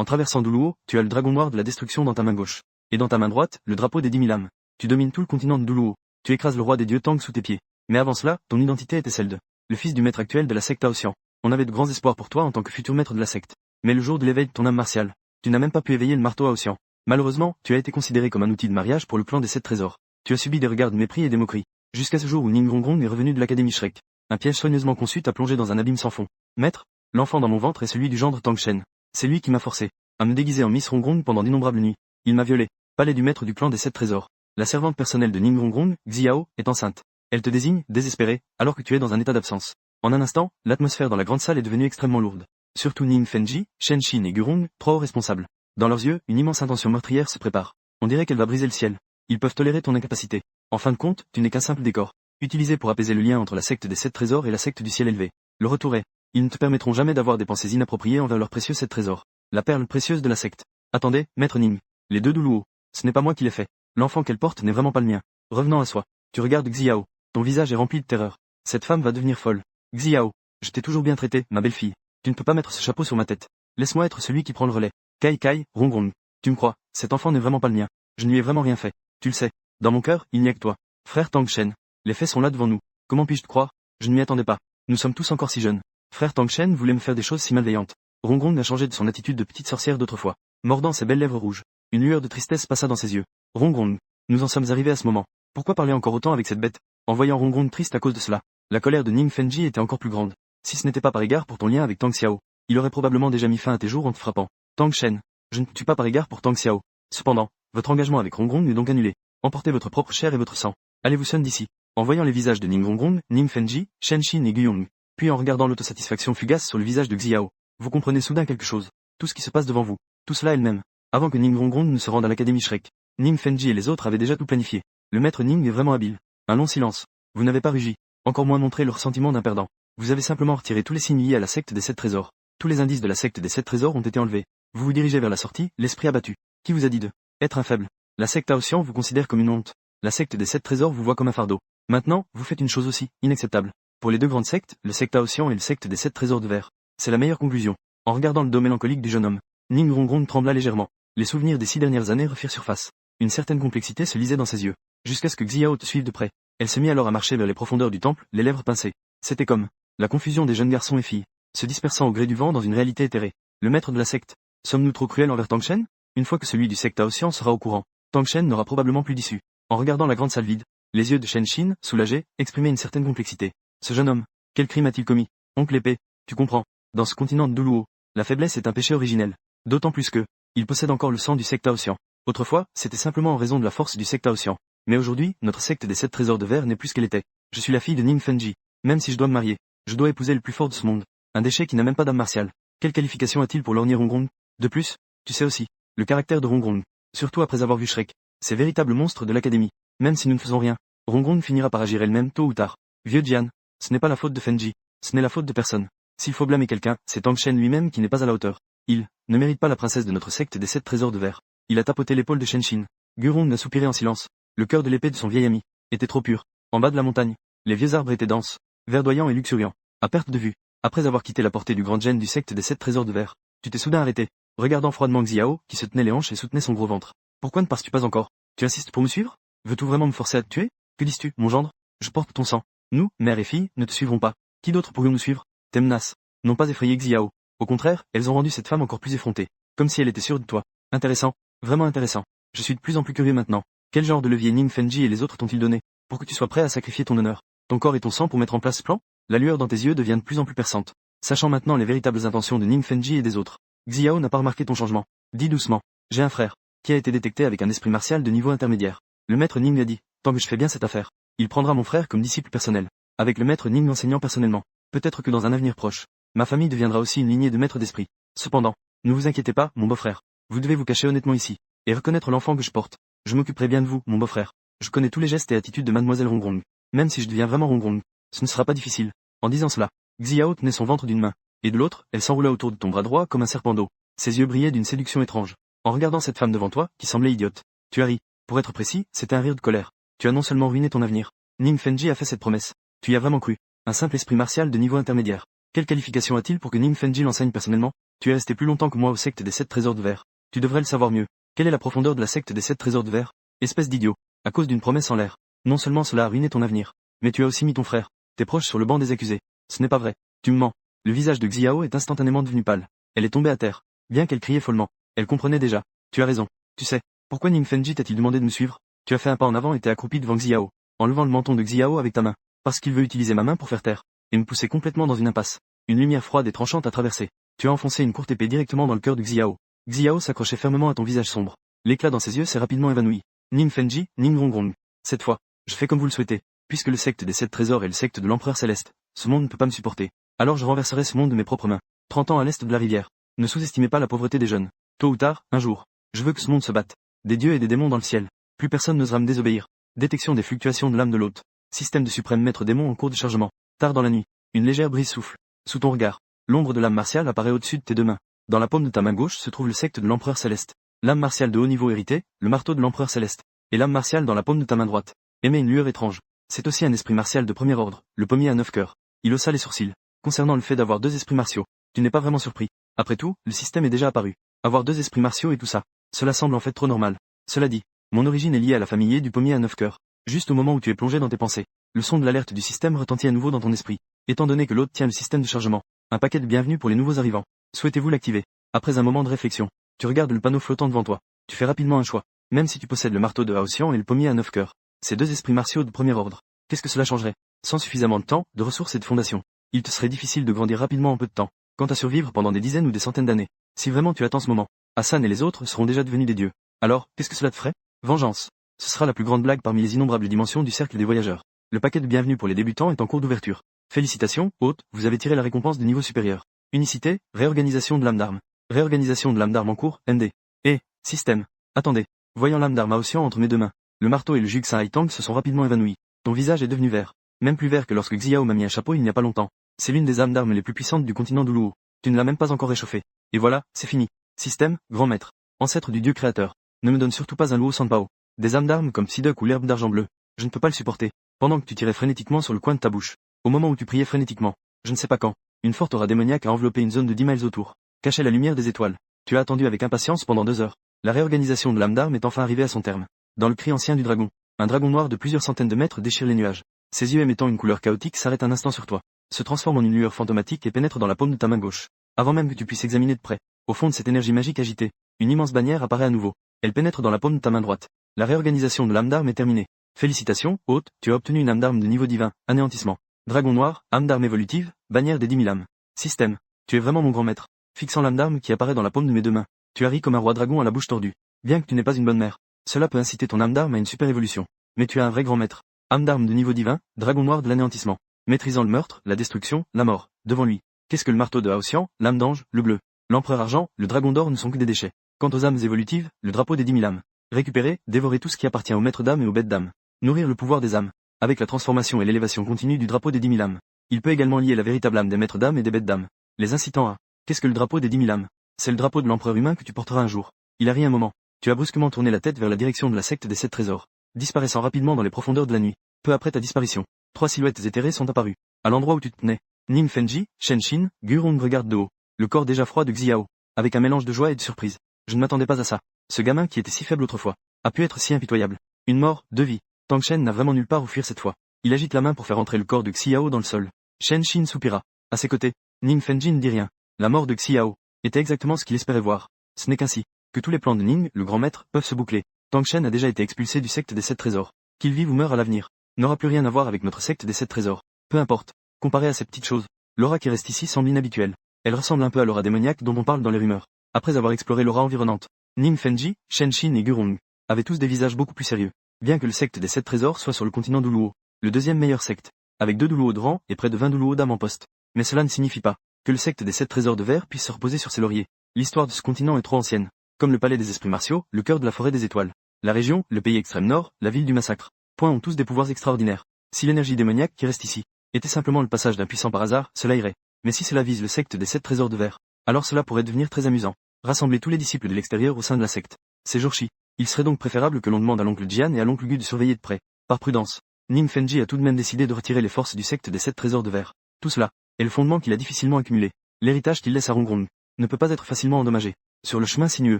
En traversant Duluo, tu as le dragon noir de la destruction dans ta main gauche. Et dans ta main droite, le drapeau des 10 000 âmes. Tu domines tout le continent de Duluo. Tu écrases le roi des dieux Tang sous tes pieds. Mais avant cela, ton identité était celle de le fils du maître actuel de la secte Aotian. On avait de grands espoirs pour toi en tant que futur maître de la secte. Mais le jour de l'éveil de ton âme martiale, tu n'as même pas pu éveiller le marteau Aotian. Malheureusement, tu as été considéré comme un outil de mariage pour le clan des 7 trésors. Tu as subi des regards de mépris et des moqueries. Jusqu'à ce jour où Ning Rongrong est revenu de l'académie Shrek. Un piège soigneusement conçu t'a plongé dans un abîme sans fond. Maître, l'enfant dans mon ventre est celui du gendre Tang Shen. C'est lui qui m'a forcé à me déguiser en Miss Rongrong pendant d'innombrables nuits. Il m'a violé. Palais du maître du clan des 7 trésors. La servante personnelle de Ning Rongrong, Xiao, est enceinte. Elle te désigne, désespéré, alors que tu es dans un état d'absence. En un instant, l'atmosphère dans la grande salle est devenue extrêmement lourde. Surtout Ning Fenji, Shen Xin et Gurong, 3 hauts responsables. Dans leurs yeux, une immense intention meurtrière se prépare. On dirait qu'elle va briser le ciel. Ils peuvent tolérer ton incapacité. En fin de compte, tu n'es qu'un simple décor, utilisé pour apaiser le lien entre la secte des 7 trésors et la secte du ciel élevé. Le retour est, ils ne te permettront jamais d'avoir des pensées inappropriées envers leurs précieux 7 trésors. La perle précieuse de la secte. Attendez, maître Ning. Les 2 Duluo. Ce n'est pas moi qui l'ai fait. L'enfant qu'elle porte n'est vraiment pas le mien. Revenant à soi. Tu regardes Xiao. Ton visage est rempli de terreur. Cette femme va devenir folle. Xiao. Je t'ai toujours bien traité, ma belle-fille. Tu ne peux pas mettre ce chapeau sur ma tête. Laisse-moi être celui qui prend le relais. Kai Kai, Rongrong. Tu me crois, cet enfant n'est vraiment pas le mien. Je ne lui ai vraiment rien fait. Tu le sais. Dans mon cœur, il n'y a que toi. Frère Tang Shen. Les faits sont là devant nous. Comment puis-je te croire? Je ne m'y attendais pas. Nous sommes tous encore si jeunes. Frère Tang Shen voulait me faire des choses si malveillantes. Rongrong a changé de son attitude de petite sorcière d'autrefois. Mordant ses belles lèvres rouges. Une lueur de tristesse passa dans ses yeux. Rongrong. Nous en sommes arrivés à ce moment. Pourquoi parler encore autant avec cette bête? En voyant Rongrong triste à cause de cela, la colère de Ning Fenji était encore plus grande. Si ce n'était pas par égard pour ton lien avec Tang Xiao, il aurait probablement déjà mis fin à tes jours en te frappant. Tang Shen. Je ne te tue pas par égard pour Tang Xiao. Cependant, votre engagement avec Rongrong est donc annulé. Emportez votre propre chair et votre sang. Allez-vous-en d'ici. En voyant les visages de Ning Rongrong, Ning Fenji, Shen Xin et Guyong, puis en regardant l'autosatisfaction fugace sur le visage de Xiao, vous comprenez soudain quelque chose. Tout ce qui se passe devant vous. Tout cela elle-même. Avant que Ning Rongrong ne se rende à l'académie Shrek. Ning Fenji et les autres avaient déjà tout planifié. Le maître Ning est vraiment habile. Un long silence. Vous n'avez pas rugi. Encore moins montré le ressentiment d'un perdant. Vous avez simplement retiré tous les signes liés à la secte des 7 trésors. Tous les indices de la secte des 7 trésors ont été enlevés. Vous vous dirigez vers la sortie, l'esprit abattu. Qui vous a dit de être un faible? La secte Aotian vous considère comme une honte. La secte des 7 trésors vous voit comme un fardeau. Maintenant, vous faites une chose aussi, inacceptable. Pour les 2 grandes sectes, le secte Aotian et le secte des 7 trésors de verre. C'est la meilleure conclusion. En regardant le dos mélancolique du jeune homme, Ning Rongrong trembla légèrement. Les souvenirs des 6 dernières années refirent surface. Une certaine complexité se lisait dans ses yeux. Jusqu'à ce que Xiao te suive de près. Elle se mit alors à marcher vers les profondeurs du temple, les lèvres pincées. C'était comme la confusion des jeunes garçons et filles, se dispersant au gré du vent dans une réalité éthérée. Le maître de la secte. Sommes-nous trop cruels envers Tang Shen? Une fois que celui du secte Aotian sera au courant, Tang Shen n'aura probablement plus d'issue. En regardant la grande salle vide, les yeux de Shen Xin, soulagés, exprimaient une certaine complexité. Ce jeune homme, quel crime a-t-il commis? Oncle épée, tu comprends. Dans ce continent de Duluo, la faiblesse est un péché originel. D'autant plus que, il possède encore le sang du secte Aotian. Autrefois, c'était simplement en raison de la force du secte Aotian. Mais aujourd'hui, notre secte des 7 trésors de verre n'est plus ce qu'elle était. Je suis la fille de Ning Fenji. Même si je dois me marier, je dois épouser le plus fort de ce monde. Un déchet qui n'a même pas d'âme martiale. Quelle qualification a-t-il pour lorgner Rongrong? De plus, tu sais aussi, le caractère de Rongrong. Surtout après avoir vu Shrek. Ces véritables monstres de l'académie. Même si nous ne faisons rien, Rongrong finira par agir elle-même tôt ou tard. Vieux Jian, ce n'est pas la faute de Fenji. Ce n'est la faute de personne. S'il faut blâmer quelqu'un, c'est Tang Shen lui-même qui n'est pas à la hauteur. Il ne mérite pas la princesse de notre secte des 7 trésors de verre. Il a tapoté l'épaule de Shen Xin. Gurong a soupiré en silence. Le cœur de l'épée de son vieil ami était trop pur. En bas de la montagne, les vieux arbres étaient denses, verdoyants et luxuriants. À perte de vue, après avoir quitté la portée du grand gène du secte des 7 trésors de verre, tu t'es soudain arrêté, regardant froidement Xiao, qui se tenait les hanches et soutenait son gros ventre. Pourquoi ne passes-tu pas encore? Tu insistes pour me suivre? Veux-tu vraiment me forcer à te tuer? Que dis-tu, mon gendre? Je porte ton sang. Nous, mère et fille, ne te suivrons pas. Qui d'autre pourrions nous suivre? Tes menaces n'ont pas effrayé Xiao. Au contraire, elles ont rendu cette femme encore plus effrontée. Comme si elle était sûre de toi. Intéressant. Vraiment intéressant. Je suis de plus en plus curieux maintenant. Quel genre de levier Ning Fenji et les autres t'ont-ils donné, pour que tu sois prêt à sacrifier ton honneur, ton corps et ton sang pour mettre en place ce plan? La lueur dans tes yeux devient de plus en plus perçante. Sachant maintenant les véritables intentions de Ning Fenji et des autres, Xiao n'a pas remarqué ton changement. Dis doucement. J'ai un frère, qui a été détecté avec un esprit martial de niveau intermédiaire. Le maître Ning a dit, tant que je fais bien cette affaire, il prendra mon frère comme disciple personnel. Avec le maître Ning enseignant personnellement. Peut-être que dans un avenir proche, ma famille deviendra aussi une lignée de maîtres d'esprit. Cependant, ne vous inquiétez pas, mon beau-frère. Vous devez vous cacher honnêtement ici, et reconnaître l'enfant que je porte. Je m'occuperai bien de vous, mon beau-frère. Je connais tous les gestes et attitudes de mademoiselle Rongrong. Même si je deviens vraiment Rongrong, ce ne sera pas difficile. En disant cela, Xiao tenait son ventre d'une main, et de l'autre, elle s'enroula autour de ton bras droit comme un serpent d'eau. Ses yeux brillaient d'une séduction étrange. En regardant cette femme devant toi, qui semblait idiote, tu as ri. Pour être précis, c'était un rire de colère. Tu as non seulement ruiné ton avenir. Ning Fenji a fait cette promesse. Tu y as vraiment cru. Un simple esprit martial de niveau intermédiaire. Quelle qualification a-t-il pour que Ning Fenji l'enseigne personnellement? Tu es resté plus longtemps que moi au secte des 7 trésors de verre. Tu devrais le savoir mieux. Quelle est la profondeur de la secte des 7 trésors de verre? Espèce d'idiot. À cause d'une promesse en l'air. Non seulement cela a ruiné ton avenir, mais tu as aussi mis ton frère, tes proches sur le banc des accusés. Ce n'est pas vrai. Tu me mens. Le visage de Xiao est instantanément devenu pâle. Elle est tombée à terre. Bien qu'elle criait follement. Elle comprenait déjà. Tu as raison. Tu sais. Pourquoi Ning Fenji t'a-t-il demandé de me suivre? Tu as fait un pas en avant et t'es accroupi devant Xiao, enlevant le menton de Xiao avec ta main. Parce qu'il veut utiliser ma main pour faire taire. Et me pousser complètement dans une impasse. Une lumière froide et tranchante a traversé. Tu as enfoncé une courte épée directement dans le cœur de Xiao. Xiao s'accrochait fermement à ton visage sombre. L'éclat dans ses yeux s'est rapidement évanoui. Ning Fenji, Ning Rongrong. Cette fois, je fais comme vous le souhaitez. Puisque le secte des 7 trésors est le secte de l'empereur céleste, ce monde ne peut pas me supporter. Alors je renverserai ce monde de mes propres mains. 30 ans à l'est de la rivière. Ne sous-estimez pas la pauvreté des jeunes. Tôt ou tard, un jour, je veux que ce monde se batte. Des dieux et des démons dans le ciel. Plus personne n'osera me désobéir. Détection des fluctuations de l'âme de l'hôte. Système de suprême maître démon en cours de chargement. Tard dans la nuit, une légère brise souffle. Sous ton regard, l'ombre de l'âme martiale apparaît au-dessus de tes deux mains. Dans la paume de ta main gauche se trouve le secte de l'empereur céleste. L'âme martiale de haut niveau hérité, le marteau de l'empereur céleste. Et l'âme martiale dans la paume de ta main droite. Émet une lueur étrange. C'est aussi un esprit martial de premier ordre, le pommier à 9 cœurs. Il haussa les sourcils. Concernant le fait d'avoir 2 esprits martiaux, tu n'es pas vraiment surpris. Après tout, le système est déjà apparu. Avoir 2 esprits martiaux et tout ça, cela semble en fait trop normal. Cela dit, mon origine est liée à la famille du pommier à 9 cœurs. Juste au moment où tu es plongé dans tes pensées, le son de l'alerte du système retentit à nouveau dans ton esprit. Étant donné que l'hôte tient le système de chargement, un paquet de bienvenue pour les nouveaux arrivants. Souhaitez-vous l'activer? Après un moment de réflexion, tu regardes le panneau flottant devant toi. Tu fais rapidement un choix. Même si tu possèdes le marteau de Haotian et le pommier à 9 cœurs, ces 2 esprits martiaux de premier ordre, qu'est-ce que cela changerait? Sans suffisamment de temps, de ressources et de fondations, il te serait difficile de grandir rapidement en peu de temps. Quant à survivre pendant des dizaines ou des centaines d'années, si vraiment tu attends ce moment, Hassan et les autres seront déjà devenus des dieux. Alors, qu'est-ce que cela te ferait? Vengeance. Ce sera la plus grande blague parmi les innombrables dimensions du cercle des voyageurs. Le paquet de bienvenue pour les débutants est en cours d'ouverture. Félicitations, hôte, vous avez tiré la récompense du niveau supérieur. Unicité, réorganisation de l'âme d'arme. Réorganisation de l'âme d'arme en cours, ND. Et, système. Attendez. Voyant l'âme d'arme Haotian entre mes deux mains, le marteau et le Jugsin Haitang se sont rapidement évanouis. Ton visage est devenu vert. Même plus vert que lorsque Xiao m'a mis un chapeau il n'y a pas longtemps. C'est l'une des âmes d'armes les plus puissantes du continent d'Uluo. Tu ne l'as même pas encore réchauffé. Et voilà, c'est fini. Système, grand maître. Ancêtre du dieu créateur. Ne me donne surtout pas un Luo Sanpao. Des âmes d'armes comme Psyduck ou l'herbe d'argent bleu. Je ne peux pas le supporter. Pendant que tu tirais frénétiquement sur le coin de ta bouche. Au moment où tu priais frénétiquement. Je ne sais pas quand. Une forte aura démoniaque a enveloppé une zone de 10 miles autour. Cachait la lumière des étoiles. Tu as attendu avec impatience pendant 2 heures. La réorganisation de l'âme d'arme est enfin arrivée à son terme. Dans le cri ancien du dragon, un dragon noir de plusieurs centaines de mètres déchire les nuages. Ses yeux émettant une couleur chaotique s'arrêtent un instant sur toi, se transforme en une lueur fantomatique et pénètre dans la paume de ta main gauche. Avant même que tu puisses examiner de près, au fond de cette énergie magique agitée, une immense bannière apparaît à nouveau. Elle pénètre dans la paume de ta main droite. La réorganisation de l'âme d'arme est terminée. Félicitations, hôte, tu as obtenu une âme d'arme de niveau divin, anéantissement. Dragon noir, âme d'arme évolutive, bannière des 10 000 âmes. Système. Tu es vraiment mon grand maître. Fixant l'âme d'arme qui apparaît dans la paume de mes deux mains. Tu as ri comme un roi dragon à la bouche tordue. Bien que tu n'aies pas une bonne mère, cela peut inciter ton âme d'arme à une super évolution. Mais tu as un vrai grand maître. Âme d'arme de niveau divin, dragon noir de l'anéantissement. Maîtrisant le meurtre, la destruction, la mort. Devant lui. Qu'est-ce que le marteau de Haotian, l'âme d'ange, le bleu. L'empereur argent, le dragon d'or ne sont que des déchets. Quant aux âmes évolutives, le drapeau des 10 000 âmes. Récupérer, dévorer tout ce qui appartient aux maîtres d'âme et aux bêtes d'âme. Nourrir le pouvoir des âmes. Avec la transformation et l'élévation continue du drapeau des 10 000 âmes. Il peut également lier la véritable âme des maîtres d'âme et des bêtes d'âme. Les incitant à. Qu'est-ce que le drapeau des 10 000 âmes? C'est le drapeau de l'empereur humain que tu porteras un jour. Il a ri un moment. Tu as brusquement tourné la tête vers la direction de la secte des 7 trésors. Disparaissant rapidement dans les profondeurs de la nuit. Peu après ta disparition, 3 silhouettes éthérées sont apparues. À l'endroit où tu te tenais. Ning Fenji, Shenshin, Gurong regarde de haut. Le corps déjà froid de Xiao. Avec un mélange de joie et de surprise. Je ne m'attendais pas à ça. Ce gamin qui était si faible autrefois, a pu être si impitoyable. Une mort, 2 vies. Tang Shen n'a vraiment nulle part où fuir cette fois. Il agite la main pour faire entrer le corps de Xiao dans le sol. Shenshin soupira. À ses côtés, Ning Fenji ne dit rien. La mort de Xiao était exactement ce qu'il espérait voir. Ce n'est qu'ainsi que tous les plans de Ning, le grand maître, peuvent se boucler. Tang Shen a déjà été expulsé du secte des 7 trésors. Qu'il vive ou meure à l'avenir, n'aura plus rien à voir avec notre secte des 7 trésors. Peu importe. Comparé à ces petites choses, l'aura qui reste ici semble inhabituelle. Elle ressemble un peu à l'aura démoniaque dont on parle dans les rumeurs. Après avoir exploré l'aura environnante, Ning Fenji, Shenshin et Gurong avaient tous des visages beaucoup plus sérieux. Bien que le secte des 7 trésors soit sur le continent d'Uluo, le deuxième meilleur secte, avec 2 Duluo de rang et près de 20 Duluo d'âmes en poste. Mais cela ne signifie pas que le secte des 7 trésors de verre puisse se reposer sur ses lauriers. L'histoire de ce continent est trop ancienne. Comme le palais des esprits martiaux, le cœur de la forêt des étoiles. La région, le pays extrême nord, la ville du massacre. Point ont tous des pouvoirs extraordinaires. Si l'énergie démoniaque qui reste ici était simplement le passage d'un puissant par hasard, cela irait. Mais si cela vise le secte des 7 trésors de verre, alors cela pourrait devenir très amusant. Rassembler tous les disciples de l'extérieur au sein de la secte. Ces jours-ci, il serait donc préférable que l'on demande à l'oncle Jian et à l'oncle Gu de surveiller de près. Par prudence, Ning Fenji a tout de même décidé de retirer les forces du secte des 7 trésors de verre. Tout cela est le fondement qu'il a difficilement accumulé. L'héritage qu'il laisse à Rongrong ne peut pas être facilement endommagé. Sur le chemin sinueux,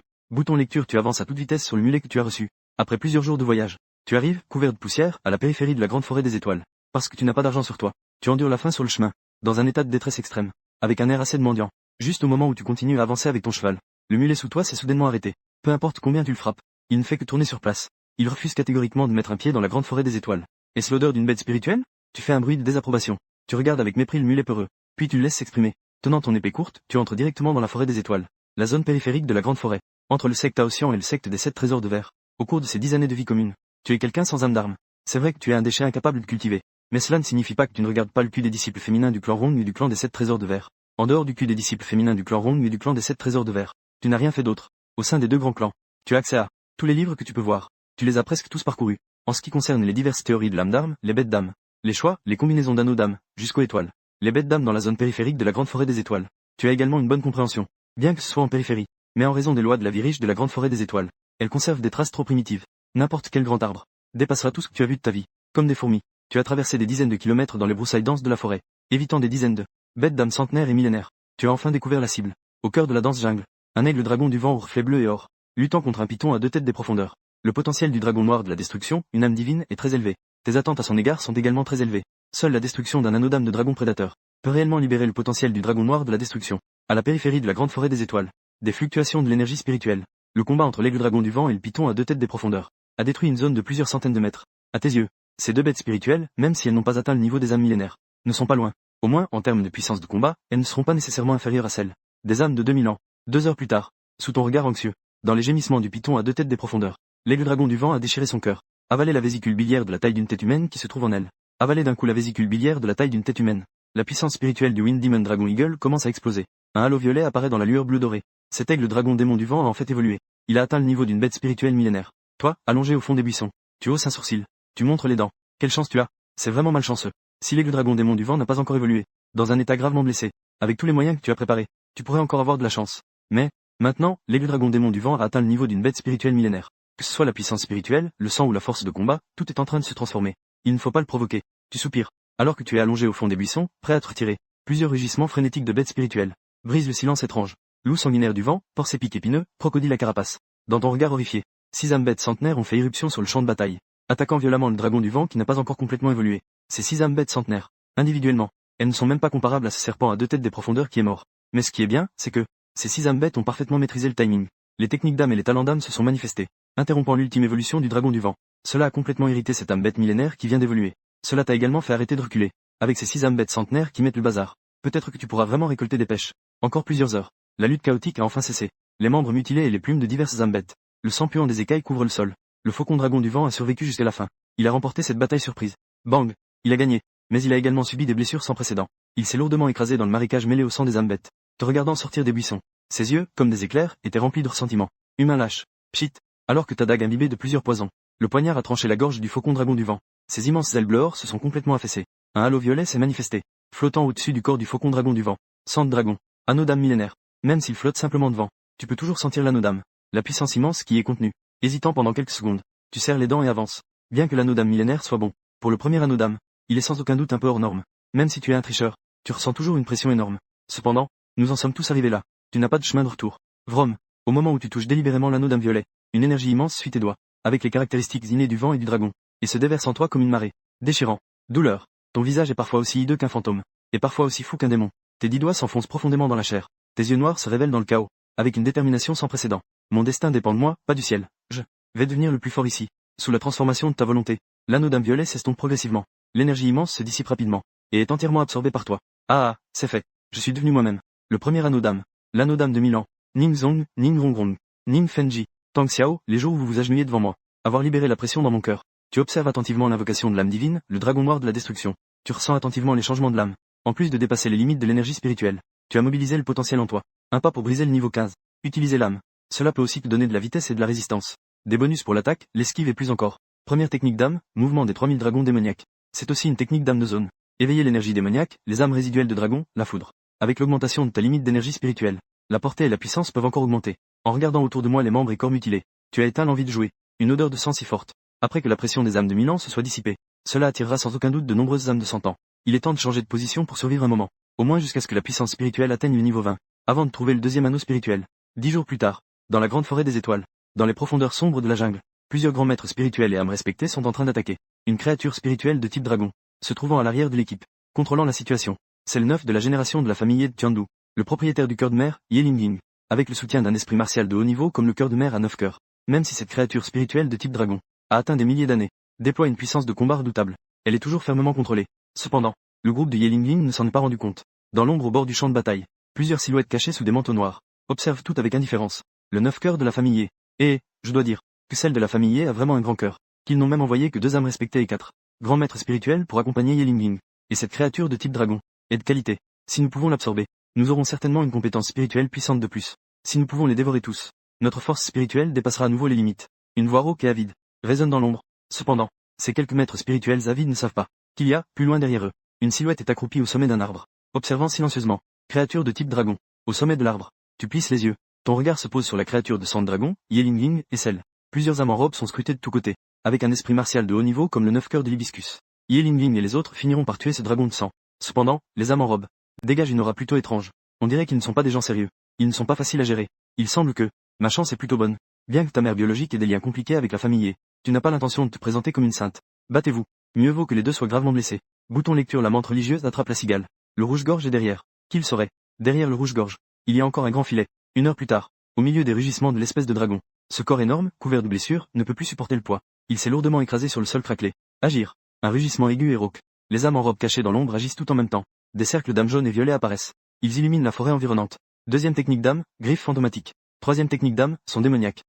bouton lecture, tu avances à toute vitesse sur le mulet que tu as reçu. Après plusieurs jours de voyage, tu arrives, couvert de poussière, à la périphérie de la grande forêt des étoiles. Parce que tu n'as pas d'argent sur toi, tu endures la faim sur le chemin, dans un état de détresse extrême, avec un air assez de mendiant. Juste au moment où tu continues à avancer avec ton cheval, le mulet sous toi s'est soudainement arrêté. Peu importe combien tu le frappes, il ne fait que tourner sur place. Il refuse catégoriquement de mettre un pied dans la grande forêt des étoiles. Est-ce l'odeur d'une bête spirituelle? Tu fais un bruit de désapprobation. Tu regardes avec mépris le mulet peureux, puis tu le laisses s'exprimer. Tenant ton épée courte, tu entres directement dans la forêt des étoiles, la zone périphérique de la grande forêt, entre le secte Aotian et le secte des 7 trésors de verre. Au cours de ces 10 années de vie commune, tu es quelqu'un sans âme d'arme. C'est vrai que tu es un déchet incapable de cultiver, mais cela ne signifie pas que tu ne regardes pas le cul des disciples féminins du clan Rong et du clan des 7 trésors de verre. En dehors du cul des disciples féminins du clan Rong et du clan des 7 trésors de verre, tu n'as rien fait d'autre. Au sein des deux grands clans, tu as accès à tous les livres que tu peux voir. Tu les as presque tous parcourus. En ce qui concerne les diverses théories de l'âme d'arme, les bêtes d'âme, les choix, les combinaisons d'anneaux d'âme, jusqu'aux étoiles, les bêtes d'âme dans la zone périphérique de la grande forêt des étoiles. Tu as également une bonne compréhension, bien que ce soit en périphérie, mais en raison des lois de la vie riche de la grande forêt des étoiles, elle conserve des traces trop primitives. N'importe quel grand arbre dépassera tout ce que tu as vu de ta vie. Comme des fourmis, tu as traversé des dizaines de kilomètres dans les broussailles denses de la forêt, évitant des dizaines de bêtes d'âme centenaires et millénaires. Tu as enfin découvert la cible, au cœur de la dense jungle, un aigle dragon du vent aux reflets bleus et or, luttant contre un python à 2 têtes des profondeurs. Le potentiel du dragon noir de la destruction, une âme divine, est très élevé. Tes attentes à son égard sont également très élevées. Seule la destruction d'un anneau d'âme de dragon prédateur peut réellement libérer le potentiel du dragon noir de la destruction. À la périphérie de la grande forêt des étoiles, des fluctuations de l'énergie spirituelle. Le combat entre l'aigle dragon du vent et le python à 2 têtes des profondeurs a détruit une zone de plusieurs centaines de mètres. À tes yeux, ces deux bêtes spirituelles, même si elles n'ont pas atteint le niveau des âmes millénaires, ne sont pas loin. Au moins, en termes de puissance de combat, elles ne seront pas nécessairement inférieures à celles des âmes de 2000 ans. 2 heures plus tard, sous ton regard anxieux, dans les gémissements du python à 2 têtes des profondeurs, l'aigle dragon du vent a déchiré son cœur, avalé la vésicule biliaire de la taille d'une tête humaine qui se trouve en elle. Avalé d'un coup la vésicule biliaire de la taille d'une tête humaine. La puissance spirituelle du Wind Demon Dragon Eagle commence à exploser. Un halo violet apparaît dans la lueur bleue dorée. Cet aigle dragon démon du vent a en fait évolué. Il a atteint le niveau d'une bête spirituelle millénaire. Toi, allongé au fond des buissons, tu hausses un sourcil. Tu montres les dents. Quelle chance tu as. C'est vraiment malchanceux. Si l'aigle dragon démon du vent n'a pas encore évolué, dans un état gravement blessé, avec tous les moyens que tu as préparés, tu pourrais encore avoir de la chance. Mais, maintenant, l'aigle dragon démon du vent a atteint le niveau d'une bête spirituelle millénaire. Que ce soit la puissance spirituelle, le sang ou la force de combat, tout est en train de se transformer. Il ne faut pas le provoquer. Tu soupires. Alors que tu es allongé au fond des buissons, prêt à te retirer. Plusieurs rugissements frénétiques de bêtes spirituelles brisent le silence étrange. Loup sanguinaire du vent, porc épic épineux, crocodile à carapace. Dans ton regard horrifié, 6 âmes bêtes centenaires ont fait irruption sur le champ de bataille, attaquant violemment le dragon du vent qui n'a pas encore complètement évolué. Ces 6 âmes bêtes centenaires, individuellement, elles ne sont même pas comparables à ce serpent à 2 têtes des profondeurs qui est mort. Mais ce qui est bien, c'est que ces 6 âmes bêtes ont parfaitement maîtrisé le timing. Les techniques d'âme et les talents d'âme se sont manifestés, interrompant l'ultime évolution du dragon du vent. Cela a complètement irrité cette âme bête millénaire qui vient d'évoluer. Cela t'a également fait arrêter de reculer. Avec ces 6 âmes bêtes centenaires qui mettent le bazar, peut-être que tu pourras vraiment récolter des pêches. Encore plusieurs heures. La lutte chaotique a enfin cessé. Les membres mutilés et les plumes de diverses âmes bêtes. Le sang puant des écailles couvre le sol. Le faucon dragon du vent a survécu jusqu'à la fin. Il a remporté cette bataille surprise. Bang! Il a gagné. Mais il a également subi des blessures sans précédent. Il s'est lourdement écrasé dans le marécage mêlé au sang des âmes bêtes. Te regardant sortir des buissons. Ses yeux, comme des éclairs, étaient remplis de ressentiment. Humain lâche. Pchit! Alors que ta dague imbibée de plusieurs poisons. Le poignard a tranché la gorge du faucon dragon du vent. Ses immenses ailes bleu or se sont complètement affaissées. Un halo violet s'est manifesté, flottant au-dessus du corps du faucon dragon du vent. Sang de dragon. Anneau d'âme millénaire. Même s'il flotte simplement devant, tu peux toujours sentir l'anneau d'âme. La puissance immense qui y est contenue. Hésitant pendant quelques secondes, tu serres les dents et avances. Bien que l'anneau d'âme millénaire soit bon, pour le premier anneau d'âme, il est sans aucun doute un peu hors norme. Même si tu es un tricheur, tu ressens toujours une pression énorme. Cependant, nous en sommes tous arrivés là. Tu n'as pas de chemin de retour. Vroom. Au moment où tu touches délibérément l'anneau d'âme violet, une énergie immense suit tes doigts, avec les caractéristiques innées du vent et du dragon, et se déverse en toi comme une marée. Déchirant. Douleur. Ton visage est parfois aussi hideux qu'un fantôme, et parfois aussi fou qu'un démon. Tes 10 doigts s'enfoncent profondément dans la chair. Tes yeux noirs se révèlent dans le chaos, avec une détermination sans précédent. Mon destin dépend de moi, pas du ciel. Je vais devenir le plus fort ici. Sous la transformation de ta volonté, l'anneau d'âme violet s'estompe progressivement. L'énergie immense se dissipe rapidement, et est entièrement absorbée par toi. Ah, c'est fait. Je suis devenu moi-même. Le premier anneau d'âme. L'anneau d'âme de 1000 ans. Ning Zong, Ning Rongrong, Ning Fenji, Tang Xiao, les jours où vous vous agenouillez devant moi. Avoir libéré la pression dans mon cœur. Tu observes attentivement l'invocation de l'âme divine, le dragon noir de la destruction. Tu ressens attentivement les changements de l'âme. En plus de dépasser les limites de l'énergie spirituelle, tu as mobilisé le potentiel en toi. Un pas pour briser le niveau 15. Utiliser l'âme. Cela peut aussi te donner de la vitesse et de la résistance. Des bonus pour l'attaque, l'esquive et plus encore. Première technique d'âme, mouvement des 3000 dragons démoniaques. C'est aussi une technique d'âme de zone. Éveiller l'énergie démoniaque, les âmes résiduelles de dragon, la foudre. Avec l'augmentation de ta limite d'énergie spirituelle, la portée et la puissance peuvent encore augmenter. En regardant autour de moi les membres et corps mutilés, tu as éteint l'envie de jouer. Une odeur de sang si forte. Après que la pression des âmes de 1000 ans se soit dissipée, cela attirera sans aucun doute de nombreuses âmes de 100 ans. Il est temps de changer de position pour survivre un moment. Au moins jusqu'à ce que la puissance spirituelle atteigne le niveau 20. avant de trouver le deuxième anneau spirituel. 10 jours plus tard, dans la grande forêt des étoiles, dans les profondeurs sombres de la jungle, plusieurs grands maîtres spirituels et âmes respectées sont en train d'attaquer. Une créature spirituelle de type dragon, se trouvant à l'arrière de l'équipe, contrôlant la situation. C'est le 9 de la génération de la famille de Tiandu, le propriétaire du cœur de mer, Yelingying, avec le soutien d'un esprit martial de haut niveau comme le cœur de mer à 9 cœurs. Même si cette créature spirituelle de type dragon a atteint des milliers d'années, déploie une puissance de combat redoutable, elle est toujours fermement contrôlée. Cependant, le groupe de Yelingying ne s'en est pas rendu compte. Dans l'ombre au bord du champ de bataille, plusieurs silhouettes cachées sous des manteaux noirs observent tout avec indifférence. Le 9 cœur de la famille Ye. Et, je dois dire, que celle de la famille Ye a vraiment un grand cœur, qu'ils n'ont même envoyé que 2 âmes respectées et 4 grands maîtres spirituels pour accompagner Yelingying. Et cette créature de type dragon est de qualité. Si nous pouvons l'absorber, nous aurons certainement une compétence spirituelle puissante de plus. Si nous pouvons les dévorer tous, notre force spirituelle dépassera à nouveau les limites. Une voix rauque et avide résonne dans l'ombre. Cependant, ces quelques maîtres spirituels avides ne savent pas qu'il y a, plus loin derrière eux, une silhouette est accroupie au sommet d'un arbre, observant silencieusement. Créature de type dragon, au sommet de l'arbre. Tu plisses les yeux. Ton regard se pose sur la créature de sang de dragon, Yelingying, et celle. Plusieurs âmes en robe sont scrutées de tous côtés, avec un esprit martial de haut niveau comme le 9 cœur de l'hibiscus. Yelingying et les autres finiront par tuer ce dragon de sang. Cependant, les âmes en robe dégagent une aura plutôt étrange. On dirait qu'ils ne sont pas des gens sérieux. Ils ne sont pas faciles à gérer. Il semble que ma chance est plutôt bonne. Bien que ta mère biologique ait des liens compliqués avec la famille Ye, tu n'as pas l'intention de te présenter comme une sainte. Battez-vous. Mieux vaut que les deux soient gravement blessés. Bouton lecture. La menthe religieuse attrape la cigale. Le rouge-gorge est derrière. Qui le saurait? Derrière le rouge-gorge, il y a encore un grand filet. 1 heure plus tard, au milieu des rugissements de l'espèce de dragon, ce corps énorme, couvert de blessures, ne peut plus supporter le poids. Il s'est lourdement écrasé sur le sol craquelé. Agir. Un rugissement aigu et rauque. Les âmes en robe cachées dans l'ombre agissent tout en même temps. Des cercles d'âmes jaunes et violets apparaissent. Ils illuminent la forêt environnante. Deuxième technique d'âme, griffe fantomatique. Troisième technique d'âme, son démoniaque.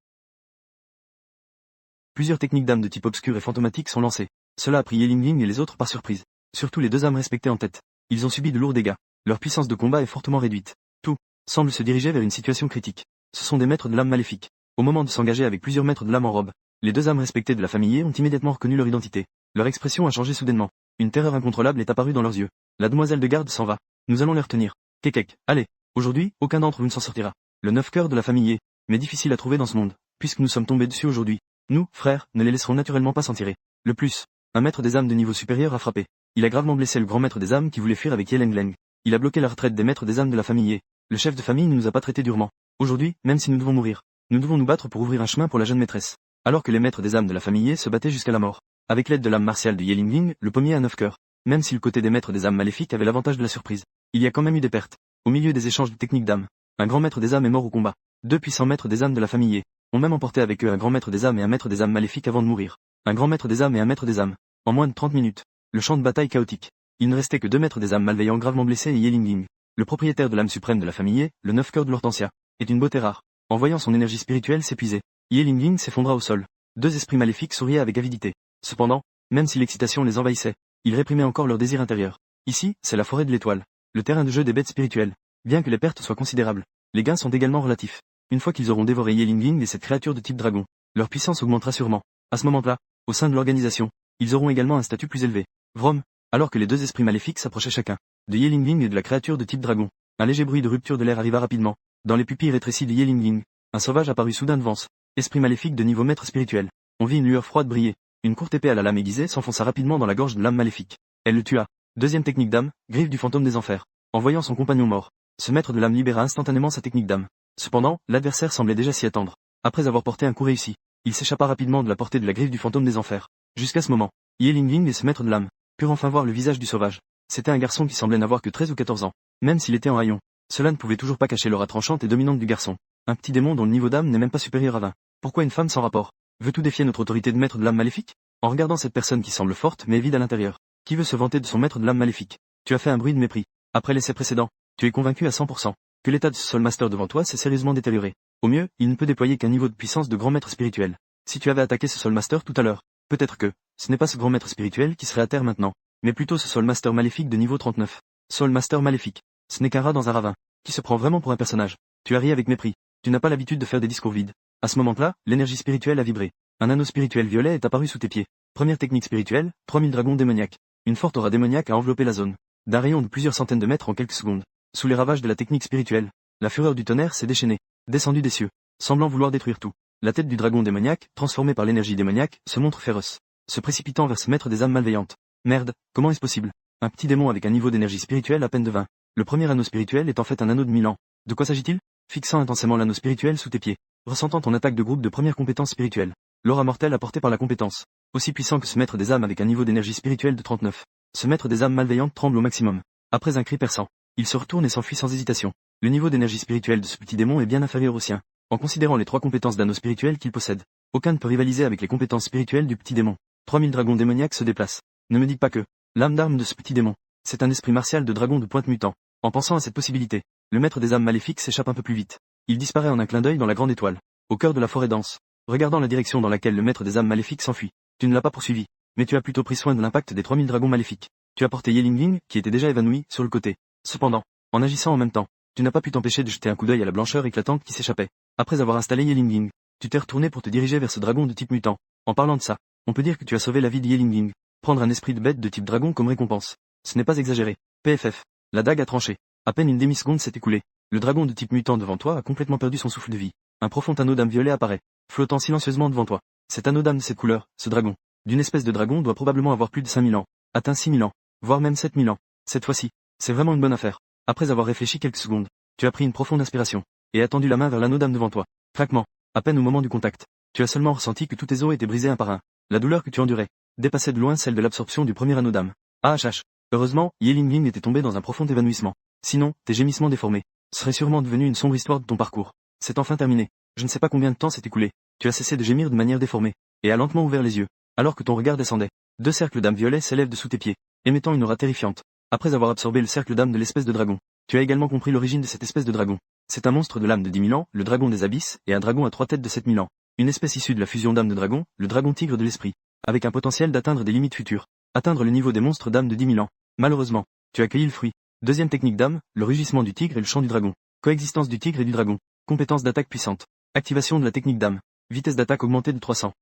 Plusieurs techniques d'âme de type obscur et fantomatique sont lancées. Cela a pris Yelingying et les autres par surprise. Surtout les 2 âmes respectées en tête. Ils ont subi de lourds dégâts. Leur puissance de combat est fortement réduite. Tout semble se diriger vers une situation critique. Ce sont des maîtres de l'âme maléfique. Au moment de s'engager avec plusieurs maîtres de l'âme en robe, les 2 âmes respectées de la famille Ye ont immédiatement reconnu leur identité. Leur expression a changé soudainement. Une terreur incontrôlable est apparue dans leurs yeux. La demoiselle de garde s'en va. Nous allons les retenir. Kekek, allez. Aujourd'hui, aucun d'entre vous ne s'en sortira. Le 9 cœur de la famille Ye, mais difficile à trouver dans ce monde, puisque nous sommes tombés dessus aujourd'hui. Nous, frères, ne les laisserons naturellement pas s'en tirer. Le plus, un maître des âmes de niveau supérieur a frappé. Il a gravement blessé le grand maître des âmes qui voulait fuir avec Yelengleng. Il a bloqué la retraite des maîtres des âmes de la famille Ye. Le chef de famille ne nous a pas traités durement. Aujourd'hui, même si nous devons mourir, nous devons nous battre pour ouvrir un chemin pour la jeune maîtresse. Alors que les maîtres des âmes de la famille Ye se battaient jusqu'à la mort, avec l'aide de l'âme martiale de Yelingying, le pommier à 9 cœurs. Même si le côté des maîtres des âmes maléfiques avait l'avantage de la surprise, il y a quand même eu des pertes. Au milieu des échanges de techniques d'âmes, un grand maître des âmes est mort au combat. 2 puissants maîtres des âmes de la famille Ye ont même emporté avec eux un grand maître des âmes et un maître des âmes maléfiques avant de mourir. Un grand maître des âmes et un maître des âmes. En moins de 30 minutes, le champ de bataille chaotique. Il ne restait que 2 maîtres des âmes malveillants gravement blessés et Yelingying, le propriétaire de l'âme suprême de la famille Ye, le 9 cœur de l'Hortensia, est une beauté rare. En voyant son énergie spirituelle s'épuiser, Yelingying s'effondra au sol. 2 esprits maléfiques souriaient avec avidité. Cependant, même si l'excitation les envahissait, ils réprimaient encore leur désir intérieur. Ici, c'est la forêt de l'étoile, le terrain de jeu des bêtes spirituelles. Bien que les pertes soient considérables, les gains sont également relatifs. Une fois qu'ils auront dévoré Yelingying et cette créature de type dragon, leur puissance augmentera sûrement. À ce moment-là, au sein de l'organisation, ils auront également un statut plus élevé. Vrom, alors que les 2 esprits maléfiques s'approchaient chacun de Yelingying et de la créature de type dragon, un léger bruit de rupture de l'air arriva rapidement. Dans les pupilles rétrécies de Yelingying, un sauvage apparut soudain devant ce esprit maléfique de niveau maître spirituel. On vit une lueur froide briller. Une courte épée à la lame aiguisée s'enfonça rapidement dans la gorge de l'âme maléfique. Elle le tua. Deuxième technique d'âme, griffe du fantôme des enfers. En voyant son compagnon mort, ce maître de l'âme libéra instantanément sa technique d'âme. Cependant, l'adversaire semblait déjà s'y attendre. Après avoir porté un coup réussi, il s'échappa rapidement de la portée de la griffe du fantôme des enfers. Jusqu'à ce moment, Yelingying et ce maître de l'âme purent enfin voir le visage du sauvage. C'était un garçon qui semblait n'avoir que 13 ou 14 ans. Même s'il était en haillons, cela ne pouvait toujours pas cacher l'aura tranchante et dominante du garçon. Un petit démon dont le niveau d'âme n'est même pas supérieur à 20. Pourquoi une femme sans rapport? Veux-tu défier notre autorité de maître de l'âme maléfique? En regardant cette personne qui semble forte mais vide à l'intérieur, qui veut se vanter de son maître de l'âme maléfique? Tu as fait un bruit de mépris. Après l'essai précédent, tu es convaincu à 100% que l'état de ce Soul Master devant toi s'est sérieusement détérioré. Au mieux, il ne peut déployer qu'un niveau de puissance de grand maître spirituel. Si tu avais attaqué ce Soul Master tout à l'heure, peut-être que ce n'est pas ce grand maître spirituel qui serait à terre maintenant, mais plutôt ce Soul Master maléfique de niveau 39. Soul Master maléfique. Ce n'est qu'un rat dans un ravin, qui se prend vraiment pour un personnage. Tu as ri avec mépris. Tu n'as pas l'habitude de faire des discours vides. À ce moment-là, l'énergie spirituelle a vibré. Un anneau spirituel violet est apparu sous tes pieds. Première technique spirituelle, 3000 dragons démoniaques. Une forte aura démoniaque a enveloppé la zone. D'un rayon de plusieurs centaines de mètres en quelques secondes. Sous les ravages de la technique spirituelle, la fureur du tonnerre s'est déchaînée, descendue des cieux, semblant vouloir détruire tout. La tête du dragon démoniaque, transformée par l'énergie démoniaque, se montre féroce, se précipitant vers ce maître des âmes malveillantes. Merde, comment est-ce possible? Un petit démon avec un niveau d'énergie spirituelle à peine de 20. Le premier anneau spirituel est en fait un anneau de 1000 ans. De quoi s'agit-il? Fixant intensément l'anneau spirituel sous tes pieds. Ressentant ton attaque de groupe de première compétence spirituelle. L'aura mortelle apportée par la compétence. Aussi puissant que ce maître des âmes avec un niveau d'énergie spirituelle de 39. Ce maître des âmes malveillantes tremble au maximum. Après un cri perçant, il se retourne et s'enfuit sans hésitation. Le niveau d'énergie spirituelle de ce petit démon est bien inférieur au sien. En considérant les 3 compétences d'anneau spirituel qu'il possède, aucun ne peut rivaliser avec les compétences spirituelles du petit démon. 3000 dragons démoniaques se déplacent. Ne me dis pas que l'âme d'arme de ce petit démon, c'est un esprit martial de dragon de pointe mutant. En pensant à cette possibilité, le maître des âmes maléfiques s'échappe un peu plus vite. Il disparaît en un clin d'œil dans la grande étoile, au cœur de la forêt dense, regardant la direction dans laquelle le maître des âmes maléfiques s'enfuit. Tu ne l'as pas poursuivi, mais tu as plutôt pris soin de l'impact des 3000 dragons maléfiques. Tu as porté Yelingling, qui était déjà évanoui, sur le côté. Cependant, en agissant en même temps, tu n'as pas pu t'empêcher de jeter un coup d'œil à la blancheur éclatante qui s'échappait. Après avoir installé Yelingling, tu t'es retourné pour te diriger vers ce dragon de type mutant. En parlant de ça, on peut dire que tu as sauvé la vie de Yelingling. Prendre un esprit de bête de type dragon comme récompense. Ce n'est pas exagéré. PFF. La dague a tranché. À peine une demi-seconde s'est écoulée. Le dragon de type mutant devant toi a complètement perdu son souffle de vie. Un profond anneau d'âme violet apparaît, flottant silencieusement devant toi. Cet anneau d'âme de cette couleur, ce dragon, d'une espèce de dragon doit probablement avoir plus de 5000 ans, atteint 6000 ans, voire même 7000 ans. Cette fois-ci, c'est vraiment une bonne affaire. Après avoir réfléchi quelques secondes, tu as pris une profonde inspiration, et as tendu la main vers l'anneau d'âme devant toi. Craquement, à peine au moment du contact, tu as seulement ressenti que tous tes os étaient brisés un par un. La douleur que tu endurais dépassait de loin celle de l'absorption du premier anneau d'âme. AHH. Heureusement, Yelingling était tombé dans un profond évanouissement. Sinon, tes gémissements déformés seraient sûrement devenus une sombre histoire de ton parcours. C'est enfin terminé. Je ne sais pas combien de temps s'est écoulé. Tu as cessé de gémir de manière déformée, et as lentement ouvert les yeux, alors que ton regard descendait. 2 cercles d'âme violet s'élèvent dessous tes pieds, émettant une aura terrifiante. Après avoir absorbé le cercle d'âme de l'espèce de dragon, tu as également compris l'origine de cette espèce de dragon. C'est un monstre de l'âme de 10 000 ans, le dragon des abysses, et un dragon à 3 têtes de 7000 ans. Une espèce issue de la fusion d'âme de dragon, le dragon tigre de l'esprit, avec un potentiel d'atteindre des limites futures, atteindre le niveau des monstres d'âme de 10 000 ans. Malheureusement, tu as cueilli le fruit. Deuxième technique d'âme, le rugissement du tigre et le chant du dragon. Coexistence du tigre et du dragon. Compétence d'attaque puissante. Activation de la technique d'âme. Vitesse d'attaque augmentée de 300.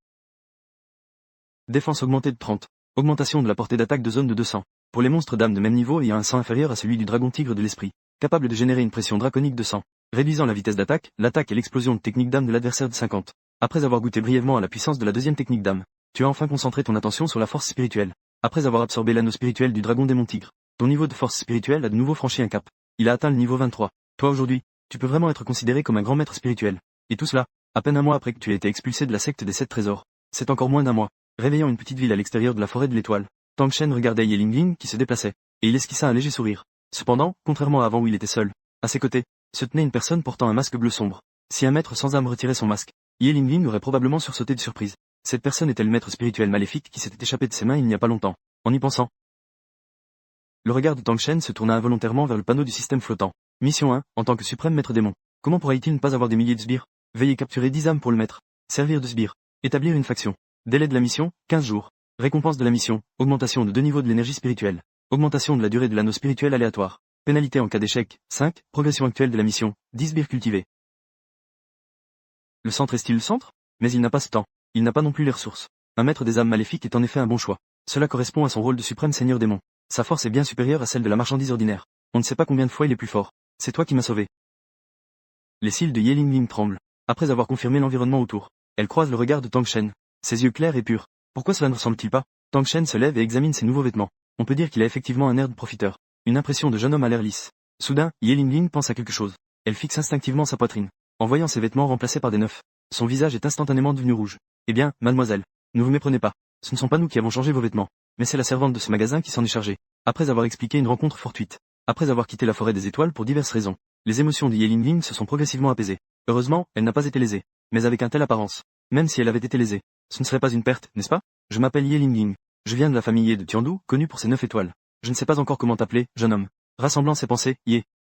Défense augmentée de 30. Augmentation de la portée d'attaque de zone de 200. Pour les monstres d'âme de même niveau ayant un sang inférieur à celui du dragon tigre de l'esprit, capable de générer une pression draconique de 100, réduisant la vitesse d'attaque, l'attaque et l'explosion de technique d'âme de l'adversaire de 50. Après avoir goûté brièvement à la puissance de la deuxième technique d'âme, tu as enfin concentré ton attention sur la force spirituelle. Après avoir absorbé l'anneau spirituel du dragon démon tigre, ton niveau de force spirituelle a de nouveau franchi un cap. Il a atteint le niveau 23. Toi aujourd'hui, tu peux vraiment être considéré comme un grand maître spirituel. Et tout cela, à peine un mois après que tu aies été expulsé de la secte des 7 trésors. C'est encore moins d'un mois. Réveillant une petite ville à l'extérieur de la forêt de l'étoile, Tang Shen regardait Yelingling qui se déplaçait, et il esquissa un léger sourire. Cependant, contrairement à avant où il était seul, à ses côtés, se tenait une personne portant un masque bleu sombre. Si un maître sans âme retirait son masque, Yelingling aurait probablement sursauté de surprise. Cette personne était le maître spirituel maléfique qui s'était échappé de ses mains il n'y a pas longtemps. En y pensant, le regard de Tang Shen se tourna involontairement vers le panneau du système flottant. Mission 1, en tant que suprême maître démon. Comment pourrait-il ne pas avoir des milliers de sbires? Veuillez capturer 10 âmes pour le maître. Servir de sbire. Établir une faction. Délai de la mission, 15 jours. Récompense de la mission, augmentation de 2 niveaux de l'énergie spirituelle. Augmentation de la durée de l'anneau spirituel aléatoire. Pénalité en cas d'échec, 5. Progression actuelle de la mission, 10 sbires cultivés. Le centre est-il le centre? Mais il n'a pas ce temps. Il n'a pas non plus les ressources. Un maître des âmes maléfiques est en effet un bon choix. Cela correspond à son rôle de suprême seigneur démon. Sa force est bien supérieure à celle de la marchandise ordinaire. On ne sait pas combien de fois il est plus fort. C'est toi qui m'as sauvé. Les cils de Yelingling tremblent. Après avoir confirmé l'environnement autour, elle croise le regard de Tang Shen. Ses yeux clairs et purs. Pourquoi cela ne ressemble-t-il pas? Tang Shen se lève et examine ses nouveaux vêtements. On peut dire qu'il a effectivement un air de profiteur. Une impression de jeune homme à l'air lisse. Soudain, Yelingling pense à quelque chose. Elle fixe instinctivement sa poitrine. En voyant ses vêtements remplacés par des neufs, son visage est instantanément devenu rouge. Eh bien, mademoiselle, ne vous méprenez pas. Ce ne sont pas nous qui avons changé vos vêtements, mais c'est la servante de ce magasin qui s'en est chargée. Après avoir expliqué une rencontre fortuite, après avoir quitté la forêt des étoiles pour diverses raisons, les émotions de Yelingling se sont progressivement apaisées. Heureusement, elle n'a pas été lésée. Mais avec un tel apparence, même si elle avait été lésée, ce ne serait pas une perte, n'est-ce pas? Je m'appelle Yelingling. Je viens de la famille de Tiandu, connue pour ses 9 étoiles. Je ne sais pas encore comment t'appeler, jeune homme. Rassemblant ses pensées,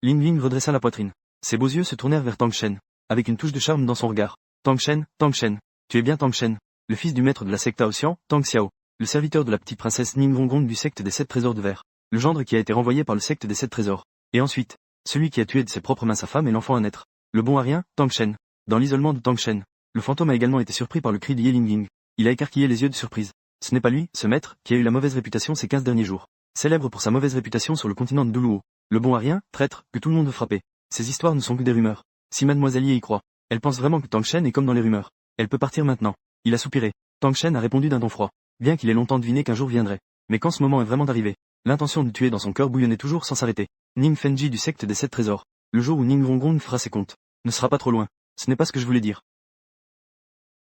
Lingling redressa la poitrine. Ses beaux yeux se tournèrent vers Tang Shen, avec une touche de charme dans son regard. Tang Shen, tu es bien Tang Shen, le fils du maître de la secte Aoxian, Tang Xiao, le serviteur de la petite princesse Ninggong du secte des 7 trésors de verre, le gendre qui a été renvoyé par le secte des 7 trésors. Et ensuite, celui qui a tué de ses propres mains sa femme et l'enfant à naître. Le bon Arien, Tang Shen. Dans l'isolement de Tang Shen, le fantôme a également été surpris par le cri de Yelingling. Il a écarquillé les yeux de surprise. Ce n'est pas lui, ce maître, qui a eu la mauvaise réputation ces 15 derniers jours. Célèbre pour sa mauvaise réputation sur le continent de Duluo. Le bon Arien, traître, que tout le monde veut frapper. Ces histoires ne sont que des rumeurs. Si mademoiselle Ye y croit, elle pense vraiment que Tang Shen est comme dans les rumeurs. Elle peut partir maintenant. Il a soupiré. Tang Shen a répondu d'un ton froid. Bien qu'il ait longtemps deviné qu'un jour viendrait. Mais quand ce moment est vraiment arrivé, l'intention de tuer dans son cœur bouillonnait toujours sans s'arrêter. Ning Fenji du secte des 7 trésors. Le jour où Ning Ronggong fera ses comptes ne sera pas trop loin. Ce n'est pas ce que je voulais dire.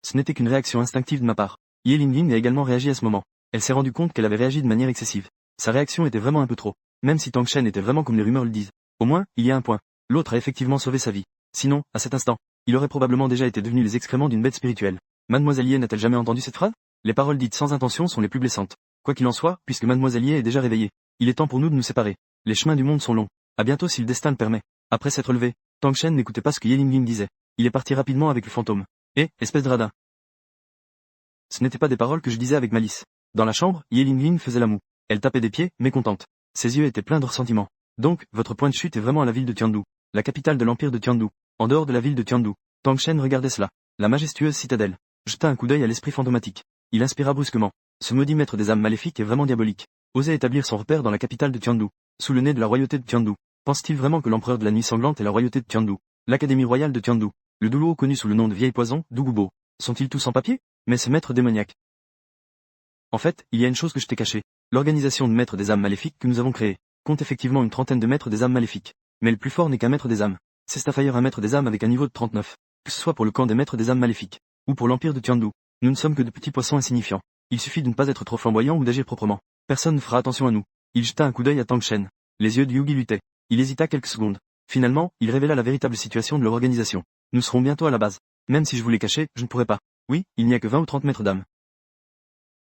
Ce n'était qu'une réaction instinctive de ma part. Ye Lingying a également réagi à ce moment. Elle s'est rendue compte qu'elle avait réagi de manière excessive. Sa réaction était vraiment un peu trop. Même si Tang Shen était vraiment comme les rumeurs le disent. Au moins, il y a un point. L'autre a effectivement sauvé sa vie. Sinon, à cet instant, il aurait probablement déjà été devenu les excréments d'une bête spirituelle. Mademoiselle Ye n'a-t-elle jamais entendu cette phrase? Les paroles dites sans intention sont les plus blessantes. Quoi qu'il en soit, puisque Mademoiselle Ye est déjà réveillée, il est temps pour nous de nous séparer. Les chemins du monde sont longs. À bientôt si le destin le permet. Après s'être levé, Tang Shen n'écoutait pas ce que Ye Lingying disait. Il est parti rapidement avec le fantôme. Espèce de radin. Ce n'étaient pas des paroles que je disais avec malice. Dans la chambre, Ye Lingying faisait la moue. Elle tapait des pieds, mécontente. Ses yeux étaient pleins de ressentiment. Donc, votre point de chute est vraiment à la ville de Tiandu, la capitale de l'empire de Tiandu. En dehors de la ville de Tiandu, Tang Shen regardait cela, la majestueuse citadelle. Jeta un coup d'œil à l'esprit fantomatique. Il inspira brusquement. Ce maudit maître des âmes maléfiques est vraiment diabolique. Oser établir son repère dans la capitale de Tiandu, sous le nez de la royauté de Tiandu. Pense-t-il vraiment que l'empereur de la nuit sanglante est la royauté de Tiandu, l'académie royale de Tiandu, le Doulo connu sous le nom de vieille poison, Dougubo? Sont-ils tous en papier? Mais ce maître démoniaque. En fait, il y a une chose que je t'ai cachée. L'organisation de maîtres des âmes maléfiques que nous avons créée compte effectivement une trentaine de maîtres des âmes maléfiques. Mais le plus fort n'est qu'un maître des âmes. C'est Starfire, un maître des âmes avec un niveau de 39. Que ce soit pour le camp des maîtres des âmes maléfiques, ou pour l'empire de Tiandu, nous ne sommes que de petits poissons insignifiants. Il suffit de ne pas être trop flamboyant ou d'agir proprement. Personne ne fera attention à nous. Il jeta un coup d'œil à Tang Shen. Les yeux de Yugi luttaient. Il hésita quelques secondes. Finalement, il révéla la véritable situation de leur organisation. Nous serons bientôt à la base. Même si je voulais cacher, je ne pourrais pas. Oui, il n'y a que 20 ou 30 maîtres d'âme.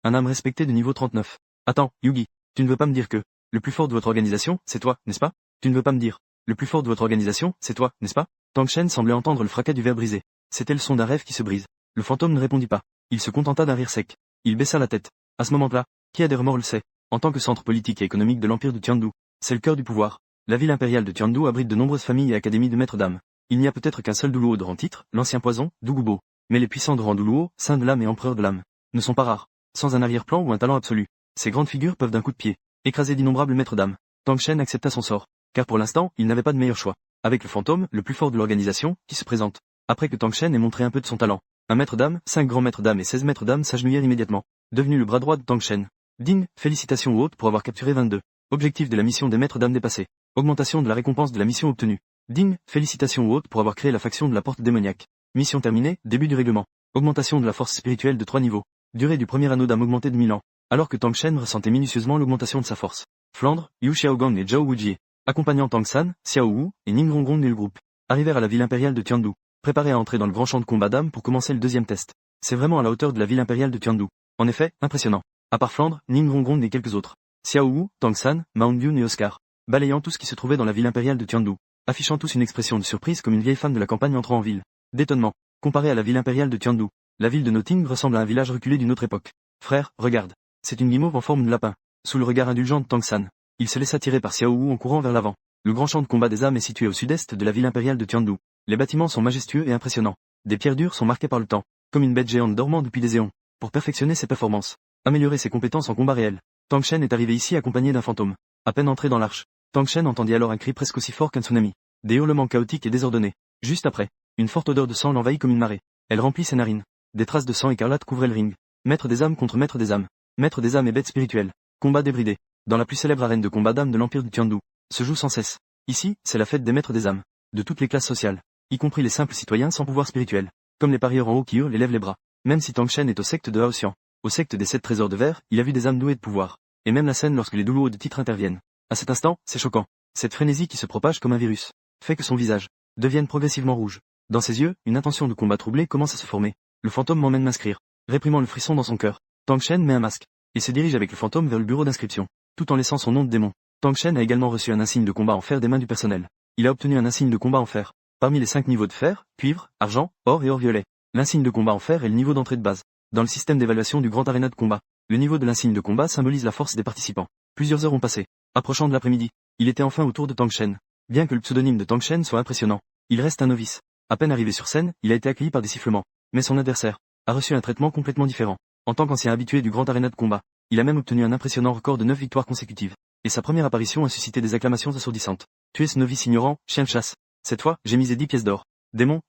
Un âme respecté de niveau 39. Attends, Yugi, tu ne veux pas me dire que le plus fort de votre organisation, c'est toi, n'est-ce pas? Tu ne veux pas me dire le plus fort de votre organisation, c'est toi, n'est-ce pas? Tang Shen semblait entendre le fracas du verre brisé. C'était le son d'un rêve qui se brise. Le fantôme ne répondit pas. Il se contenta d'un rire sec. Il baissa la tête. À ce moment-là, qui a des remords le sait. En tant que centre politique et économique de l'empire de Tiandu, c'est le cœur du pouvoir. La ville impériale de Tiandu abrite de nombreuses familles et académies de maîtres d'âme. Il n'y a peut-être qu'un seul Doulo de rang titre, l'ancien poison, Dougubo. Mais les puissants de rang Doulo, saint de l'âme et empereur de l'âme, ne sont pas rares. Sans un arrière-plan ou un talent absolu, ces grandes figures peuvent d'un coup de pied écraser d'innombrables maîtres d'âme. Tang Shen accepta son sort, car pour l'instant, il n'avait pas de meilleur choix. Avec le fantôme, le plus fort de l'organisation, qui se présente. Après que Tang Shen ait montré un peu de son talent, un maître d'âme, 5 grands maîtres d'âme et 16 maîtres d'âme s'agenouillèrent immédiatement, devenu le bras droit de Tang Shen. Ding, félicitations aux hôtes pour avoir capturé 22. Objectif de la mission des maîtres d'âme dépassé. Augmentation de la récompense de la mission obtenue. Ding, félicitations aux hôtes pour avoir créé la faction de la porte démoniaque. Mission terminée, début du règlement. Augmentation de la force spirituelle de 3 niveaux. Durée du premier anneau d'âme augmentée de 1000 ans. Alors que Tang Shen ressentait minutieusement l'augmentation de sa force. Flandre, Yu Xiaogang et Zhao Wujie, accompagnant Tang San, Xiao Wu et Ning Ronggong et le groupe, arrivèrent à la ville impériale de Tiandu, préparés à entrer dans le grand champ de combat d'âme pour commencer le deuxième test. C'est vraiment à la hauteur de la ville impériale de Tiandu. En effet, impressionnant. À part Flandre, Ning Ronggong et quelques autres. Xiao Wu, Tang San, Mount Yun et Oscar, balayant tout ce qui se trouvait dans la ville impériale de Tiandu, affichant tous une expression de surprise comme une vieille femme de la campagne entrant en ville. D'étonnement. Comparé à la ville impériale de Tiandu, la ville de Noting ressemble à un village reculé d'une autre époque. Frère, regarde. C'est une guimauve en forme de lapin. Sous le regard indulgent de Tang San, il se laissa tirer par Xiao Wu en courant vers l'avant. Le grand champ de combat des âmes est situé au sud-est de la ville impériale de Tiandu. Les bâtiments sont majestueux et impressionnants. Des pierres dures sont marquées par le temps, comme une bête géante dormant depuis des éons. Pour perfectionner ses performances, améliorer ses compétences en combat réel, Tang Shen est arrivé ici accompagné d'un fantôme. À peine entré dans l'arche, Tang Shen entendit alors un cri presque aussi fort qu'un tsunami. Des hurlements chaotiques et désordonnés. Juste après, une forte odeur de sang l'envahit comme une marée. Elle remplit ses narines. Des traces de sang écarlate couvraient le ring. Maître des âmes contre maître des âmes. Maître des âmes et bête spirituelle. Combat débridé. Dans la plus célèbre arène de combat d'âmes de l'empire de Tiandu, se joue sans cesse. Ici, c'est la fête des maîtres des âmes. De toutes les classes sociales. Y compris les simples citoyens sans pouvoir spirituel. Comme les parieurs en haut qui hurlent et lèvent les bras. Même si Tang Shen est au secte de Haoxian, au secte des 7 trésors de verre, il a vu des âmes douées de pouvoir. Et même la scène lorsque les doulos de titre interviennent. À cet instant, c'est choquant. Cette frénésie qui se propage comme un virus, fait que son visage devienne progressivement rouge. Dans ses yeux, une intention de combat troublé commence à se former. Le fantôme m'emmène m'inscrire. Réprimant le frisson dans son cœur, Tang Shen met un masque, et se dirige avec le fantôme vers le bureau d'inscription, tout en laissant son nom de démon. Tang Shen a également reçu un insigne de combat en fer des mains du personnel. Il a obtenu un insigne de combat en fer. Parmi les 5 niveaux de fer, cuivre, argent, or et or violet. L'insigne de combat en fer est le niveau d'entrée de base. Dans le système d'évaluation du grand aréna de combat, le niveau de l'insigne de combat symbolise la force des participants. Plusieurs heures ont passé. Approchant de l'après-midi, il était enfin au tour de Tang Shen. Bien que le pseudonyme de Tang Shen soit impressionnant, il reste un novice. À peine arrivé sur scène, il a été accueilli par des sifflements. Mais son adversaire a reçu un traitement complètement différent. En tant qu'ancien habitué du grand aréna de combat, il a même obtenu un impressionnant record de 9 victoires consécutives. Et sa première apparition a suscité des acclamations assourdissantes. Tu es ce novice ignorant, chien de chasse. Cette fois, j'ai misé 10 pièces d'or. Démon,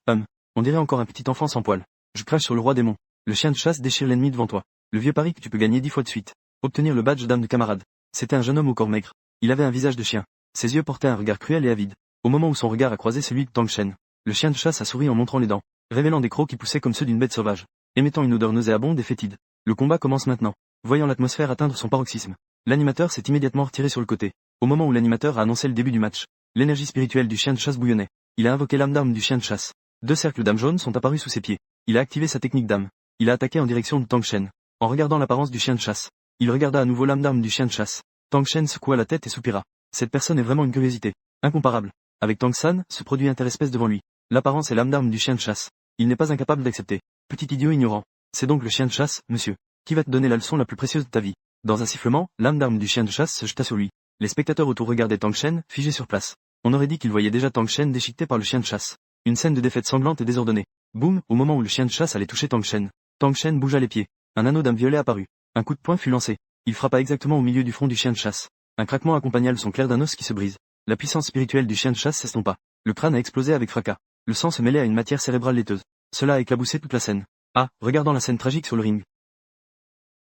on dirait encore un petit enfant sans poil. Je crache sur le roi démon. Le chien de chasse déchire l'ennemi devant toi. Le vieux pari que tu peux gagner 10 fois de suite. Obtenir le badge d'âme de camarade. C'était un jeune homme au corps maigre. Il avait un visage de chien. Ses yeux portaient un regard cruel et avide. Au moment où son regard a croisé celui de Tang Shen, le chien de chasse a souri en montrant les dents, révélant des crocs qui poussaient comme ceux d'une bête sauvage, émettant une odeur nauséabonde et fétide. Le combat commence maintenant. Voyant l'atmosphère atteindre son paroxysme, l'animateur s'est immédiatement retiré sur le côté. Au moment où l'animateur a annoncé le début du match, l'énergie spirituelle du chien de chasse bouillonnait. Il a invoqué l'âme d'arme du chien de chasse. 2 cercles d'âme jaune sont apparus sous ses pieds. Il a activé sa technique d'âme. Il a attaqué en direction de Tang Shen. En regardant l'apparence du chien de chasse, il regarda à nouveau l'âme d'arme du chien de chasse. Tang Shen secoua la tête et soupira. Cette personne est vraiment une curiosité. Incomparable. Avec Tang San, ce produit interespèce devant lui. L'apparence et l'âme d'arme du chien de chasse. Il n'est pas incapable d'accepter. Petit idiot ignorant. C'est donc le chien de chasse, monsieur. Qui va te donner la leçon la plus précieuse de ta vie? Dans un sifflement, l'âme d'arme du chien de chasse se jeta sur lui. Les spectateurs autour regardaient Tang Shen, figé sur place. On aurait dit qu'ils voyaient déjà Tang Shen déchiqueté par le chien de chasse. Une scène de défaite sanglante et désordonnée. Boum, au moment où le chien de chasse allait toucher Tang Shen bougea les pieds. Un anneau d'âme violet apparut. Un coup de poing fut lancé. Il frappa exactement au milieu du front du chien de chasse. Un craquement accompagna le son clair d'un os qui se brise. La puissance spirituelle du chien de chasse s'estompa. Le crâne a explosé avec fracas. Le sang se mêlait à une matière cérébrale laiteuse. Cela a éclaboussé toute la scène. Ah, regardant la scène tragique sur le ring.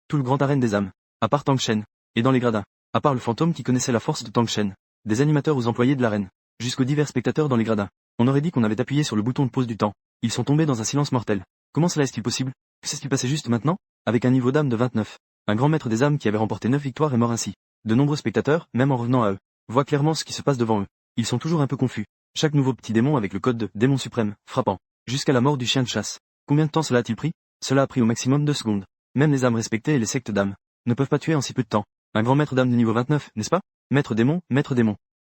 Tout le grand arène des âmes. À part Tang Shen. Et dans les gradins. À part le fantôme qui connaissait la force de Tang Shen. Des animateurs aux employés de l'arène. Jusqu'aux divers spectateurs dans les gradins. On aurait dit qu'on avait appuyé sur le bouton de pause du temps. Ils sont tombés dans un silence mortel. Comment cela est-il possible? Que s'est-il passé juste maintenant? Avec un niveau d'âme de 29. Un grand maître des âmes qui avait remporté 9 victoires est mort ainsi. De nombreux spectateurs, même en revenant à eux, voient clairement ce qui se passe devant eux. Ils sont toujours un peu confus. Chaque nouveau petit démon avec le code de démon suprême, frappant. Jusqu'à la mort du chien de chasse. Combien de temps cela a-t-il pris? Cela a pris au maximum 2 secondes. Même les âmes respectées et les sectes d'âmes ne peuvent pas tuer en si peu de temps. Un grand maître d'âme de niveau 29, n'est-ce pas? Maître démon,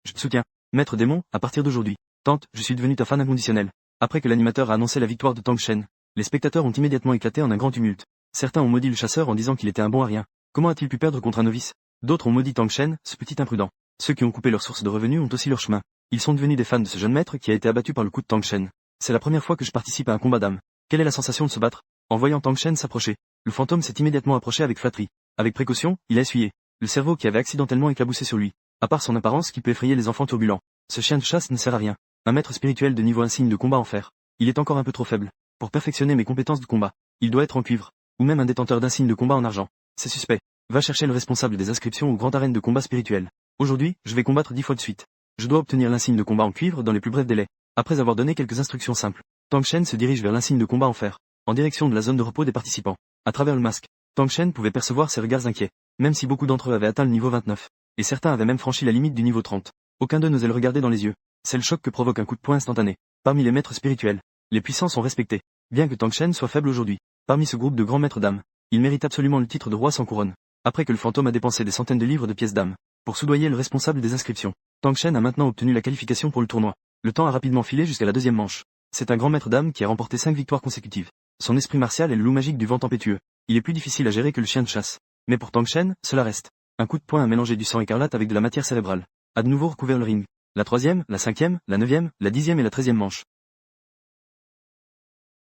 je te soutiens. Maître démon, à partir d'aujourd'hui. Tante, je suis devenu ta fan inconditionnelle. Après que l'animateur a annoncé la victoire de Tang Shen, les spectateurs ont immédiatement éclaté en un grand tumulte. Certains ont maudit le chasseur en disant qu'il était un bon à rien. Comment a-t-il pu perdre contre un novice? D'autres ont maudit Tang Shen, ce petit imprudent. Ceux qui ont coupé leur source de revenus ont aussi leur chemin. Ils sont devenus des fans de ce jeune maître qui a été abattu par le coup de Tang Shen. C'est la première fois que je participe à un combat d'âme. Quelle est la sensation de se battre? En voyant Tang Shen s'approcher, le fantôme s'est immédiatement approché avec flatterie. Avec précaution, il a essuyé le cerveau qui avait accidentellement éclaboussé sur lui. À part son apparence qui peut effrayer les enfants turbulents, ce chien de chasse ne sert à rien. Un maître spirituel de niveau insigne de combat en fer. Il est encore un peu trop faible. Pour perfectionner mes compétences de combat, il doit être en cuivre. Ou même un détenteur d'insigne de combat en argent. C'est suspect. Va chercher le responsable des inscriptions au grand arène de combat spirituel. Aujourd'hui, je vais combattre 10 fois de suite. Je dois obtenir l'insigne de combat en cuivre dans les plus brefs délais. Après avoir donné quelques instructions simples, Tang Shen se dirige vers l'insigne de combat en fer, en direction de la zone de repos des participants. À travers le masque, Tang Shen pouvait percevoir ses regards inquiets, même si beaucoup d'entre eux avaient atteint le niveau 29. Et certains avaient même franchi la limite du niveau 30. Aucun d'eux n'osait le regarder dans les yeux. C'est le choc que provoque un coup de poing instantané. Parmi les maîtres spirituels, les puissants sont respectés. Bien que Tang Shen soit faible aujourd'hui, parmi ce groupe de grands maîtres d'âme, il mérite absolument le titre de roi sans couronne. Après que le fantôme a dépensé des centaines de livres de pièces d'âme pour soudoyer le responsable des inscriptions, Tang Shen a maintenant obtenu la qualification pour le tournoi. Le temps a rapidement filé jusqu'à la deuxième manche. C'est un grand maître d'âme qui a remporté 5 victoires consécutives. Son esprit martial est le loup magique du vent tempétueux. Il est plus difficile à gérer que le chien de chasse. Mais pour Tang Shen, cela reste. Un coup de poing a mélangé du sang écarlate avec de la matière cérébrale. A de nouveau recouvert le ring. La 3e, la 5e, la 9e, la 10e et la 13e manche.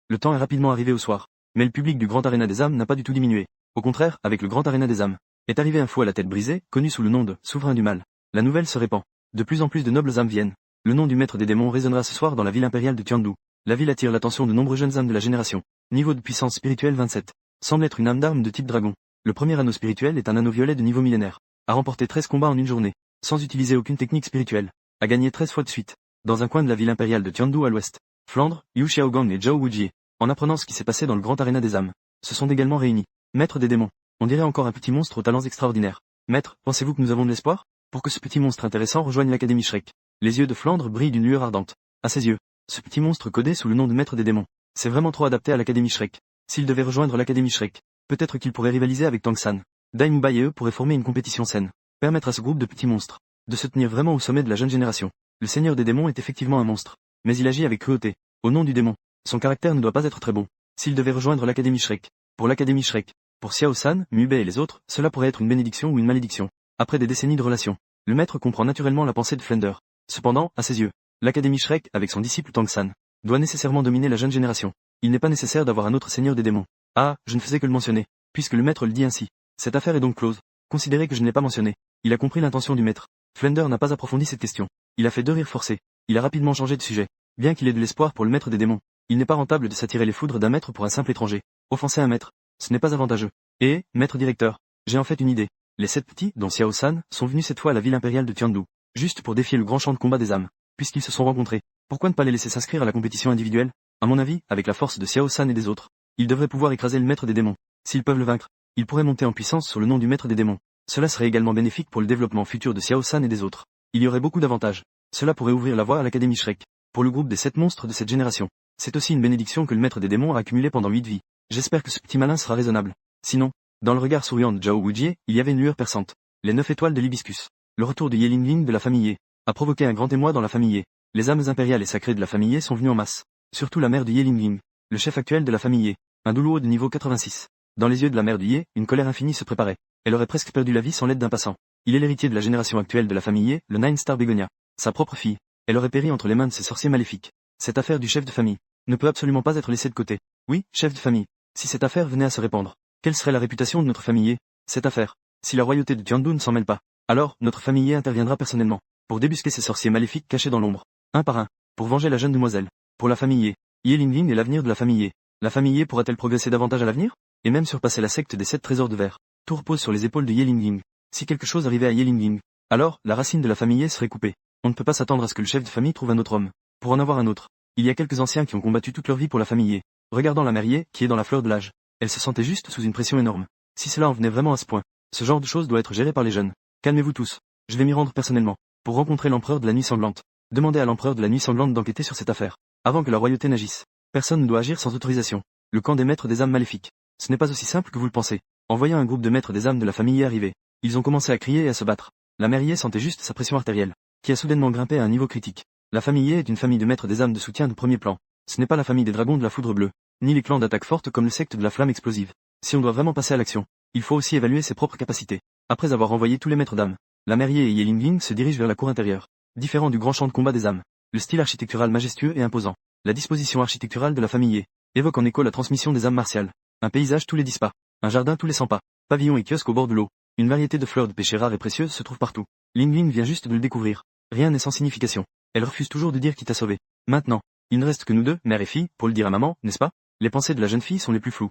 Le temps est rapidement arrivé au soir. Mais le public du Grand Arena des âmes n'a pas du tout diminué. Au contraire, avec le Grand Arena des âmes, est arrivé un fou à la tête brisée, connu sous le nom de souverain du mal. La nouvelle se répand. De plus en plus de nobles âmes viennent. Le nom du maître des démons résonnera ce soir dans la ville impériale de Tiandu. La ville attire l'attention de nombreux jeunes âmes de la génération. Niveau de puissance spirituelle 27. Semble être une âme d'arme de type dragon. Le premier anneau spirituel est un anneau violet de niveau millénaire. A remporté 13 combats en une journée, sans utiliser aucune technique spirituelle. A gagné 13 fois de suite. Dans un coin de la ville impériale de Tiandu à l'ouest, Flandre, Yu Xiaogang et Zhao Wujie, en apprenant ce qui s'est passé dans le grand aréna des âmes, se sont également réunis. Maître des démons. On dirait encore un petit monstre aux talents extraordinaires. Maître, pensez-vous que nous avons de l'espoir pour que ce petit monstre intéressant rejoigne l'Académie Shrek? Les yeux de Flandre brillent d'une lueur ardente. À ses yeux, ce petit monstre codé sous le nom de Maître des démons, c'est vraiment trop adapté à l'Académie Shrek. S'il devait rejoindre l'Académie Shrek, peut-être qu'il pourrait rivaliser avec Tang San. Dai Bai et eux pourraient former une compétition saine. Permettre à ce groupe de petits monstres de se tenir vraiment au sommet de la jeune génération. Le seigneur des démons est effectivement un monstre, mais il agit avec cruauté. Au nom du démon, son caractère ne doit pas être très bon. S'il devait rejoindre l'Académie Shrek, pour l'Académie Shrek, pour Xiao San, Mu Bei et les autres, cela pourrait être une bénédiction ou une malédiction. Après des décennies de relations, le maître comprend naturellement la pensée de Flender. Cependant, à ses yeux, l'Académie Shrek, avec son disciple Tang San, doit nécessairement dominer la jeune génération. Il n'est pas nécessaire d'avoir un autre seigneur des démons. Ah, je ne faisais que le mentionner, puisque le maître le dit ainsi. Cette affaire est donc close. Considérez que je ne l'ai pas mentionné. Il a compris l'intention du maître. Flender n'a pas approfondi cette question. Il a fait 2 rires forcés. Il a rapidement changé de sujet. Bien qu'il ait de l'espoir pour le maître des démons, il n'est pas rentable de s'attirer les foudres d'un maître pour un simple étranger. Offenser un maître, ce n'est pas avantageux. Et, maître directeur, j'ai en fait une idée. Les 7 petits, dont Xiao San, sont venus cette fois à la ville impériale de Tiandu, juste pour défier le grand champ de combat des âmes. puisqu'ils se sont rencontrés. Pourquoi ne pas les laisser s'inscrire à la compétition individuelle? À mon avis, avec la force de Xiao San et des autres, ils devraient pouvoir écraser le maître des démons. S'ils peuvent le vaincre, ils pourraient monter en puissance sous le nom du maître des démons. Cela serait également bénéfique pour le développement futur de Xiao San et des autres. Il y aurait beaucoup d'avantages. Cela pourrait ouvrir la voie à l'Académie Shrek, pour le groupe des 7 monstres de cette génération. C'est aussi une bénédiction que le maître des démons a accumulée pendant 8 vies. J'espère que ce petit malin sera raisonnable. Sinon, dans le regard souriant de Zhao Wujie, il y avait une lueur perçante. Les 9 étoiles de l'hibiscus. Le retour de Yelingling de la famille Ye a provoqué un grand émoi dans la famille Ye. Les âmes impériales et sacrées de la famille Ye sont venues en masse. Surtout la mère de Yelingling, le chef actuel de la famille Ye, un doulouo de niveau 86. Dans les yeux de la mère de Ye, une colère infinie se préparait. Elle aurait presque perdu la vie sans l'aide d'un passant. Il est l'héritier de la génération actuelle de la famille Ye, le Nine Star Begonia. Sa propre fille. Elle aurait péri entre les mains de ces sorciers maléfiques. Cette affaire du chef de famille ne peut absolument pas être laissée de côté. Oui, chef de famille. Si cette affaire venait à se répandre, quelle serait la réputation de notre famille Ye? Cette affaire, si la royauté de Tiandu ne s'en mêle pas, alors notre famille Ye interviendra personnellement, pour débusquer ces sorciers maléfiques cachés dans l'ombre, un par un, pour venger la jeune demoiselle. Pour la famille Ye, Yelingling est l'avenir de la famille Ye. La famille Ye pourra-t-elle progresser davantage à l'avenir? Et même surpasser la secte des 7 trésors de verre? Tout repose sur les épaules de Yelingling. Si quelque chose arrivait à Yelingling, alors, la racine de la famille Ye serait coupée. On ne peut pas s'attendre à ce que le chef de famille trouve un autre homme. Pour en avoir un autre, il y a quelques anciens qui ont combattu toute leur vie pour la famille Ye. Regardant la mère Ye, qui est dans la fleur de l'âge, elle se sentait juste sous une pression énorme. Si cela en venait vraiment à ce point, ce genre de choses doit être géré par les jeunes. Calmez-vous tous. Je vais m'y rendre personnellement, pour rencontrer l'empereur de la nuit sanglante. Demandez à l'empereur de la nuit sanglante d'enquêter sur cette affaire, avant que la royauté n'agisse. Personne ne doit agir sans autorisation. Le camp des maîtres des âmes maléfiques. Ce n'est pas aussi simple que vous le pensez. En voyant un groupe de maîtres des âmes de la famille Ye arriver, ils ont commencé à crier et à se battre. La mère Ye sentait juste sa pression artérielle, qui a soudainement grimpé à un niveau critique. La famille Ye est une famille de maîtres des âmes de soutien de premier plan. Ce n'est pas la famille des dragons de la foudre bleue, ni les clans d'attaque forte comme le secte de la flamme explosive. Si on doit vraiment passer à l'action, il faut aussi évaluer ses propres capacités. Après avoir renvoyé tous les maîtres d'âmes, la mère Ye et Yelingling se dirigent vers la cour intérieure, différent du grand champ de combat des âmes. Le style architectural majestueux et imposant, la disposition architecturale de la famille Ye, évoque en écho la transmission des âmes martiales. Un paysage tous les 10 pas, un jardin tous les 100 pas, pavillon et kiosque au bord de l'eau. Une variété de fleurs de pêcher rares et précieuses se trouve partout. Ling vient juste de le découvrir. Rien n'est sans signification. Elle refuse toujours de dire qui t'a sauvé. Maintenant, il ne reste que nous deux, mère et fille, pour le dire à maman, n'est-ce pas? Les pensées de la jeune fille sont les plus floues.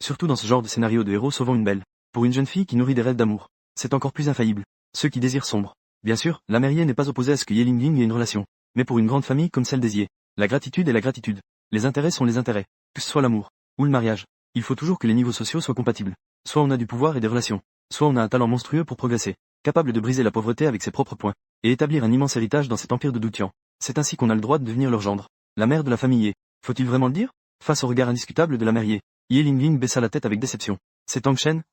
Surtout dans ce genre de scénario de héros sauvant une belle. Pour une jeune fille qui nourrit des rêves d'amour, c'est encore plus infaillible. Ceux qui désirent sombre. Bien sûr, la mère Ye n'est pas opposée à ce que Yelingling ait une relation. Mais pour une grande famille comme celle des Ye, la gratitude est la gratitude. Les intérêts sont les intérêts. Que ce soit l'amour, ou le mariage, il faut toujours que les niveaux sociaux soient compatibles. Soit on a du pouvoir et des relations, soit on a un talent monstrueux pour progresser, capable de briser la pauvreté avec ses propres poings, et établir un immense héritage dans cet empire de Doutian. C'est ainsi qu'on a le droit de devenir leur gendre. La mère de la famille Ye. Faut-il vraiment le dire? Face au regard indiscutable de la mère Ye, Yelingling baissa la tête avec déception. C'est Tangshen.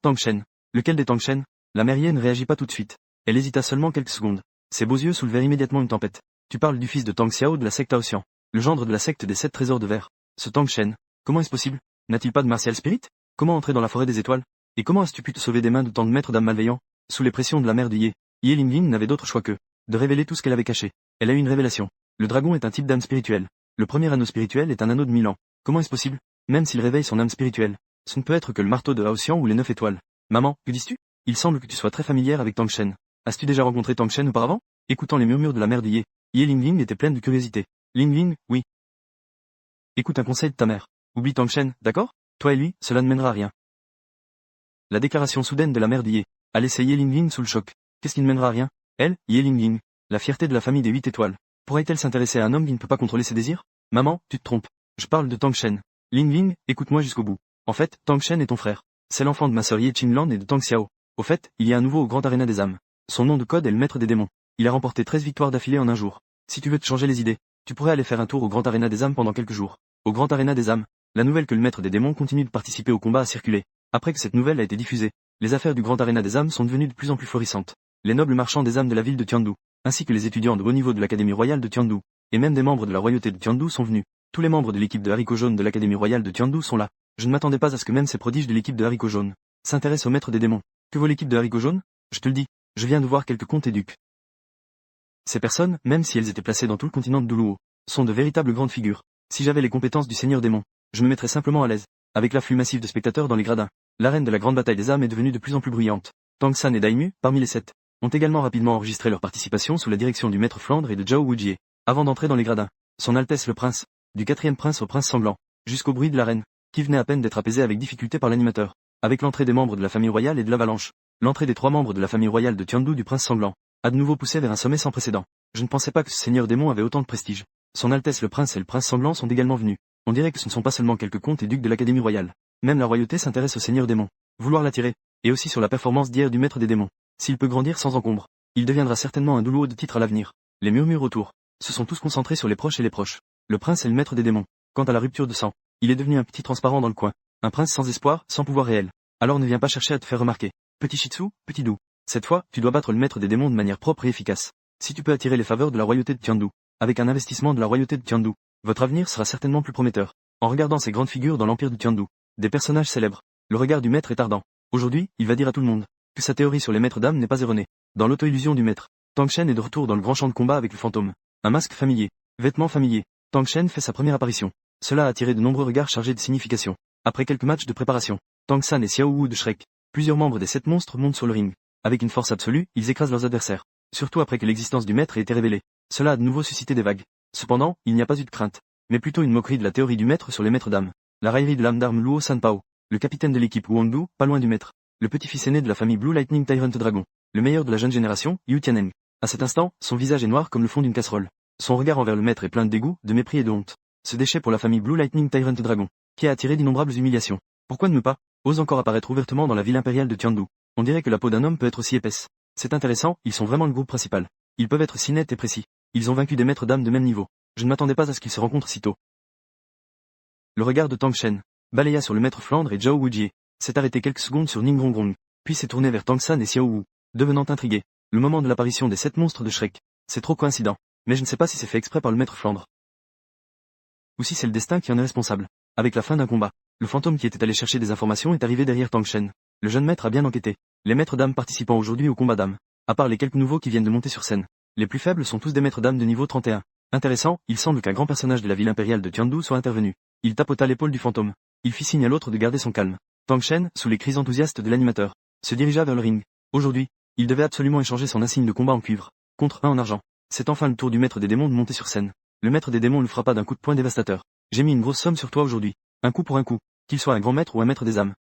Lequel des Tangshen? La mère Ye ne réagit pas tout de suite. Elle hésita seulement quelques secondes. Ses beaux yeux soulevèrent immédiatement une tempête. Tu parles du fils de Tang Xiao de la secte Aoxian, le gendre de la secte des 7 trésors de verre. Ce Tangshen, comment est-ce possible? N'a-t-il pas de martial spirit? Comment entrer dans la forêt des étoiles? Et comment as-tu pu te sauver des mains de tant de maîtres d'âmes malveillants? Sous les pressions de la mère de Ye, Yelingling n'avait d'autre choix que de révéler tout ce qu'elle avait caché. Elle a eu une révélation. Le dragon est un type d'âme spirituelle. Le premier anneau spirituel est un anneau de 1000 ans. Comment est-ce possible? Même s'il réveille son âme spirituelle, ce ne peut être que le marteau de Aoxian ou les 9 étoiles. Maman, que dis-tu? Il semble que tu sois très familière avec Tangshen. As-tu déjà rencontré Tangshen auparavant? Écoutant les murmures de la mère de Ye, Yelingling était pleine de curiosité. Ling, oui. Écoute un conseil de ta mère. Oublie Tangshen, d'accord? Toi et lui, cela ne mènera à rien. La déclaration soudaine de la mère de Ye a laissé Yelingling sous le choc. Qu'est-ce qui ne mènera à rien? Elle, Yelingling, la fierté de la famille des 8 étoiles. Pourrait-elle s'intéresser à un homme qui ne peut pas contrôler ses désirs? Maman, tu te trompes. Je parle de Tangshen. Ling, écoute-moi jusqu'au bout. En fait, Tangshen est ton frère. C'est l'enfant de ma sœur Ye Qinglan et de Tang Xiao. Au fait, il y a un nouveau au Grand Arena des âmes. Son nom de code est le maître des démons. Il a remporté 13 victoires d'affilée en un jour. Si tu veux te changer les idées, tu pourrais aller faire un tour au Grand Arena des âmes pendant quelques jours. Au Grand Arena des âmes, la nouvelle que le maître des démons continue de participer au combat a circulé. Après que cette nouvelle a été diffusée, les affaires du Grand Arena des âmes sont devenues de plus en plus florissantes. Les nobles marchands des âmes de la ville de Tiandu, ainsi que les étudiants de haut niveau de l'Académie royale de Tiandu, et même des membres de la royauté de Tiandu sont venus. Tous les membres de l'équipe de haricots jaunes de l'Académie royale de Tiandu sont là. Je ne m'attendais pas à ce que même ces prodiges de l'équipe de haricots jaunes s'intéressent au maître des démons. Que vaut l'équipe de haricots jaunes? Je te le dis, je viens de voir quelques contes éduques. Ces personnes, même si elles étaient placées dans tout le continent de Duluo, sont de véritables grandes figures. Si j'avais les compétences du Seigneur démon, je me mettrais simplement à l'aise. Avec l'afflux massif de spectateurs dans les gradins, l'arène de la grande bataille des âmes est devenue de plus en plus bruyante. Tang-san et Daimyu, parmi les 7, ont également rapidement enregistré leur participation sous la direction du maître Flandre et de Zhao Wujie. Avant d'entrer dans les gradins, Son Altesse le Prince, du 4e prince au prince sanglant, jusqu'au bruit de l'arène, qui venait à peine d'être apaisé avec difficulté par l'animateur, avec l'entrée des membres de la famille royale et de l'Avalanche, l'entrée des 3 membres de la famille royale de Tiandu du prince sanglant, a de nouveau poussé vers un sommet sans précédent. Je ne pensais pas que ce seigneur démon avait autant de prestige. Son Altesse le Prince et le Prince Sanglant sont également venus. On dirait que ce ne sont pas seulement quelques comtes et ducs de l'Académie royale. Même la royauté s'intéresse au seigneur démon. Vouloir l'attirer. Et aussi sur la performance d'hier du maître des démons. S'il peut grandir sans encombre, il deviendra certainement un douloureux de titre à l'avenir. Les murmures autour se sont tous concentrés sur les proches et les proches. Le prince est le maître des démons. Quant à la rupture de sang, il est devenu un petit transparent dans le coin. Un prince sans espoir, sans pouvoir réel. Alors ne viens pas chercher à te faire remarquer. Petit Shih Tzu, petit doux. Cette fois, tu dois battre le maître des démons de manière propre et efficace. Si tu peux attirer les faveurs de la royauté de Tiandu, avec un investissement de la royauté de Tiandu, votre avenir sera certainement plus prometteur. En regardant ces grandes figures dans l'empire de Tiandu, des personnages célèbres, le regard du maître est ardent. Aujourd'hui, il va dire à tout le monde que sa théorie sur les maîtres d'âme n'est pas erronée. Dans l'auto-illusion du maître, Tang Shen est de retour dans le grand champ de combat avec le fantôme. Un masque familier, vêtements familiers. Tang Shen fait sa première apparition. Cela a attiré de nombreux regards chargés de signification. Après quelques matchs de préparation, Tang San et Xiao Wu de Shrek, plusieurs membres des 7 monstres montent sur le ring. Avec une force absolue, ils écrasent leurs adversaires. Surtout après que l'existence du maître ait été révélée. Cela a de nouveau suscité des vagues. Cependant, il n'y a pas eu de crainte, mais plutôt une moquerie de la théorie du maître sur les maîtres d'âme. La raillerie de l'âme d'arme Luo Sanpao, le capitaine de l'équipe Wangdu, pas loin du maître. Le petit-fils aîné de la famille Blue Lightning Tyrant Dragon, le meilleur de la jeune génération, Yu Tianeng. À cet instant, son visage est noir comme le fond d'une casserole. Son regard envers le maître est plein de dégoût, de mépris et de honte. Ce déchet pour la famille Blue Lightning Tyrant Dragon, qui a attiré d'innombrables humiliations. Pourquoi ne pas ose encore apparaître ouvertement dans la ville impériale de Tiandu. On dirait que la peau d'un homme peut être aussi épaisse. C'est intéressant, ils sont vraiment le groupe principal. Ils peuvent être si nets et précis. Ils ont vaincu des maîtres d'âme de même niveau. Je ne m'attendais pas à ce qu'ils se rencontrent si tôt. Le regard de Tang Shen balaya sur le maître Flandre et Zhao Wujie, s'est arrêté quelques secondes sur Ning Rongrong, puis s'est tourné vers Tang San et Xiao Wu, devenant intrigué. Le moment de l'apparition des 7 monstres de Shrek. C'est trop coïncident. Mais je ne sais pas si c'est fait exprès par le maître Flandre. Ou si c'est le destin qui en est responsable. Avec la fin d'un combat, le fantôme qui était allé chercher des informations est arrivé derrière Tang Shen. Le jeune maître a bien enquêté. Les maîtres d'âme participant aujourd'hui au combat d'âme, à part les quelques nouveaux qui viennent de monter sur scène, les plus faibles sont tous des maîtres d'âme de niveau 31. Intéressant, il semble qu'un grand personnage de la ville impériale de Tiandu soit intervenu. Il tapota l'épaule du fantôme. Il fit signe à l'autre de garder son calme. Tang Shen, sous les cris enthousiastes de l'animateur, se dirigea vers le ring. Aujourd'hui, il devait absolument échanger son insigne de combat en cuivre, contre un en argent. C'est enfin le tour du maître des démons de monter sur scène. Le maître des démons le frappa d'un coup de poing dévastateur. J'ai mis une grosse somme sur toi aujourd'hui. Un coup pour un coup. Qu'il soit un grand maître ou un maître des âmes.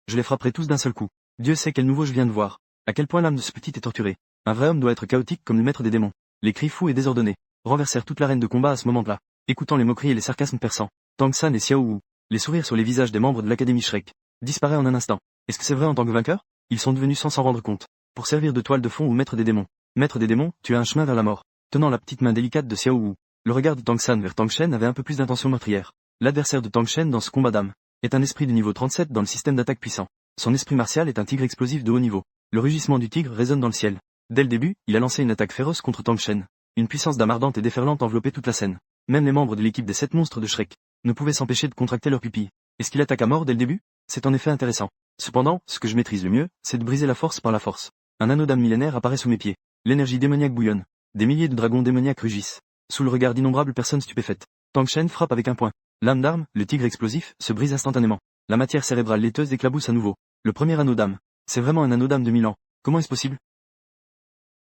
Je les frapperai tous d'un seul coup. Dieu sait quel nouveau je viens de voir. À quel point l'âme de ce petit est torturée. Un vrai homme doit être chaotique comme le maître des démons. Les cris fous et désordonnés renversèrent toute l'arène de combat à ce moment-là. Écoutant les moqueries et les sarcasmes perçants, Tang San et Xiao Wu, les sourires sur les visages des membres de l'Académie Shrek, disparaît en un instant. Est-ce que c'est vrai en tant que vainqueur? Ils sont devenus sans s'en rendre compte. Pour servir de toile de fond au maître des démons. Maître des démons, tu as un chemin vers la mort. Tenant la petite main délicate de Xiao Wu, le regard de Tang San vers Tang Shen avait un peu plus d'intention meurtrière. L'adversaire de Tang Shen dans ce combat d'âme est un esprit de niveau 37 dans le système d'attaque puissant. Son esprit martial est un tigre explosif de haut niveau. Le rugissement du tigre résonne dans le ciel. Dès le début, il a lancé une attaque féroce contre Tang Shen. Une puissance d'âme ardente et déferlante enveloppait toute la scène. Même les membres de l'équipe des 7 monstres de Shrek ne pouvaient s'empêcher de contracter leurs pupilles. Est-ce qu'il attaque à mort dès le début? C'est en effet intéressant. Cependant, ce que je maîtrise le mieux, c'est de briser la force par la force. Un anneau d'âme millénaire apparaît sous mes pieds. L'énergie démoniaque bouillonne. Des milliers de dragons démoniaques rugissent. Sous le regard d'innombrables personnes stupéfaites, Tang Shen frappe avec un poing. L'âme d'arme, le tigre explosif, se brise instantanément. La matière cérébrale laiteuse éclabousse à nouveau. Le premier anneau d'âme. C'est vraiment un anneau d'âme de 1000 ans. Comment est-ce possible?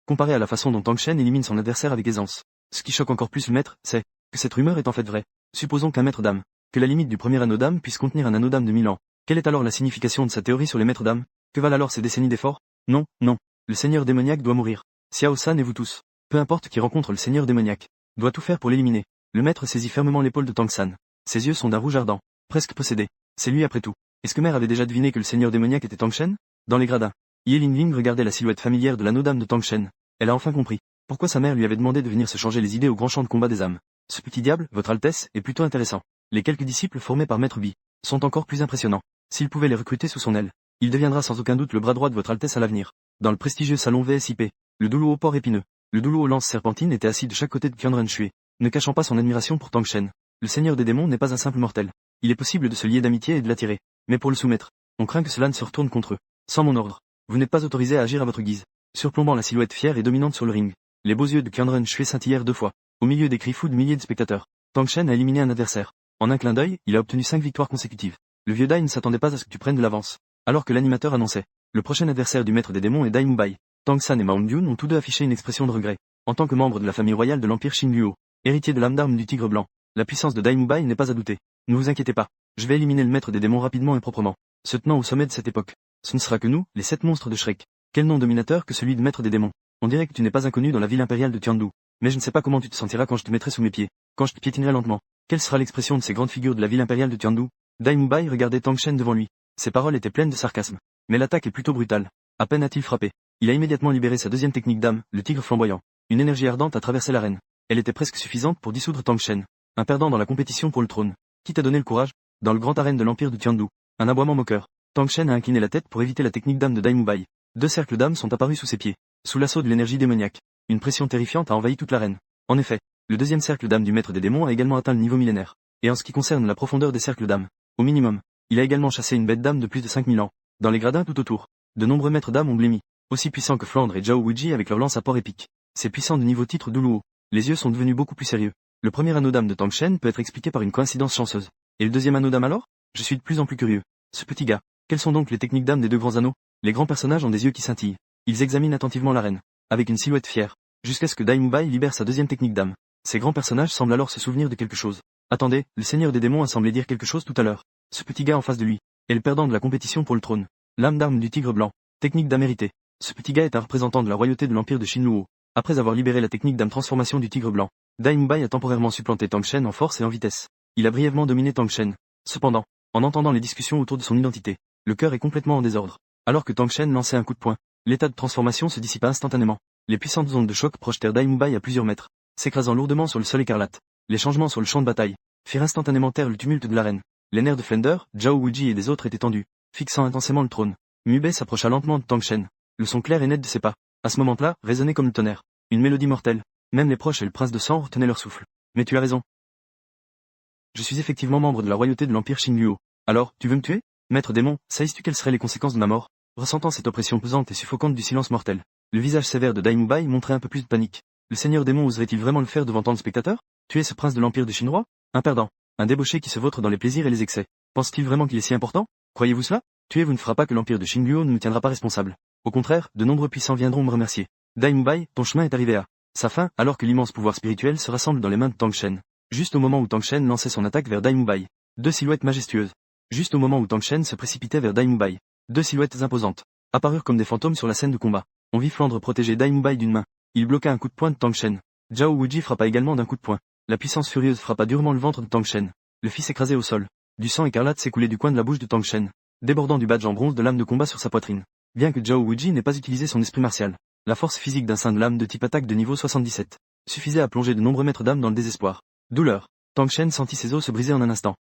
Comparé à la façon dont Tang Shen élimine son adversaire avec aisance. Ce qui choque encore plus le maître, c'est que cette rumeur est en fait vraie. Supposons qu'un maître d'âme, que la limite du premier anneau d'âme puisse contenir un anneau d'âme de 1000 ans. Quelle est alors la signification de sa théorie sur les maîtres d'âme? Que valent alors ces décennies d'efforts? Non, non. Le seigneur démoniaque doit mourir. Xiao San et vous tous, peu importe qui rencontre le seigneur démoniaque, doit tout faire pour l'éliminer. Le maître saisit fermement l'épaule de Tang San. Ses yeux sont d'un rouge ardent, presque possédé. C'est lui après tout. Est-ce que mère avait déjà deviné que le seigneur démoniaque était Tang Shen? Dans les gradins, Ye Lingling regardait la silhouette familière de l'anneau d'âme de Tang Shen. Elle a enfin compris pourquoi sa mère lui avait demandé de venir se changer les idées au grand champ de combat des âmes. Ce petit diable, votre Altesse, est plutôt intéressant. Les quelques disciples formés par Maître Bi sont encore plus impressionnants. S'il pouvait les recruter sous son aile, il deviendra sans aucun doute le bras droit de votre Altesse à l'avenir. Dans le prestigieux salon VSIP, le Douluo au port épineux, le Douluo aux lances serpentines était assis de chaque côté de Qianren Shui, ne cachant pas son admiration pour Tang Shen. Le seigneur des démons n'est pas un simple mortel. Il est possible de se lier d'amitié et de l'attirer. Mais pour le soumettre, on craint que cela ne se retourne contre eux. Sans mon ordre, vous n'êtes pas autorisé à agir à votre guise. Surplombant la silhouette fière et dominante sur le ring, les beaux yeux de Qianren Shui scintillèrent 2 fois. Au milieu des cris fous de milliers de spectateurs, Tang Shen a éliminé un adversaire. En un clin d'œil, il a obtenu 5 victoires consécutives. Le vieux Dai ne s'attendait pas à ce que tu prennes de l'avance. Alors que l'animateur annonçait, le prochain adversaire du maître des démons est Dai Mubai. Tang San et Mao Yun ont tous deux affiché une expression de regret. En tant que membre de la famille royale de l'Empire Xingluo, héritier de l'âme d'arme du tigre blanc, la puissance de Dai Mubai n'est pas à douter. Ne vous inquiétez pas, je vais éliminer le maître des démons rapidement et proprement. Se tenant au sommet de cette époque, ce ne sera que nous, les 7 monstres de Shrek. Quel nom dominateur que celui de maître des démons. On dirait que tu n'es pas inconnu dans la ville impériale de Tiandu. Mais je ne sais pas comment tu te sentiras quand je te mettrai sous mes pieds, quand je te piétinerai lentement. Quelle sera l'expression de ces grandes figures de la ville impériale de Tiandu? Dai Mubai regardait Tang Shen devant lui. Ses paroles étaient pleines de sarcasme. Mais l'attaque est plutôt brutale. À peine a-t-il frappé. Il a immédiatement libéré sa deuxième technique d'âme, le tigre flamboyant. Une énergie ardente a traversé l'arène. Elle était presque suffisante pour dissoudre Tang Shen. Un perdant dans la compétition pour le trône. Qui t'a donné le courage? Dans le grand arène de l'empire de Tiandu. Un aboiement moqueur. Tang Shen a incliné la tête pour éviter la technique d'âme de Dai Mubai. Deux cercles d'âme sont apparus sous ses pieds. Sous l'assaut de l'énergie démoniaque. Une pression terrifiante a envahi toute l'arène. En effet, le deuxième cercle d'âme du maître des démons a également atteint le niveau millénaire. Et en ce qui concerne la profondeur des cercles d'âme, au minimum, il a également chassé une bête d'âme de plus de 5000 ans. Dans les gradins tout autour, de nombreux maîtres d'âme ont blêmi. Aussi puissants que Flandre et Zhao Wuji avec leur lance à port épique. Ces puissants de niveau titre Duluo. Les yeux sont devenus beaucoup plus sérieux. Le premier anneau d'âme de Tang Shen peut être expliqué par une coïncidence chanceuse. Et le deuxième anneau d'âme alors? Je suis de plus en plus curieux. Ce petit gars. Quelles sont donc les techniques d'âme des deux grands anneaux? Les grands personnages ont des yeux qui scintillent. Ils examinent attentivement l'arène, avec une silhouette fière, jusqu'à ce que Dai Mubai libère sa deuxième technique d'âme. Ces grands personnages semblent alors se souvenir de quelque chose. Attendez, le seigneur des démons a semblé dire quelque chose tout à l'heure. Ce petit gars en face de lui est le perdant de la compétition pour le trône. L'âme d'arme du tigre blanc. Technique d'âme héritée. Ce petit gars est un représentant de la royauté de l'empire de Shinluo. Après avoir libéré la technique d'âme transformation du tigre blanc, Dai Mubai a temporairement supplanté Tang Shen en force et en vitesse. Il a brièvement dominé Tang Shen. Cependant, en entendant les discussions autour de son identité, le cœur est complètement en désordre. Alors que Tang Shen lançait un coup de poing, l'état de transformation se dissipa instantanément. Les puissantes ondes de choc projetèrent Dai Mubai à plusieurs mètres, s'écrasant lourdement sur le sol écarlate. Les changements sur le champ de bataille firent instantanément taire le tumulte de l'arène. Les nerfs de Fender, Zhao Wuji et des autres étaient tendus, fixant intensément le trône. Mubai s'approcha lentement de Tang Shen. Le son clair et net de ses pas, à ce moment-là, résonnait comme le tonnerre. Une mélodie mortelle. Même les proches et le prince de sang retenaient leur souffle. Mais tu as raison. Je suis effectivement membre de la royauté de l'empire Xingluo. Alors, tu veux me tuer? Maître démon, sais-tu quelles seraient les conséquences de ma mort? Ressentant cette oppression pesante et suffocante du silence mortel, le visage sévère de Dai Mubai montrait un peu plus de panique. Le seigneur démon oserait-il vraiment le faire devant tant de spectateurs? Tuer ce prince de l'empire de Shinroi? Un perdant. Un débauché qui se vautre dans les plaisirs et les excès. Pense-t-il vraiment qu'il est si important? Croyez-vous cela? Tuer vous ne fera pas que l'empire de Xingluo ne nous tiendra pas responsable. Au contraire, de nombreux puissants viendront me remercier. Dai Mubai, ton chemin est arrivé à sa fin, alors que l'immense pouvoir spirituel se rassemble dans les mains de Tang Shen. Juste au moment où Tang Shen lançait son attaque vers Dai Mubai. Deux silhouettes majestueuses. Juste au moment où Tang Shen se précipitait vers Dai Mubai. Deux silhouettes imposantes apparurent comme des fantômes sur la scène de combat. On vit Flandre protéger Dai Mubai d'une main. Il bloqua un coup de poing de Tang Shen. Zhao Wuji frappa également d'un coup de poing. La puissance furieuse frappa durement le ventre de Tang Shen. Le fit s'écraser au sol. Du sang écarlate s'écoulait du coin de la bouche de Tang Shen, débordant du badge en bronze de l'âme de combat sur sa poitrine. Bien que Zhao Wuji n'ait pas utilisé son esprit martial, la force physique d'un saint de l'âme de type attaque de niveau 77 suffisait à plonger de nombreux maîtres d'âme dans le désespoir. Douleur. Tang Shen sentit ses os se briser en un instant.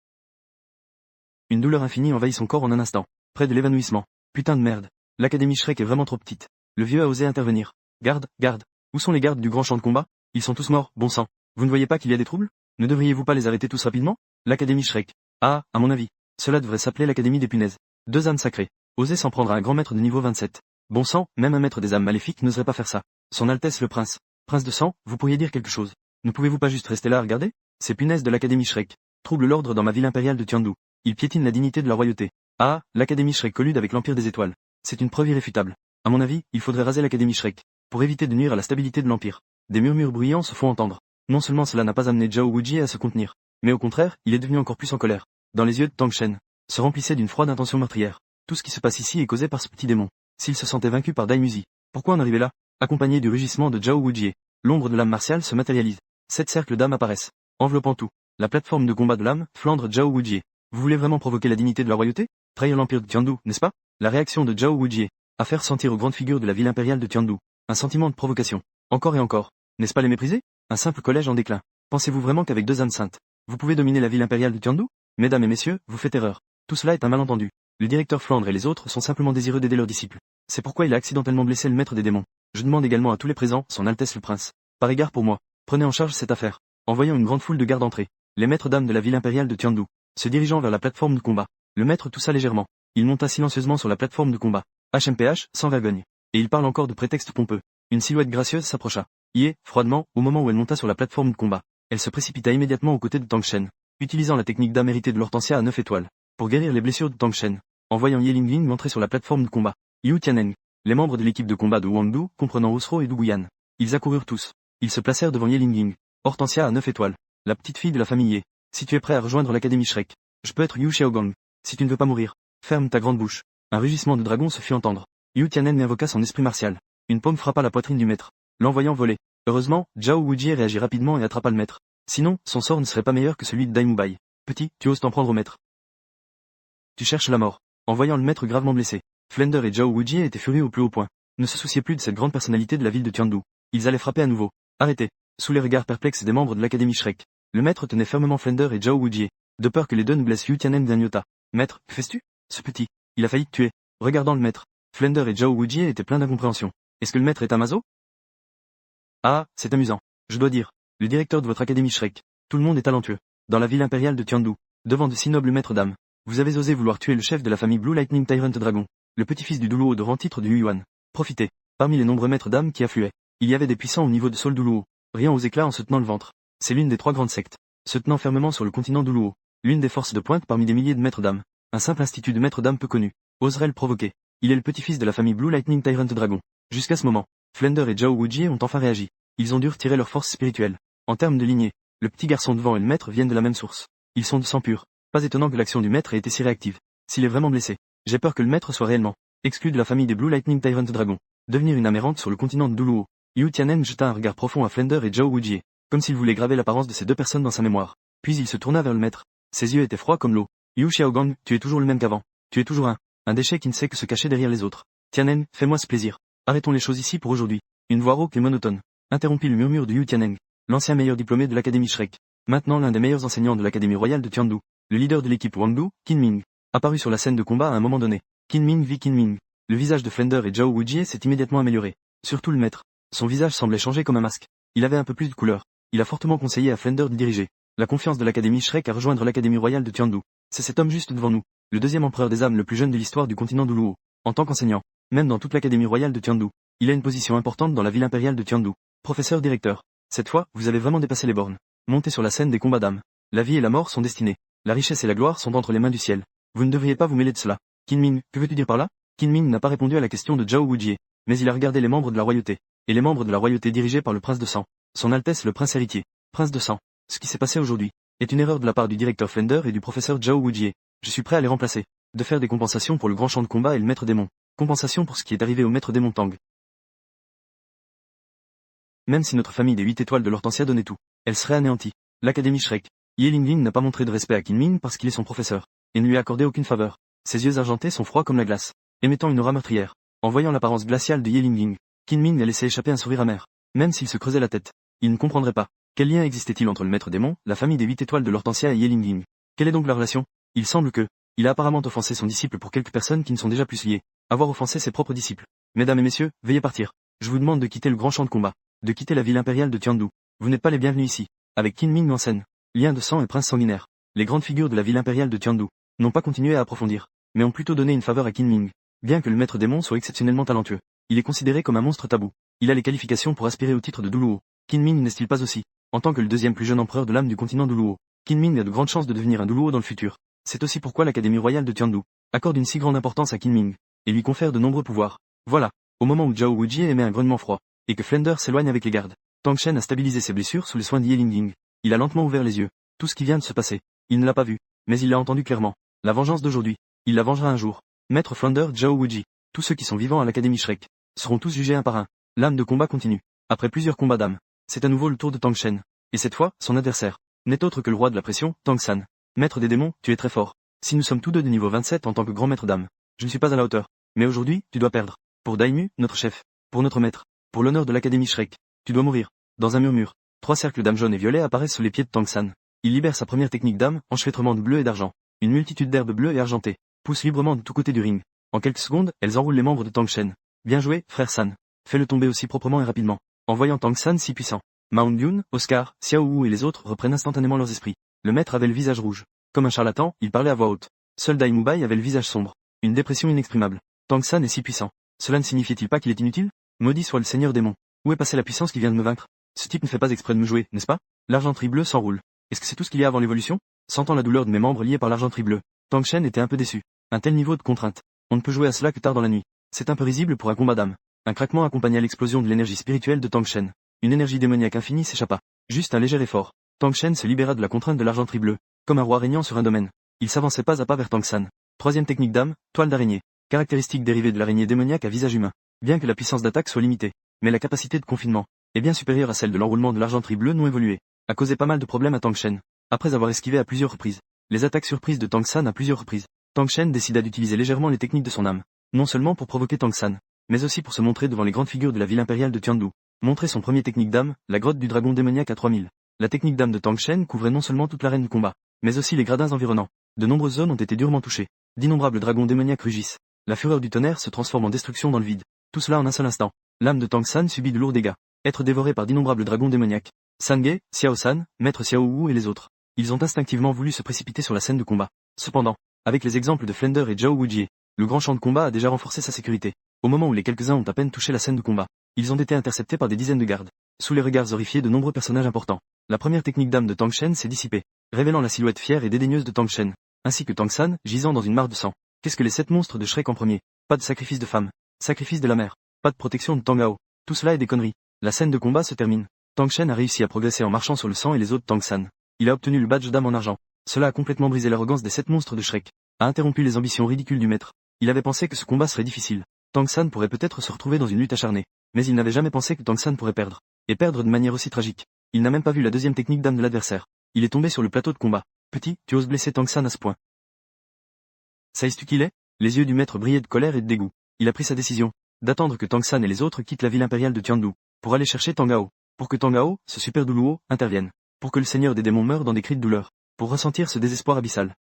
Une douleur infinie envahit son corps en un instant, près de l'évanouissement. Putain de merde. L'académie Shrek est vraiment trop petite. Le vieux a osé intervenir. Garde, garde. Où sont les gardes du grand champ de combat? Ils sont tous morts, bon sang. Vous ne voyez pas qu'il y a des troubles? Ne devriez-vous pas les arrêter tous rapidement? L'académie Shrek. Ah, à mon avis. Cela devrait s'appeler l'académie des punaises. Deux âmes sacrées. Oser s'en prendre à un grand maître de niveau 27. Bon sang, même un maître des âmes maléfiques n'oserait pas faire ça. Son Altesse le Prince. Prince de sang, vous pourriez dire quelque chose. Ne pouvez-vous pas juste rester là à regarder? Ces punaises de l'académie Shrek troublent l'ordre dans ma ville impériale de Tiandu. Ils piétinent la dignité de la royauté. Ah, l'académie Shrek collude avec l'empire des étoiles. C'est une preuve irréfutable. À mon avis, il faudrait raser l'académie Shrek, pour éviter de nuire à la stabilité de l'empire. Des murmures bruyants se font entendre. Non seulement cela n'a pas amené Zhao Wuji à se contenir, mais au contraire, il est devenu encore plus en colère. Dans les yeux de Tang Shen, se remplissait d'une froide intention meurtrière. Tout ce qui se passe ici est causé par ce petit démon. S'il se sentait vaincu par Dai Muzi, pourquoi en arriver là? Accompagné du rugissement de Zhao Wuji, l'ombre de l'âme martiale se matérialise. 7 cercles d'âme apparaissent, enveloppant tout. La plateforme de combat de l'âme, Flandre Zhao Wuji. Vous voulez vraiment provoquer la dignité de la royauté? Trahir l'empire de Tiandu, n'est-ce pas? La réaction de Zhao Wuji, à faire sentir aux grandes figures de la ville impériale de Tiandu un sentiment de provocation. Encore et encore. N'est-ce pas les mépriser? Un simple collège en déclin. Pensez-vous vraiment qu'avec deux âmes saintes, vous pouvez dominer la ville impériale de Tiandu? Mesdames et messieurs, vous faites erreur. Tout cela est un malentendu. Le directeur Flandre et les autres sont simplement désireux d'aider leurs disciples. C'est pourquoi il a accidentellement blessé le maître des démons. Je demande également à tous les présents, son Altesse le Prince, par égard pour moi, prenez en charge cette affaire. En voyant une grande foule de gardes entrer, les maîtres d'âme de la ville impériale de Tiandu, se dirigeant vers la plateforme de combat, le maître toussa légèrement. Il monta silencieusement sur la plateforme de combat. HMPH, sans vergogne. Et il parle encore de prétexte pompeux. Une silhouette gracieuse s'approcha. Froidement, au moment où elle monta sur la plateforme de combat, elle se précipita immédiatement aux côtés de Tang Shen, utilisant la technique d'âme héritée de l'Hortensia à 9 étoiles, pour guérir les blessures de Tang Shen. En voyant Ye Lingling entrer sur la plateforme de combat, Yu Tianeng, les membres de l'équipe de combat de Wangdu, comprenant Osro et Duguyan, ils accoururent tous. Ils se placèrent devant Ye Lingling. Hortensia à 9 étoiles. La petite fille de la famille Ye. Si tu es prêt à rejoindre l'académie Shrek, je peux être Yu Xiaogang. Si tu ne veux pas mourir, ferme ta grande bouche. Un rugissement de dragon se fit entendre. Yu Tianen invoqua son esprit martial. Une paume frappa la poitrine du maître, l'envoyant voler. Heureusement, Zhao Wujie réagit rapidement et attrapa le maître. Sinon, son sort ne serait pas meilleur que celui de Dai Mubai. Petit, tu oses t'en prendre au maître. Tu cherches la mort. En voyant le maître gravement blessé, Flender et Zhao Wujie étaient furieux au plus haut point. Ne se souciaient plus de cette grande personnalité de la ville de Tiandu. Ils allaient frapper à nouveau. Arrêtez. Sous les regards perplexes des membres de l'Académie Shrek, le maître tenait fermement Flender et Zhao Wujie, de peur que les deux ne blessent Yu Tianen d'un iota. Maître, que fais-tu? Ce petit, il a failli te tuer. Regardant le maître, Flender et Zhao Wujie étaient pleins d'incompréhension. Est-ce que le maître est un maso? Ah, c'est amusant. Je dois dire, le directeur de votre Académie Shrek, tout le monde est talentueux. Dans la ville impériale de Tiandu, devant de si nobles maîtres dames, vous avez osé vouloir tuer le chef de la famille Blue Lightning Tyrant Dragon, le petit-fils du Duluo de rang titre du Yuan. Profitez. Parmi les nombreux maîtres dames qui affluaient, il y avait des puissants au niveau de Sol Duluo, riant aux éclats en se tenant le ventre. C'est l'une des trois grandes sectes, se tenant fermement sur le continent Duluo, l'une des forces de pointe parmi des milliers de maîtres dames. Un simple institut de maîtres dames peu connu, oserait le provoquer. Il est le petit-fils de la famille Blue Lightning Tyrant Dragon. Jusqu'à ce moment, Flender et Zhao Wujie ont enfin réagi. Ils ont dû retirer leur force spirituelle. En termes de lignée, le petit garçon devant et le maître viennent de la même source. Ils sont de sang pur. Pas étonnant que l'action du maître ait été si réactive. S'il est vraiment blessé, j'ai peur que le maître soit réellement exclu de la famille des Blue Lightning Tyrant Dragon. Devenir une amérante sur le continent de Duluo. Yu Tianen jeta un regard profond à Flender et Zhao Wujie, comme s'il voulait graver l'apparence de ces deux personnes dans sa mémoire. Puis il se tourna vers le maître. Ses yeux étaient froids comme l'eau. Yu Xiaogang, tu es toujours le même qu'avant. Tu es toujours un déchet qui ne sait que se cacher derrière les autres. Tianen, fais-moi ce plaisir. Arrêtons les choses ici pour aujourd'hui. Une voix rauque et monotone interrompit le murmure de Yu Tianeng, l'ancien meilleur diplômé de l'Académie Shrek, maintenant l'un des meilleurs enseignants de l'Académie royale de Tiandu, le leader de l'équipe Wangdu, Qin Ming, apparut sur la scène de combat à un moment donné. Qin Ming vit Qin Ming. Le visage de Flender et Zhao Wujie s'est immédiatement amélioré. Surtout le maître. Son visage semblait changer comme un masque. Il avait un peu plus de couleur. Il a fortement conseillé à Flender de diriger la confiance de l'Académie Shrek à rejoindre l'Académie royale de Tiandu. C'est cet homme juste devant nous, le deuxième empereur des âmes le plus jeune de l'histoire du continent Duluo. En tant qu'enseignant, même dans toute l'Académie royale de Tiandu, il a une position importante dans la ville impériale de Tiandu. Professeur directeur, cette fois, vous avez vraiment dépassé les bornes. Montez sur la scène des combats d'âmes. La vie et la mort sont destinées. La richesse et la gloire sont entre les mains du ciel. Vous ne devriez pas vous mêler de cela. Qin Ming, que veux-tu dire par là? Qin Ming n'a pas répondu à la question de Zhao Wujie, mais il a regardé les membres de la royauté, et les membres de la royauté dirigés par le prince de sang. Son Altesse le prince héritier. Prince de sang. Ce qui s'est passé aujourd'hui est une erreur de la part du directeur Flender et du professeur Zhao Wujie. Je suis prêt à les remplacer. De faire des compensations pour le grand champ de combat et le maître démon. Compensation pour ce qui est arrivé au maître démon Tang. Même si notre famille des 8 étoiles de l'Hortensia donnait tout, elle serait anéantie. L'Académie Shrek. Ye Lingling n'a pas montré de respect à Qin Ming parce qu'il est son professeur, et ne lui a accordé aucune faveur. Ses yeux argentés sont froids comme la glace, émettant une aura meurtrière. En voyant l'apparence glaciale de Ye Lingling, Qin Ming a laissé échapper un sourire amer. Même s'il se creusait la tête, il ne comprendrait pas. Quel lien existait-il entre le maître démon, la famille des 8 étoiles de l'Hortensia et Ye Lingling? Quelle est donc la relation? Il semble que, il a apparemment offensé son disciple pour quelques personnes qui ne sont déjà plus liées. Avoir offensé ses propres disciples. Mesdames et messieurs, veuillez partir. Je vous demande de quitter le grand champ de combat, de quitter la ville impériale de Tiandu. Vous n'êtes pas les bienvenus ici. Avec Qin Ming en scène, lien de sang et prince sanguinaire. Les grandes figures de la ville impériale de Tiandu n'ont pas continué à approfondir, mais ont plutôt donné une faveur à Qin Ming. Bien que le maître démon soit exceptionnellement talentueux, il est considéré comme un monstre tabou. Il a les qualifications pour aspirer au titre de Duluo. Qin Ming n'est-il pas aussi? En tant que le deuxième plus jeune empereur de l'âme du continent Duluo, Qin Ming a de grandes chances de devenir un Duluo dans le futur. C'est aussi pourquoi l'Académie royale de Tiandu accorde une si grande importance à Qin Ming, et lui confère de nombreux pouvoirs. Voilà. Au moment où Zhao Wujie émet un grognement froid, et que Flender s'éloigne avec les gardes, Tang Shen a stabilisé ses blessures sous les soins d'Ye Lingling. Il a lentement ouvert les yeux. Tout ce qui vient de se passer, il ne l'a pas vu, mais il l'a entendu clairement. La vengeance d'aujourd'hui, il la vengera un jour. Maître Flender, Zhao Wujie, tous ceux qui sont vivants à l'Académie Shrek, seront tous jugés un par un. L'âme de combat continue. Après plusieurs combats d'âmes, c'est à nouveau le tour de Tang Shen. Et cette fois, son adversaire n'est autre que le roi de la pression, Tang San. Maître des démons, tu es très fort. Si nous sommes tous deux de niveau 27 en tant que grand maître d'âme, je ne suis pas à la hauteur. Mais aujourd'hui, tu dois perdre. Pour Daimu, notre chef. Pour notre maître. Pour l'honneur de l'Académie Shrek. Tu dois mourir. Dans un murmure, 3 cercles d'âmes jaunes et violets apparaissent sous les pieds de Tang San. Il libère sa première technique d'âme, enchevêtrement de bleu et d'argent. Une multitude d'herbes bleues et argentées poussent librement de tous côtés du ring. En quelques secondes, elles enroulent les membres de Tang Shen. Bien joué, frère San. Fais-le tomber aussi proprement et rapidement. En voyant Tang San si puissant, Mao Yun, Oscar, Xiao Wu et les autres reprennent instantanément leurs esprits. Le maître avait le visage rouge. Comme un charlatan, il parlait à voix haute. Seul Dai Mubai avait le visage sombre. Une dépression inexprimable. Tang San est si puissant. Cela ne signifiait-il pas qu'il est inutile? Maudit soit le seigneur démon. Où est passée la puissance qui vient de me vaincre? Ce type ne fait pas exprès de me jouer, n'est-ce pas? L'argenterie bleue s'enroule. Est-ce que c'est tout ce qu'il y a avant l'évolution? Sentant la douleur de mes membres liés par l'argenterie bleue, Tang Shen était un peu déçu. Un tel niveau de contrainte. On ne peut jouer à cela que tard dans la nuit. C'est un peu risible pour un combat d'âme. Un craquement accompagna l'explosion de l'énergie spirituelle de Tang Shen. Une énergie démoniaque infinie s'échappa. Juste un léger effort. Tang Shen se libéra de la contrainte de l'argenterie bleue, comme un roi régnant sur un domaine. Il s'avançait pas à pas vers Tang San. Troisième technique d'âme, toile d'araignée. caractéristique dérivée de l'araignée démoniaque à visage humain. Bien que la puissance d'attaque soit limitée, mais la capacité de confinement est bien supérieure à celle de l'enroulement de l'argenterie bleue non évoluée, a causé pas mal de problèmes à Tang Shen. Après avoir esquivé à plusieurs reprises les attaques surprises de Tang San à plusieurs reprises, Tang Shen décida d'utiliser légèrement les techniques de son âme, non seulement pour provoquer Tang San, mais aussi pour se montrer devant les grandes figures de la ville impériale de Tiandu. Montrer son premier technique d'âme, la grotte du dragon démoniaque à 3000. La technique d'âme de Tang Shen couvrait non seulement toute l'arène du combat, mais aussi les gradins environnants. De nombreuses zones ont été durement touchées. D'innombrables dragons démoniaques rugissent. La fureur du tonnerre se transforme en destruction dans le vide. Tout cela en un seul instant. L'âme de Tang San subit de lourds dégâts. Être dévoré par d'innombrables dragons démoniaques. Sange, Xiao San, Maître Xiao Wu et les autres. Ils ont instinctivement voulu se précipiter sur la scène de combat. Cependant, avec les exemples de Flender et Zhao Wujie, le grand champ de combat a déjà renforcé sa sécurité. Au moment où les quelques-uns ont à peine touché la scène de combat, ils ont été interceptés par des dizaines de gardes. Sous les regards horrifiés de nombreux personnages importants, la première technique d'âme de Tang Shen s'est dissipée, révélant la silhouette fière et dédaigneuse de Tang Shen, ainsi que Tang San, gisant dans une mare de sang. Qu'est-ce que les 7 monstres de Shrek en premier? Pas de sacrifice de femme, sacrifice de la mère, pas de protection de Tang Hao. Tout cela est des conneries. La scène de combat se termine. Tang Shen a réussi à progresser en marchant sur le sang et les autres Tang San. Il a obtenu le badge d'âme en argent. Cela a complètement brisé l'arrogance des 7 monstres de Shrek, a interrompu les ambitions ridicules du maître. Il avait pensé que ce combat serait difficile. Tang San pourrait peut-être se retrouver dans une lutte acharnée, mais il n'avait jamais pensé que Tang San pourrait perdre, et perdre de manière aussi tragique. Il n'a même pas vu la deuxième technique d'âme de l'adversaire. Il est tombé sur le plateau de combat. Petit, tu oses blesser Tang San à ce point. Sais-tu qui il est? Les yeux du maître brillaient de colère et de dégoût. Il a pris sa décision, d'attendre que Tang San et les autres quittent la ville impériale de Tiandu, pour aller chercher Tang Hao, pour que Tang Hao, ce super Duluo, intervienne, pour que le seigneur des démons meure dans des cris de douleur, pour ressentir ce désespoir abyssal.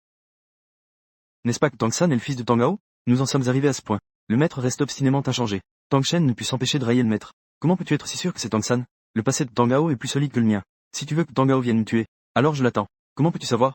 N'est-ce pas que Tang San est le fils de Tang Hao? Nous en sommes arrivés à ce point. Le maître reste obstinément inchangé. Tang Shen ne put s'empêcher de railler le maître. Comment peux-tu être si sûr que c'est Tang San? Le passé de Tang Hao est plus solide que le mien. Si tu veux que Tang Hao vienne me tuer, alors je l'attends. Comment peux-tu savoir?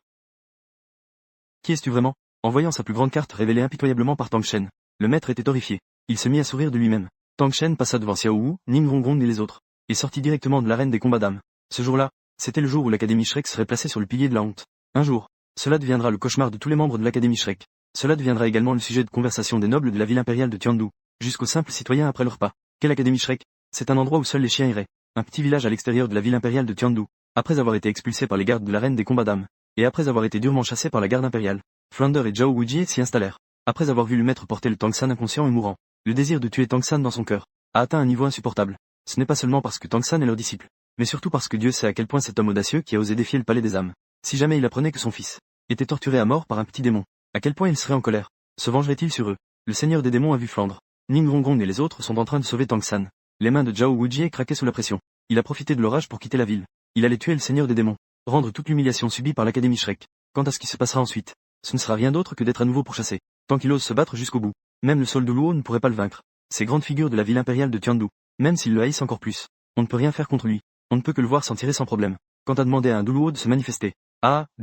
Qui es-tu vraiment? En voyant sa plus grande carte révélée impitoyablement par Tang Shen, le maître était horrifié. Il se mit à sourire de lui-même. Tang Shen passa devant Xiao Wu, Ning Rongong et les autres, et sortit directement de l'arène des combats d'âmes. Ce jour-là, c'était le jour où l'Académie Shrek serait placée sur le pilier de la honte. Un jour, cela deviendra le cauchemar de tous les membres de l'Académie Shrek. Cela deviendra également le sujet de conversation des nobles de la ville impériale de Tiandu, jusqu'aux simples citoyens après leur repas. Quelle Académie Shrek? C'est un endroit où seuls les chiens iraient. Un petit village à l'extérieur de la ville impériale de Tiandu. Après avoir été expulsés par les gardes de l'arène des combats d'âmes, et après avoir été durement chassés par la garde impériale, Flounder et Zhao Wujie s'y installèrent. Après avoir vu le maître porter le Tang San inconscient et mourant, le désir de tuer Tang San dans son cœur a atteint un niveau insupportable. Ce n'est pas seulement parce que Tang San est leur disciple, mais surtout parce que Dieu sait à quel point cet homme audacieux qui a osé défier le palais des âmes, si jamais il apprenait que son fils était torturé à mort par un petit démon, à quel point il serait en colère. Se vengerait-il sur eux? Le seigneur des démons a vu Flandre. Ning Rongong et les autres sont en train de sauver Tang San. Les mains de Zhao Wujie craquaient sous la pression. Il a profité de l'orage pour quitter la ville. Il allait tuer le seigneur des démons, rendre toute l'humiliation subie par l'Académie Shrek. Quant à ce qui se passera ensuite, ce ne sera rien d'autre que d'être à nouveau pourchassé. Tant qu'il ose se battre jusqu'au bout, même le sol de Luo ne pourrait pas le vaincre. Ces grandes figures de la ville impériale de Tiandu, même s'ils le haïssent encore plus, on ne peut rien faire contre lui. On ne peut que le voir s'en tirer sans problème. Quant à demander à un Duluo de se manifester,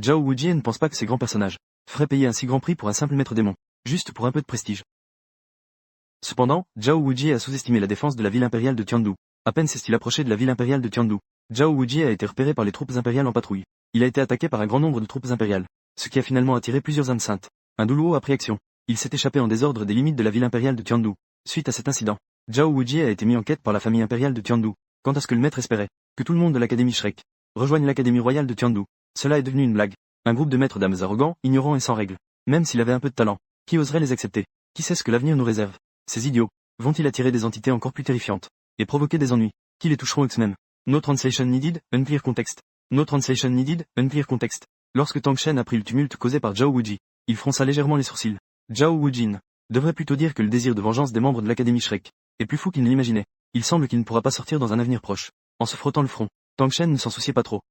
Zhao Wujie ne pense pas que ces grands personnages feraient payer un si grand prix pour un simple maître démon, juste pour un peu de prestige. Cependant, Zhao Wujie a sous-estimé la défense de la ville impériale de Tiandu. À peine s'est-il approché de la ville impériale de Tiandu, Zhao Wujie a été repéré par les troupes impériales en patrouille. Il a été attaqué par un grand nombre de troupes impériales, ce qui a finalement attiré plusieurs âmes saintes. Un Duluo a pris action. Il s'est échappé en désordre des limites de la ville impériale de Tiandu. Suite à cet incident, Zhao Wujie a été mis en quête par la famille impériale de Tiandu. Quant à ce que le maître espérait, que tout le monde de l'Académie Shrek rejoigne l'Académie royale de Tiandu, cela est devenu une blague. Un groupe de maîtres d'âmes arrogants, ignorants et sans règles. Même s'il avait un peu de talent, qui oserait les accepter? Qui sait ce que l'avenir nous réserve? Ces idiots vont-ils attirer des entités encore plus terrifiantes et provoquer des ennuis qui les toucheront eux-mêmes? No translation needed, unclear context. No translation needed, unclear context. Lorsque Tang Shen apprit le tumulte causé par Zhao Wujie, il fronça légèrement les sourcils. Zhao Wujin devrait plutôt dire que le désir de vengeance des membres de l'Académie Shrek est plus fou qu'il ne l'imaginait. Il semble qu'il ne pourra pas sortir dans un avenir proche. En se frottant le front, Tang Shen ne s'en souciait pas trop.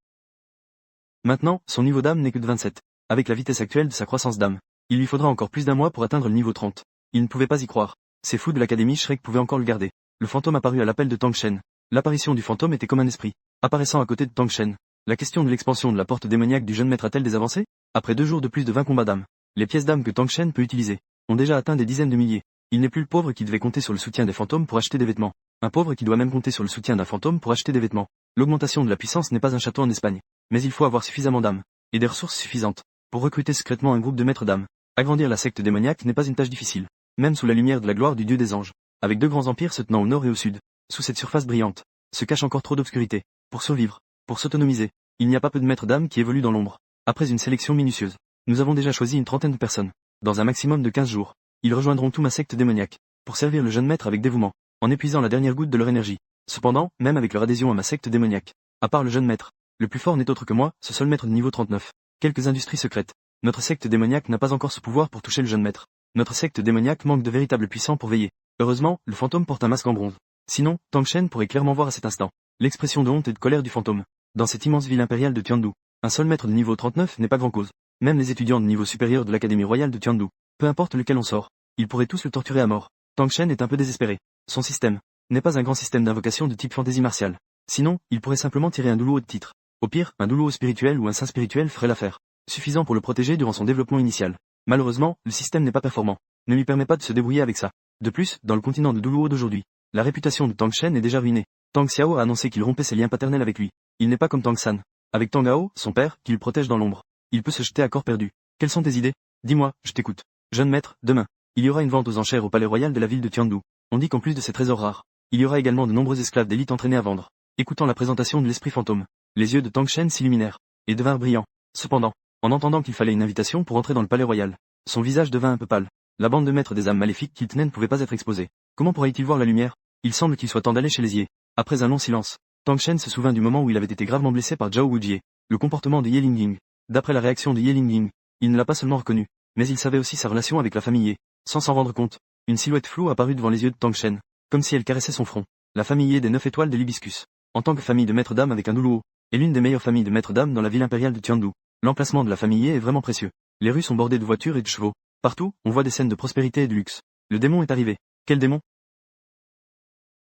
Maintenant, son niveau d'âme n'est que de 27. Avec la vitesse actuelle de sa croissance d'âme, il lui faudra encore plus d'un mois pour atteindre le niveau 30. Il ne pouvait pas y croire. Ces fous de l'Académie Shrek pouvaient encore le garder. Le fantôme apparut à l'appel de Tang Shen. L'apparition du fantôme était comme un esprit, apparaissant à côté de Tang Shen. La question de l'expansion de la porte démoniaque du jeune maître a-t-elle des avancées? Après 2 jours de plus de 20 combats d'âme, les pièces d'âme que Tang Shen peut utiliser ont déjà atteint des dizaines de milliers. Il n'est plus le pauvre qui devait compter sur le soutien des fantômes pour acheter des vêtements. Un pauvre qui doit même compter sur le soutien d'un fantôme pour acheter des vêtements. L'augmentation de la puissance n'est pas un château en Espagne. Mais il faut avoir suffisamment d'âme et des ressources suffisantes pour recruter secrètement un groupe de maîtres d'âme. Agrandir la secte démoniaque n'est pas une tâche difficile, même sous la lumière de la gloire du dieu des anges. Avec 2 grands empires se tenant au nord et au sud, sous cette surface brillante, se cache encore trop d'obscurité. Pour survivre, pour s'autonomiser, il n'y a pas peu de maîtres d'âme qui évoluent dans l'ombre. Après une sélection minutieuse, nous avons déjà choisi une trentaine de personnes, dans un maximum de 15 jours. Ils rejoindront tout ma secte démoniaque, pour servir le jeune maître avec dévouement, en épuisant la dernière goutte de leur énergie. Cependant, même avec leur adhésion à ma secte démoniaque, à part le jeune maître, le plus fort n'est autre que moi, ce seul maître de niveau 39. Quelques industries secrètes. Notre secte démoniaque n'a pas encore ce pouvoir pour toucher le jeune maître. Notre secte démoniaque manque de véritables puissants pour veiller. Heureusement, le fantôme porte un masque en bronze. Sinon, Tang Shen pourrait clairement voir à cet instant l'expression de honte et de colère du fantôme. Dans cette immense ville impériale de Tiandu, un seul maître de niveau 39 n'est pas grand cause. Même les étudiants de niveau supérieur de l'Académie royale de Tiandu, peu importe lequel on sort, ils pourraient tous le torturer à mort. Tang Shen est un peu désespéré. Son système n'est pas un grand système d'invocation de type fantaisie martiale. Sinon, il pourrait simplement tirer un douloureux de titre. Au pire, un douloureux spirituel ou un saint spirituel ferait l'affaire, suffisant pour le protéger durant son développement initial. Malheureusement, le système n'est pas performant, ne lui permet pas de se débrouiller avec ça. De plus, dans le continent de Duluo d'aujourd'hui, la réputation de Tang Shen est déjà ruinée. Tang Xiao a annoncé qu'il rompait ses liens paternels avec lui. Il n'est pas comme Tang San, avec Tang Hao, son père, qui le protège dans l'ombre. Il peut se jeter à corps perdu. Quelles sont tes idées? Dis-moi, je t'écoute. Jeune maître, demain, il y aura une vente aux enchères au palais royal de la ville de Tiandu. On dit qu'en plus de ces trésors rares, il y aura également de nombreux esclaves d'élite entraînés à vendre. Écoutant la présentation de l'esprit fantôme, les yeux de Tang Shen s'illuminèrent, et devinrent brillants. Cependant, en entendant qu'il fallait une invitation pour entrer dans le palais royal, son visage devint un peu pâle. La bande de maîtres des âmes maléfiques qu'il tenait ne pouvait pas être exposée. Comment pourrait-il voir la lumière? Il semble qu'il soit temps d'aller chez les Yé. Après un long silence, Tang Shen se souvint du moment où il avait été gravement blessé par Zhao Wujie, le comportement de Ye Lingying. D'après la réaction de Ye Lingying, il ne l'a pas seulement reconnu, mais il savait aussi sa relation avec la famille Ye. Sans s'en rendre compte, une silhouette floue apparut devant les yeux de Tang Shen, comme si elle caressait son front. La famille Ye des 9 étoiles de l'Hibiscus. En tant que famille de maîtres d'âmes avec un douloureux, est l'une des meilleures familles de maîtres d'âmes dans la ville impériale de Tiandu. L'emplacement de la famille Ye est vraiment précieux. Les rues sont bordées de voitures et de chevaux. Partout, on voit des scènes de prospérité et de luxe. Le démon est arrivé. Quel démon?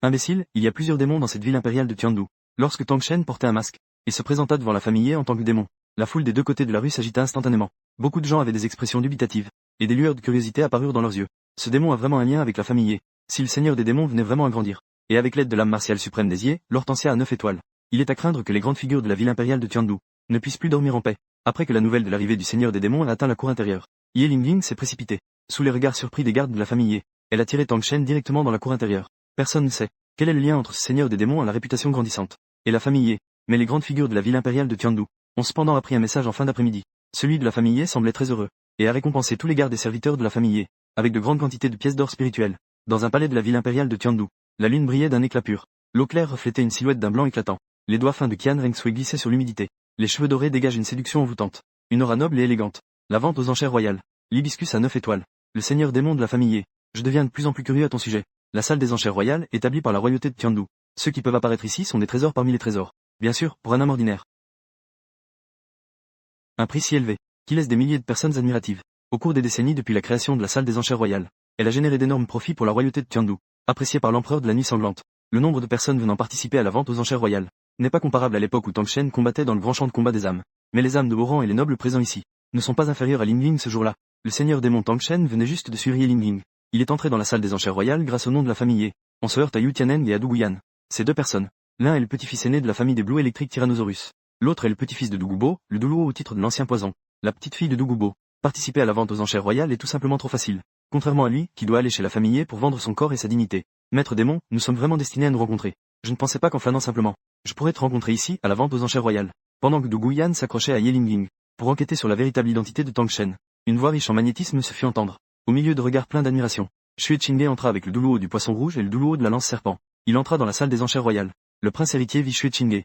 Imbécile, il y a plusieurs démons dans cette ville impériale de Tiandu. Lorsque Tang Shen portait un masque, et se présenta devant la famille Ye en tant que démon, la foule des deux côtés de la rue s'agita instantanément. Beaucoup de gens avaient des expressions dubitatives, et des lueurs de curiosité apparurent dans leurs yeux. Ce démon a vraiment un lien avec la famille Ye. Si le seigneur des démons venait vraiment à grandir, et avec l'aide de l'âme martiale suprême des Ye, l'Hortensia à 9 étoiles, il est à craindre que les grandes figures de la ville impériale de Tiandu ne puissent plus dormir en paix. Après que la nouvelle de l'arrivée du seigneur des démons a atteint la cour intérieure, Ye Lingying s'est précipité. Sous les regards surpris des gardes de la famille Ye, elle a tiré Tang Shen directement dans la cour intérieure. Personne ne sait quel est le lien entre ce seigneur des démons à la réputation grandissante et la famille Ye, mais les grandes figures de la ville impériale de Tiandu ont cependant appris un message en fin d'après-midi. Celui de la famille Ye semblait très heureux, et a récompensé tous les gardes et serviteurs de la famille Ye, avec de grandes quantités de pièces d'or spirituelles. Dans un palais de la ville impériale de Tiandu, la lune brillait d'un éclat pur. L'eau claire reflétait une silhouette d'un blanc éclatant. Les doigts fins de Qian Rengsui glissaient sur l'humidité. Les cheveux dorés dégagent une séduction envoûtante. Une aura noble et élégante. La vente aux enchères royales. L'hibiscus à 9 étoiles. Le seigneur démon de la famille Ye. Je deviens de plus en plus curieux à ton sujet. La salle des enchères royales, établie par la royauté de Tiandu. Ceux qui peuvent apparaître ici sont des trésors parmi les trésors. Bien sûr, pour un homme ordinaire. Un prix si élevé, qui laisse des milliers de personnes admiratives. Au cours des décennies depuis la création de la salle des enchères royales, elle a généré d'énormes profits pour la royauté de Tiandu, appréciée par l'empereur de la nuit sanglante. Le nombre de personnes venant participer à la vente aux enchères royales n'est pas comparable à l'époque où Tang Shen combattait dans le grand champ de combat des âmes. Mais les âmes de haut rang et les nobles présents ici ne sont pas inférieurs à Lingying ce jour-là. Le seigneur démon Tang Shen venait juste de suivre Ye Lingying. Il est entré dans la salle des enchères royales grâce au nom de la famille Ye. On se heurte à Yu Tianeng et à Du Guyan. Ces deux personnes. L'un est le petit-fils aîné de la famille des Blue Electric Tyrannosaurus. L'autre est le petit-fils de Du Gubo, le douloureux au titre de l'ancien poison. La petite fille de Du Gubo. Participer à la vente aux enchères royales est tout simplement trop facile. Contrairement à lui, qui doit aller chez la famille Ye pour vendre son corps et sa dignité. Maître démon, nous sommes vraiment destinés à nous rencontrer. Je ne pensais pas qu'en flânant simplement, je pourrais te rencontrer ici, à la vente aux enchères royales. Pendant que Du Guyan s'accrochait à Ye Lingying, pour enquêter sur la véritable identité de Tang Shen, une voix riche en magnétisme se fit entendre. Au milieu de regards pleins d'admiration, Xue Qingge entra avec le douloureux du poisson rouge et le douloureux de la lance serpent. Il entra dans la salle des enchères royales. Le prince héritier vit Xue Qingge.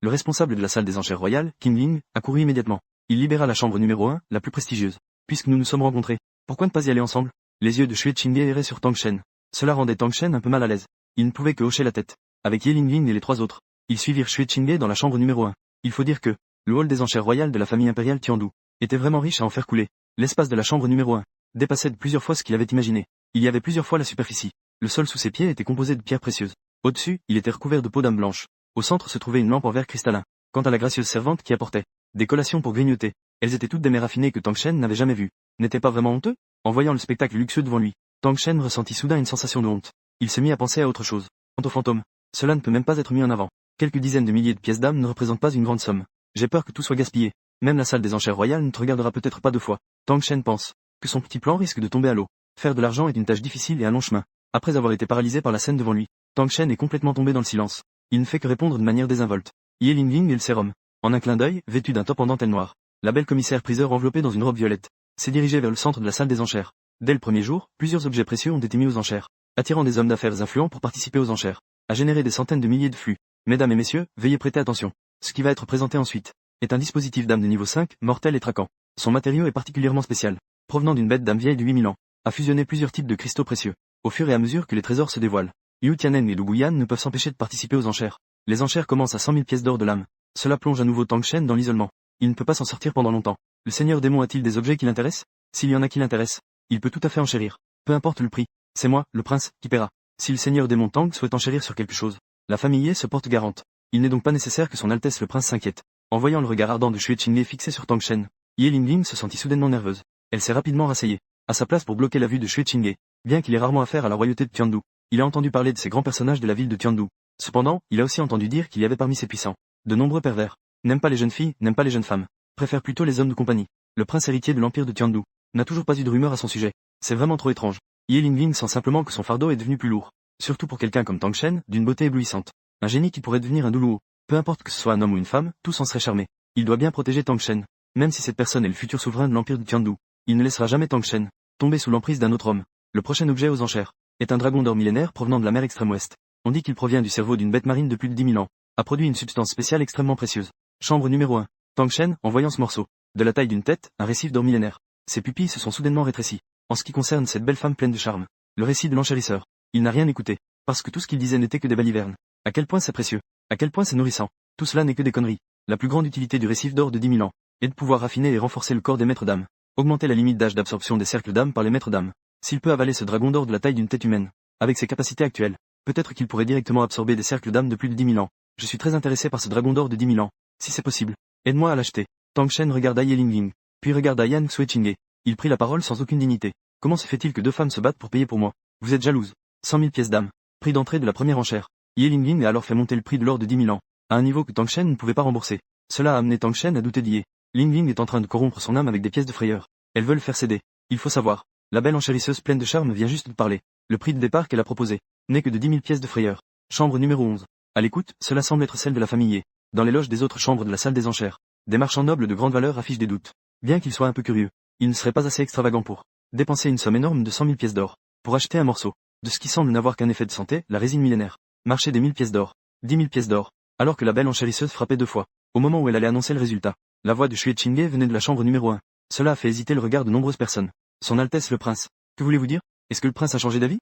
Le responsable de la salle des enchères royales, Qin Ling, accourut immédiatement. Il libéra la chambre numéro 1, la plus prestigieuse. Puisque nous nous sommes rencontrés, pourquoi ne pas y aller ensemble? Les yeux de Xue Qingge erraient sur Tang Shen. Cela rendait Tang Shen un peu mal à l'aise. Il ne pouvait que hocher la tête. Avec Ye Lingying et les trois autres, ils suivirent Xue Qingge dans la chambre numéro 1. Il faut dire que le hall des enchères royales de la famille impériale Tiandu était vraiment riche à en faire couler. L'espace de la chambre numéro 1 dépassait de plusieurs fois ce qu'il avait imaginé. Il y avait plusieurs fois la superficie. Le sol sous ses pieds était composé de pierres précieuses. Au-dessus, il était recouvert de peau d'âme blanche. Au centre se trouvait une lampe en verre cristallin. Quant à la gracieuse servante qui apportait des collations pour grignoter, elles étaient toutes des mets raffinés que Tang Shen n'avait jamais vues. N'était pas vraiment honteux? En voyant le spectacle luxueux devant lui, Tang Shen ressentit soudain une sensation de honte. Il se mit à penser à autre chose. Quant au fantôme, cela ne peut même pas être mis en avant. Quelques dizaines de milliers de pièces d'âme ne représentent pas une grande somme. J'ai peur que tout soit gaspillé. Même la salle des enchères royales ne te regardera peut-être pas deux fois. Tang Shen pense que son petit plan risque de tomber à l'eau. Faire de l'argent est une tâche difficile et un long chemin. Après avoir été paralysé par la scène devant lui, Tang Shen est complètement tombé dans le silence. Il ne fait que répondre de manière désinvolte. Ye Lingying et le sérum. En un clin d'œil, vêtu d'un top en dentelle noire. La belle commissaire priseur enveloppée dans une robe violette s'est dirigé vers le centre de la salle des enchères. Dès le premier jour, plusieurs objets précieux ont été mis aux enchères, attirant des hommes d'affaires influents pour participer aux enchères, à générer des centaines de milliers de flux. Mesdames et messieurs, veuillez prêter attention. Ce qui va être présenté ensuite est un dispositif d'âme de niveau 5, mortel et traquant. Son matériau est particulièrement spécial, provenant d'une bête d'âme vieille de 8000 ans, a fusionné plusieurs types de cristaux précieux. Au fur et à mesure que les trésors se dévoilent, Yu Tianen et Lu Guyan ne peuvent s'empêcher de participer aux enchères. Les enchères commencent à 100 000 pièces d'or de l'âme. Cela plonge à nouveau Tang Shen dans l'isolement. Il ne peut pas s'en sortir pendant longtemps. Le seigneur démon a-t-il des objets qui l'intéressent? S'il y en a qui l'intéressent, il peut tout à fait enchérir. Peu importe le prix. C'est moi, le prince, qui paiera. Si le seigneur démon Tang souhaite enchérir sur quelque chose, la famille Ye se porte garante. Il n'est donc pas nécessaire que son Altesse le prince s'inquiète. En voyant le regard ardent de Xue Qingye fixé sur Tang Shen, Ye Lingling se sentit soudainement nerveuse. Elle s'est rapidement rasseyée, à sa place pour bloquer la vue de Xue Qingye. Bien qu'il ait rarement affaire à la royauté de Tiandu, il a entendu parler de ces grands personnages de la ville de Tiandu. Cependant, il a aussi entendu dire qu'il y avait parmi ces puissants de nombreux pervers. N'aime pas les jeunes filles, n'aime pas les jeunes femmes. Préfère plutôt les hommes de compagnie. Le prince héritier de l'empire de Tiandu n'a toujours pas eu de rumeur à son sujet. C'est vraiment trop étrange. Ye Lingling sent simplement que son fardeau est devenu plus lourd. Surtout pour quelqu'un comme Tang Shen, d'une beauté éblouissante. Un génie qui pourrait devenir un Duluo. Peu importe que ce soit un homme ou une femme, tous en seraient charmés. Il doit bien protéger Tang Shen. Même si cette personne est le futur souverain de l'empire de Tiandu, il ne laissera jamais Tang Shen tomber sous l'emprise d'un autre homme. Le prochain objet aux enchères est un dragon d'or millénaire provenant de la mer extrême ouest. On dit qu'il provient du cerveau d'une bête marine de plus de 10 000 ans. A produit une substance spéciale extrêmement précieuse. Chambre numéro 1. Tang Shen, en voyant ce morceau, de la taille d'une tête, un récif d'or millénaire. Ses pupilles se sont soudainement rétrécies. En ce qui concerne cette belle femme pleine de charme, le récit de l'enchérisseur, il n'a rien écouté, parce que tout ce qu'il disait n'était que des balivernes. À quel point c'est précieux, à quel point c'est nourrissant. Tout cela n'est que des conneries. La plus grande utilité du récif d'or de 10 000 ans est de pouvoir raffiner et renforcer le corps des maîtres d'âme. Augmenter la limite d'âge d'absorption des cercles d'âme par les maîtres d'âme. S'il peut avaler ce dragon d'or de la taille d'une tête humaine, avec ses capacités actuelles, peut-être qu'il pourrait directement absorber des cercles d'âme de plus de 10 000 ans. Je suis très intéressé par ce dragon d'or de 10 000 ans. Si c'est possible, aide-moi à l'acheter. Tang Shen regarda Ye Lingling, puis regarda Yan Xue Qingye. Il prit la parole sans aucune dignité. Comment se fait-il que deux femmes se battent pour payer pour moi? Vous êtes jalouse. 100 000 pièces d'âme. Prix d'entrée de la première enchère. Ye Lingling a alors fait monter le prix de l'or de 10 000 ans, à un niveau que Tang Shen ne pouvait pas rembourser. Cela a amené Tang Shen à douter d'Ye Lingling est en train de corrompre son âme avec des pièces de frayeur. Elles veulent faire céder. Il faut savoir. La belle enchérisseuse pleine de charme vient juste de parler. Le prix de départ qu'elle a proposé n'est que de 10 000 pièces de frayeur. Chambre numéro 11. À l'écoute, cela semble être celle de la famille Ye. Dans les loges des autres chambres de la salle des enchères, des marchands nobles de grande valeur affichent des doutes. Bien qu'ils soient un peu curieux, ils ne seraient pas assez extravagants pour dépenser une somme énorme de 100 000 pièces d'or pour acheter un morceau de ce qui semble n'avoir qu'un effet de santé, la résine millénaire. Marché des 1000 pièces d'or. 10 000 pièces d'or. Alors que la belle enchérisseuse frappait 2 fois. Au moment où elle allait annoncer le résultat, la voix de Xue Qingye venait de la chambre numéro 1. Cela a fait hésiter le regard de nombreuses personnes. Son Altesse le Prince. Que voulez-vous dire? Est-ce que le prince a changé d'avis?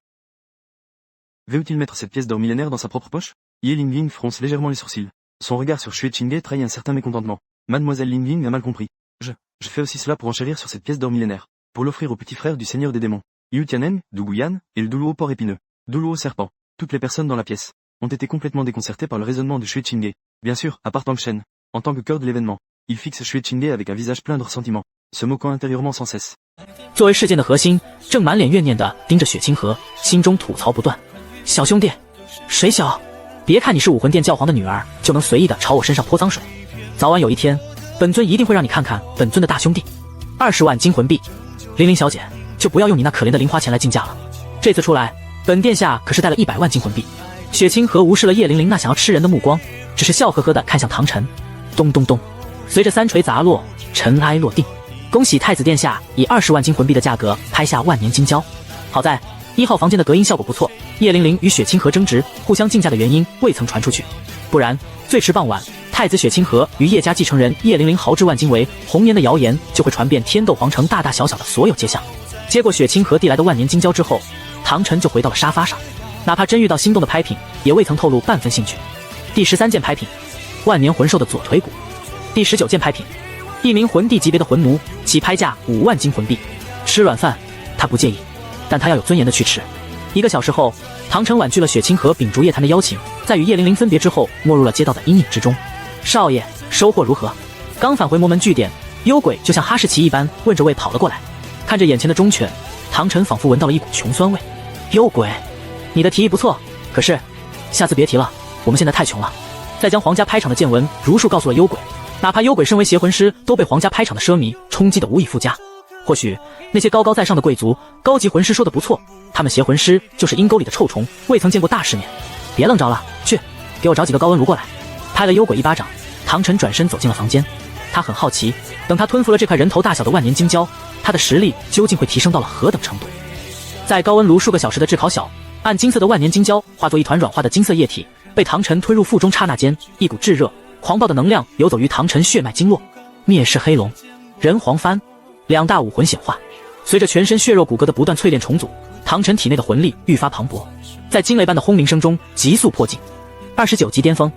Veut-il mettre cette pièce d'or millénaire dans sa propre poche? Ye Lingling fronce légèrement les sourcils. Son regard sur Xue Qingye trahit un certain mécontentement. Mademoiselle Lingling a mal compris. Je fais aussi cela pour enchérir sur cette pièce d'or millénaire. Pour l'offrir au petit frère du seigneur des démons. Yu Tianen, Du Guyan, et le Duluo porc épineux. Duluo serpent. Toutes les personnes dans la pièce ont été complètement déconcertées par le raisonnement de Xue Qingye. Bien sûr, à part Tang Shen. En tant que cœur de l'événement, il fixe Xue Qingye avec un visage plein de ressentiment, se moquant intérieurement sans cesse. 作为事件的核心，正满脸怨念地盯着雪清河，心中吐槽不断。小兄弟，水小，别看你是武魂殿教皇的女儿，就能随意地朝我身上泼脏水。早晚有一天，本尊一定会让你看看本尊的大兄弟。20万金魂币，玲玲小姐，就不要用你那可怜的零花钱来竞价了。这次出来，本殿下可是带了100万金魂币。雪清河无视了叶玲玲那想要吃人的目光，只是笑呵呵地看向唐晨。咚咚咚，随着3锤砸落，尘埃落定。恭喜太子殿下以20万金魂币的价格拍下万年金胶。好在1号房间的隔音效果不错，叶玲玲与雪清河争执互相竞价的原因未曾传出去，不然最迟傍晚，太子雪清河与叶家继承人叶玲玲豪掷万金为红颜的谣言就会传遍天斗皇城大大小小的所有街巷。接过雪清河递来的万年金胶之后，唐晨就回到了沙发上，哪怕真遇到心动的拍品，也未曾透露半分兴趣。第13件拍品，万年魂兽的左腿骨。第19件拍品，一名魂帝级别的魂奴，起拍价5万金魂币。吃软饭他不介意，但他要有尊严的去吃。1个小时后，唐晨婉拒了雪清河秉烛夜谈的邀请，在与叶玲玲分别之后，没入了街道的阴影之中。少爷，收获如何？刚返回魔门据点，幽鬼就像哈士奇一般问着喂跑了过来。看着眼前的忠犬，唐晨仿佛闻到了一股穷酸味。幽鬼，你的提议不错，可是下次别提了，我们现在太穷了。再将皇家拍场的见闻如数告诉了幽鬼。哪怕幽鬼身为邪魂师，都被皇家拍场的奢靡冲击得无以复加。或许那些高高在上的贵族、高级魂师说的不错，他们邪魂师就是阴沟里的臭虫，未曾见过大世面。别愣着了，去，给我找几个高温炉过来。拍了幽鬼一巴掌，唐晨转身走进了房间。他很好奇，等他吞服了这块人头大小的万年金胶，他的实力究竟会提升到了何等程度。在高温炉数个小时的炙烤小，暗金色的万年金胶化作一团软化的金色液体，被唐晨推入腹中，刹那间，一股炙热狂暴的能量游走于唐晨血脉经络。灭世黑龙、人皇幡两大武魂显化，随着全身血肉骨骼的不断淬炼重组，唐晨体内的魂力愈发磅礴，在惊雷般的轰鸣声中急速迫近。29级巅峰，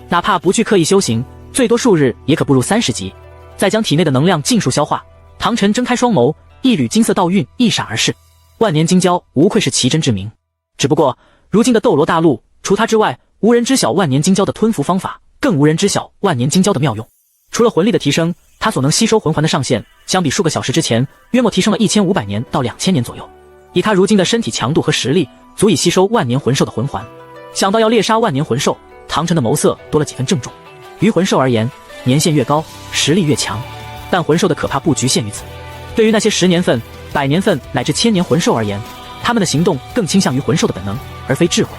哪怕不去刻意修行，最多数日也可步入30级。再将体内的能量尽数消化，唐晨睁开双眸，一缕金色道韵一闪而逝。万年金胶无愧是奇珍之名，只不过如今的斗罗大陆，除他之外，无人知晓万年金胶的吞服方法，更无人知晓万年金胶的妙用。除了魂力的提升，他所能吸收魂环的上限，相比数个小时之前，约莫提升了1500年到2000年左右。以他如今的身体强度和实力，足以吸收万年魂兽的魂环。想到要猎杀万年魂兽，唐晨的眸色多了几分郑重。于魂兽而言，年限越高，实力越强，但魂兽的可怕不局限于此。对于那些10年份、100年份乃至1000年魂兽而言，他们的行动更倾向于魂兽的本能，而非智慧。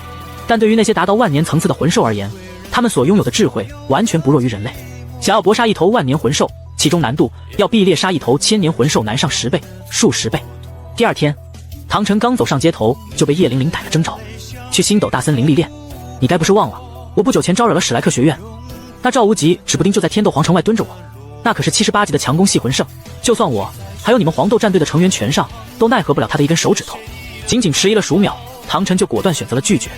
但对于那些达到万年层次的魂兽而言，他们所拥有的智慧完全不弱于人类。想要搏杀一头万年魂兽，其中难度要比猎杀一头1000年魂兽难上10倍、数十倍。第二天，唐晨刚走上街头，就被叶玲玲逮了征召，去星斗大森林历练。你该不是忘了，我不久前招惹了史莱克学院，那赵无极指不定就在天斗皇城外蹲着我。那可是78级的强攻系魂圣，就算我还有你们黄豆战队的成员全上，都奈何不了他的一根手指头。仅仅迟疑了数秒，唐晨就果断选择了拒绝。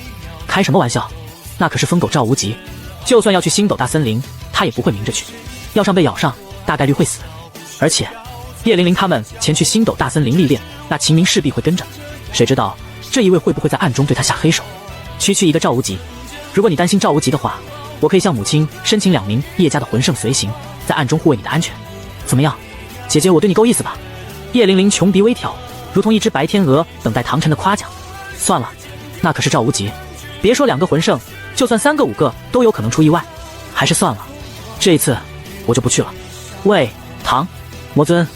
开什么玩笑，那可是疯狗赵无极，就算要去星斗大森林，他也不会明着去，要上被咬上，大概率会死。而且叶玲玲他们前去星斗大森林历练，那秦明势必会跟着，谁知道这一位会不会在暗中对他下黑手。区区一个赵无极，如果你担心赵无极的话，我可以向母亲申请2名叶家的魂圣随行，在暗中护卫你的安全。怎么样，姐姐，我对你够意思吧？叶玲玲穷鼻微挑，如同一只白天鹅，等待唐晨的夸奖。算了，那可是赵无极，别说2个魂圣，就算3个5个都有可能出意外，还是算了，这一次我就不去了。喂，唐魔尊，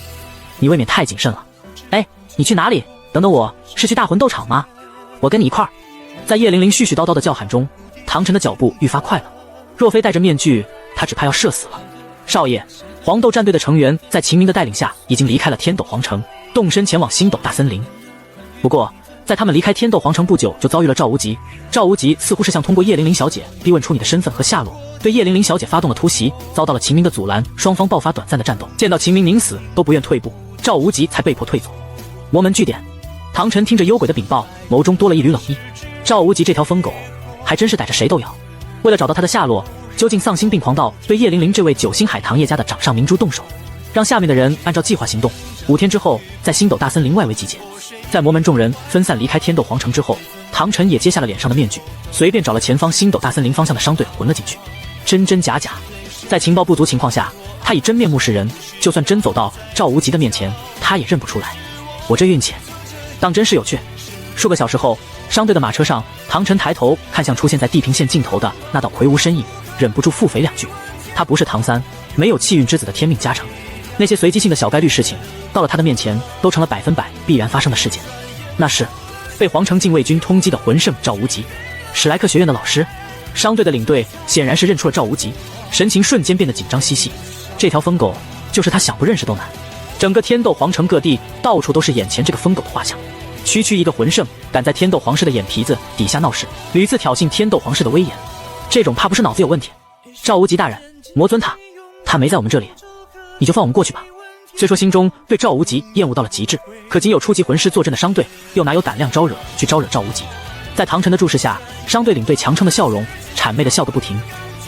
你未免太谨慎了。哎，你去哪里？等等我，是去大魂斗场吗？我跟你一块儿。在叶玲玲絮絮叨叨的叫喊中，唐晨的脚步愈发快了。若非戴着面具，他只怕要射死了。少爷，黄豆战队的成员在秦明的带领下已经离开了天斗皇城，动身前往星斗大森林。不过在他们离开天斗皇城不久，就遭遇了赵无极。赵无极似乎是想通过叶玲玲小姐逼问出你的身份和下落，对叶玲玲小姐发动了突袭，遭到了秦明的阻拦，双方爆发短暂的战斗。见到秦明宁死都不愿退步，赵无极才被迫退走。魔门据点，唐晨听着幽鬼的禀报，眸中多了一缕冷意。赵无极这条疯狗，还真是逮着谁都咬。为了找到他的下落，究竟丧心病狂到对叶玲玲这位9星海棠叶家的掌上明珠动手，让下面的人按照计划行动。5天之后，在星斗大森林外围集结。在魔门众人分散离开天斗皇城之后，唐晨也揭下了脸上的面具，随便找了前方星斗大森林方向的商队混了进去。真真假假，在情报不足情况下，他以真面目示人，就算真走到赵无极的面前，他也认不出来。我这运气当真是有趣。数个小时后，商队的马车上，唐晨抬头看向出现在地平线尽头的那道魁梧身影，忍不住腹诽2句。他不是唐三，没有气运之子的天命加成，那些随机性的小概率事情，到了他的面前都成了100%必然发生的事件。那是被皇城禁卫军通缉的魂圣赵无极，史莱克学院的老师。商队的领队显然是认出了赵无极，神情瞬间变得紧张兮兮。这条疯狗就是他想不认识都难。整个天斗皇城各地到处都是眼前这个疯狗的画像。区区一个魂圣，敢在天斗皇室的眼皮子底下闹事，屡次挑衅天斗皇室的威严，这种怕不是脑子有问题。赵无极大人，魔尊他没在我们这里，你就放我们过去吧。虽说心中对赵无极厌恶到了极致，可仅有初级魂师坐镇的商队又哪有胆量招惹赵无极。在唐晨的注视下，商队领队强撑的笑容，谄媚的笑个不停。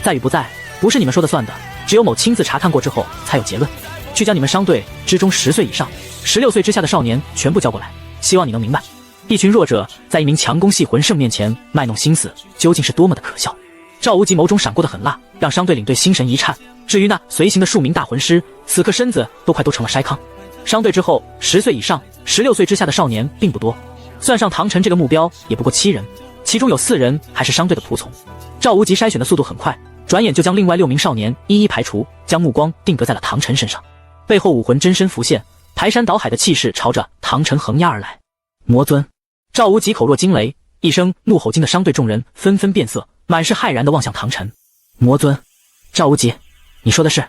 在与不在，不是你们说的算的，只有某亲自查看过之后才有结论。去将你们商队之中10岁以上、16岁之下的少年全部叫过来，希望你能明白，一群弱者在一名强攻系魂圣面前卖弄心思，究竟是多么的可笑。赵无极眸中闪过的狠辣，让商队领队心神一颤。至于那随行的数名大魂师，此刻身子都快成了筛糠。商队之后10岁以上、16岁之下的少年并不多，算上唐晨这个目标也不过7人，其中有4人还是商队的仆从。赵无极筛选的速度很快，转眼就将另外6名少年一一排除，将目光定格在了唐晨身上。背后武魂真身浮现，排山倒海的气势朝着唐晨横压而来。魔尊！赵无极口若惊雷，一声怒吼惊的商队众人纷纷变色，满是骇然地望向唐晨。魔尊！赵无极，你说的是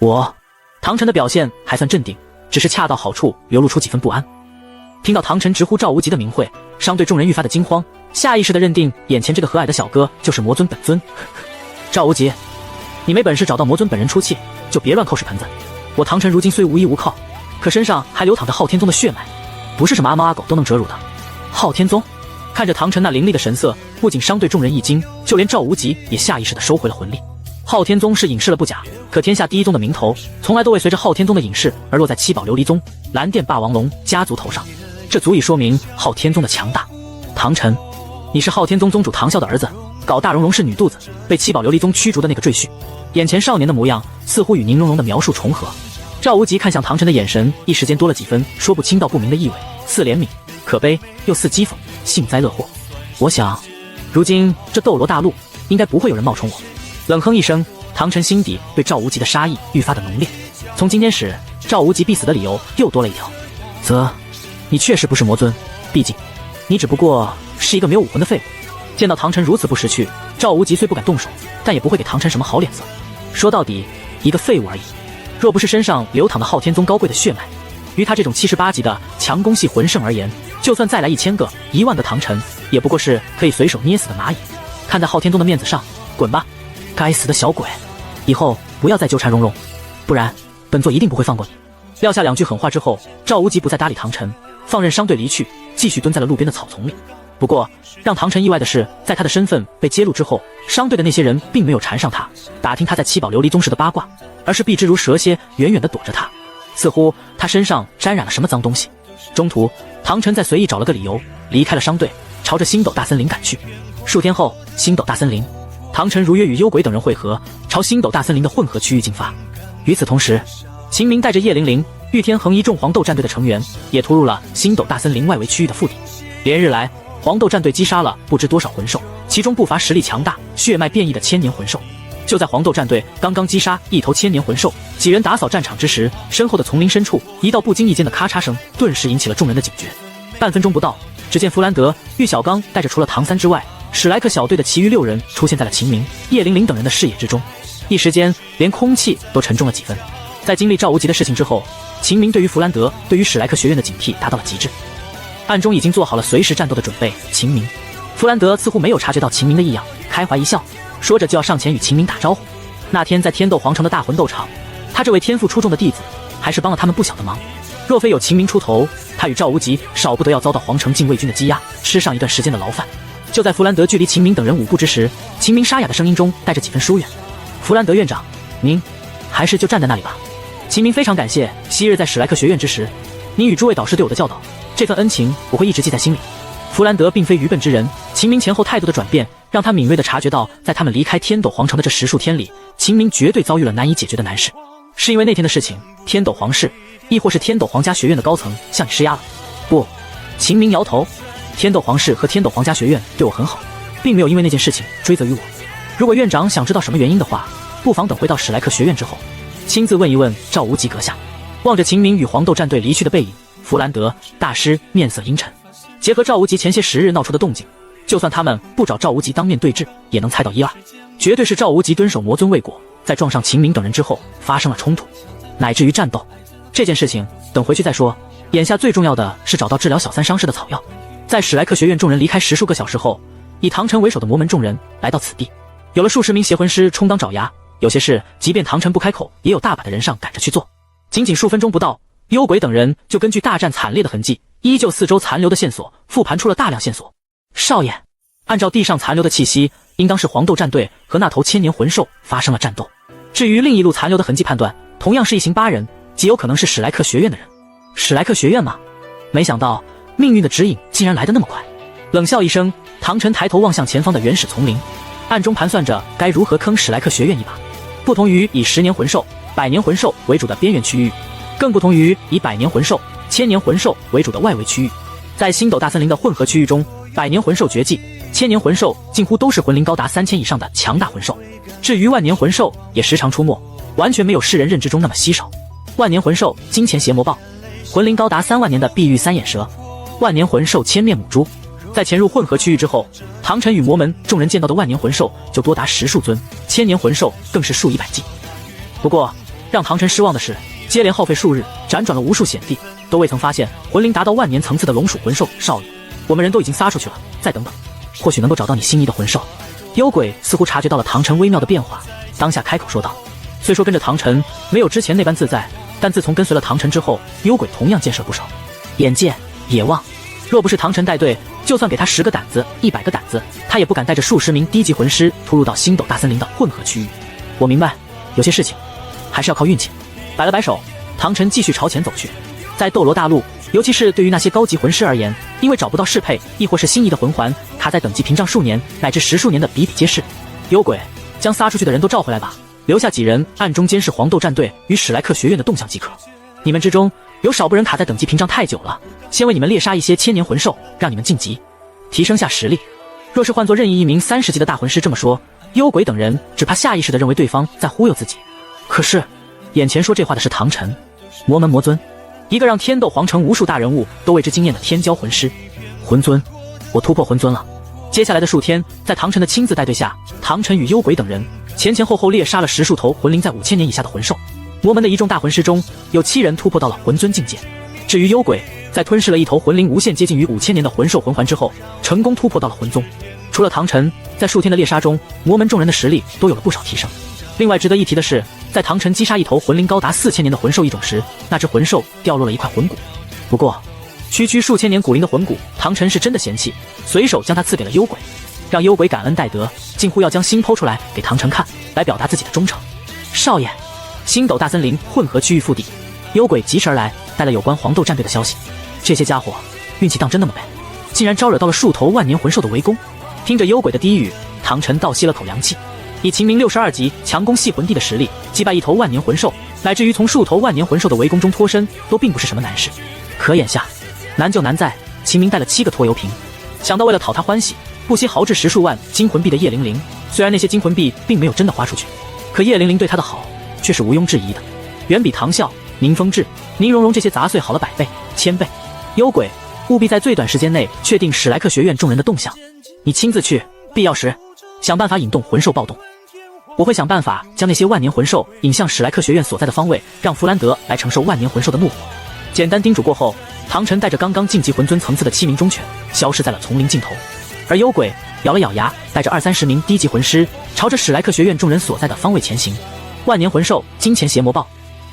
我？唐晨的表现还算镇定，只是恰到好处流露出几分不安。听到唐晨直呼赵无极的名讳，商队众人愈发的惊慌，下意识地认定眼前这个和蔼的小哥就是魔尊本尊。赵无极，你没本事找到魔尊本人出气，就别乱扣屎盆子。我唐晨如今虽无依无靠，可身上还流淌着昊天宗的血脉，不是什么阿猫阿狗都能折辱的。昊天宗？看着唐晨那凌厉的神色，不仅商队众人一惊，就连赵无极也下意识地收回了魂力。昊天宗是隐世了不假，可天下第一宗的名头，从来都未随着昊天宗的隐世而落在七宝琉璃宗、蓝电霸王龙家族头上，这足以说明昊天宗的强大。唐晨，你是昊天宗宗主唐啸的儿子，搞大荣荣是女肚子，被七宝琉璃宗驱逐的那个赘婿。眼前少年的模样，似乎与宁荣荣的描述重合。赵无极看向唐晨的眼神，一时间多了几分说不清道不明的意味，似怜悯、可悲，又似讥讽，幸灾乐祸。我想，如今这斗罗大陆，应该不会有人冒充我。冷哼一声，唐晨心底对赵无极的杀意愈发的浓烈。从今天始，赵无极必死的理由又多了一条。则，你确实不是魔尊，毕竟，你只不过是一个没有武魂的废物。见到唐晨如此不识趣，赵无极虽不敢动手，但也不会给唐晨什么好脸色。说到底，一个废物而已。若不是身上流淌的昊天宗高贵的血脉，于他这种78级的强攻系魂圣而言，就算再来1000个、10000个唐晨，也不过是可以随手捏死的蚂蚁。看在昊天宗的面子上，滚吧！该死的小鬼，以后不要再纠缠蓉蓉，不然本座一定不会放过你。撂下2句狠话之后，赵无极不再搭理唐晨，放任商队离去，继续蹲在了路边的草丛里。不过让唐晨意外的是，在他的身份被揭露之后，商队的那些人并没有缠上他，打听他在七宝琉璃宗时的八卦，而是避之如蛇蝎，远远地躲着他，似乎他身上沾染了什么脏东西。中途，唐晨再随意找了个理由离开了商队，朝着星斗大森林赶去。数天后，星斗大森林，唐晨如约与幽鬼等人会合，朝星斗大森林的混合区域进发。与此同时，秦明带着叶玲玲、玉天恒一众黄豆战队的成员也突入了星斗大森林外围区域的腹地。连日来，黄豆战队击杀了不知多少魂兽，其中不乏实力强大、血脉变异的千年魂兽。就在黄豆战队刚刚击杀一头千年魂兽，几人打扫战场之时，身后的丛林深处，一道不经意间的咔嚓声，顿时引起了众人的警觉。半分钟不到，只见弗兰德、玉小刚带着除了唐三之外，史莱克小队的其余6人出现在了秦明、叶玲玲等人的视野之中。一时间，连空气都沉重了几分。在经历赵无极的事情之后，秦明对于弗兰德、对于史莱克学院的警惕达到了极致，暗中已经做好了随时战斗的准备。秦明、弗兰德似乎没有察觉到秦明的异样，开怀一笑，说着就要上前与秦明打招呼。那天在天斗皇城的大魂斗场，他这位天赋出众的弟子，还是帮了他们不小的忙。若非有秦明出头，他与赵无极少不得要遭到皇城禁卫军的羁押，吃上一段时间的牢饭。就在弗兰德距离秦明等人5步之时，秦明沙哑的声音中带着几分疏远：“弗兰德院长，您还是就站在那里吧。秦明非常感谢昔日在史莱克学院之时，您与诸位导师对我的教导，这份恩情我会一直记在心里。”弗兰德并非愚笨之人，秦明前后态度的转变，让他敏锐地察觉到，在他们离开天斗皇城的这10数天里，秦明绝对遭遇了难以解决的难事。是因为那天的事情，天斗皇室，亦或是天斗皇家学院的高层向你施压了？不，秦明摇头。天斗皇室和天斗皇家学院对我很好，并没有因为那件事情追责于我。如果院长想知道什么原因的话，不妨等回到史莱克学院之后，亲自问一问赵无极阁下。望着秦明与黄豆战队离去的背影，弗兰德大师面色阴沉。结合赵无极前些时日闹出的动静，就算他们不找赵无极当面对质，也能猜到1、2。绝对是赵无极蹲守魔尊未果，在撞上秦明等人之后发生了冲突，乃至于战斗。这件事情等回去再说，眼下最重要的是找到治疗小三伤势的草药。在史莱克学院众人离开10数个小时后，以唐晨为首的魔门众人来到此地，有了数十名邪魂师充当爪牙，有些事即便唐晨不开口，也有大把的人上赶着去做。仅数分钟不到，幽鬼等人就根据大战惨烈的痕迹，依旧4周残留的线索，复盘出了大量线索。少爷，按照地上残留的气息，应当是黄豆战队和那头千年魂兽发生了战斗。至于另一路残留的痕迹判断，同样是一行8人，极有可能是史莱克学院的人。史莱克学院吗？没想到命运的指引竟然来得那么快。冷笑一声，唐晨抬头望向前方的原始丛林，暗中盘算着该如何坑史莱克学院一把。不同于以10年魂兽、100年魂兽为主的边缘区域，更不同于以100年魂兽、1000年魂兽为主的外围区域。在星斗大森林的混合区域中，100年魂兽绝迹，1000年魂兽近乎都是魂龄高达3000以上的强大魂兽。至于万年魂兽也时常出没，完全没有世人认知中那么稀少。万年魂兽金钱邪魔豹，魂龄高达3万年的碧玉三眼蛇，万年魂兽千面母猪。在潜入混合区域之后，唐晨与魔门众人见到的万年魂兽就多达10数尊，1000年魂兽更是数以百计。不过让唐晨失望的是，接连耗费数日，辗转了无数险地，都未曾发现魂灵达到万年层次的龙属魂兽。少爷，我们人都已经撒出去了，再等等，或许能够找到你心仪的魂兽。幽鬼似乎察觉到了唐晨微妙的变化，当下开口说道。虽说跟着唐晨没有之前那般自在，但自从跟随了唐晨之后，幽鬼同样见识不少，眼界野望。若不是唐晨带队，就算给他10个胆子、100个胆子，他也不敢带着数十名低级魂师突入到星斗大森林的混合区域。我明白，有些事情还是要靠运气。摆了摆手，唐晨继续朝前走去。在斗罗大陆，尤其是对于那些高级魂师而言，因为找不到适配亦或是心仪的魂环，卡在等级屏障数年乃至10数年的比比皆是。幽鬼，将撒出去的人都召回来吧，留下几人暗中监视黄豆战队与史莱克学院的动向即可。你们之中有少部人卡在等级屏障太久了，先为你们猎杀一些千年魂兽，让你们晋级，提升下实力。若是换作任意一名30级的大魂师这么说，幽鬼等人只怕下意识地认为对方在忽悠自己。可是眼前说这话的是唐晨，魔门魔尊，一个让天斗皇城无数大人物都为之惊艳的天骄魂师。魂尊，我突破魂尊了。接下来的数天，在唐晨的亲自带队下，唐晨与幽鬼等人前前后后猎杀了10数头魂灵在5000年以下的魂兽。魔门的一众大魂师中，有7人突破到了魂尊境界。至于幽鬼，在吞噬了一头魂灵无限接近于5000年的魂兽魂环之后，成功突破到了魂宗。除了唐晨，在数天的猎杀中，魔门众人的实力都有了不少提升。另外值得一提的是，在唐晨击杀一头魂灵高达4000年的魂兽异种时，那只魂兽掉落了一块魂骨。不过区区数千年古灵的魂骨，唐晨是真的嫌弃，随手将它赐给了幽鬼，让幽鬼感恩戴德，近乎要将心剖出来给唐晨看，来表达自己的忠诚。少爷，星斗大森林混合区域腹地，幽鬼疾驰而来，带了有关黄豆战队的消息。这些家伙运气当真那么背，竟然招惹到了数头万年魂兽的围攻。听着幽鬼的低语，唐晨倒吸了口凉气。以秦明62级强攻系魂帝的实力击败一头万年魂兽，乃至于从数头万年魂兽的围攻中脱身，都并不是什么难事。可眼下难就难在秦明带了7个拖油瓶，想到为了讨他欢喜，不惜豪掷10数万金魂币的叶玲玲。虽然那些金魂币并没有真的花出去，可叶玲玲对他的好却是毋庸置疑的，远比唐啸、宁风致、宁荣荣这些杂碎好了100倍、1000倍。幽鬼，务必在最短时间内确定史莱克学院众人的动向，你亲自去，必要时想办法引动魂兽暴动。我会想办法将那些万年魂兽引向史莱克学院所在的方位，让弗兰德来承受万年魂兽的怒火。简单叮嘱过后，唐晨带着刚刚晋级魂尊层次的7名忠犬消失在了丛林尽头，而幽鬼咬了咬牙，带着20-30名低级魂师朝着史莱克学院众人所在的方位前行。万年魂兽金钱邪魔豹，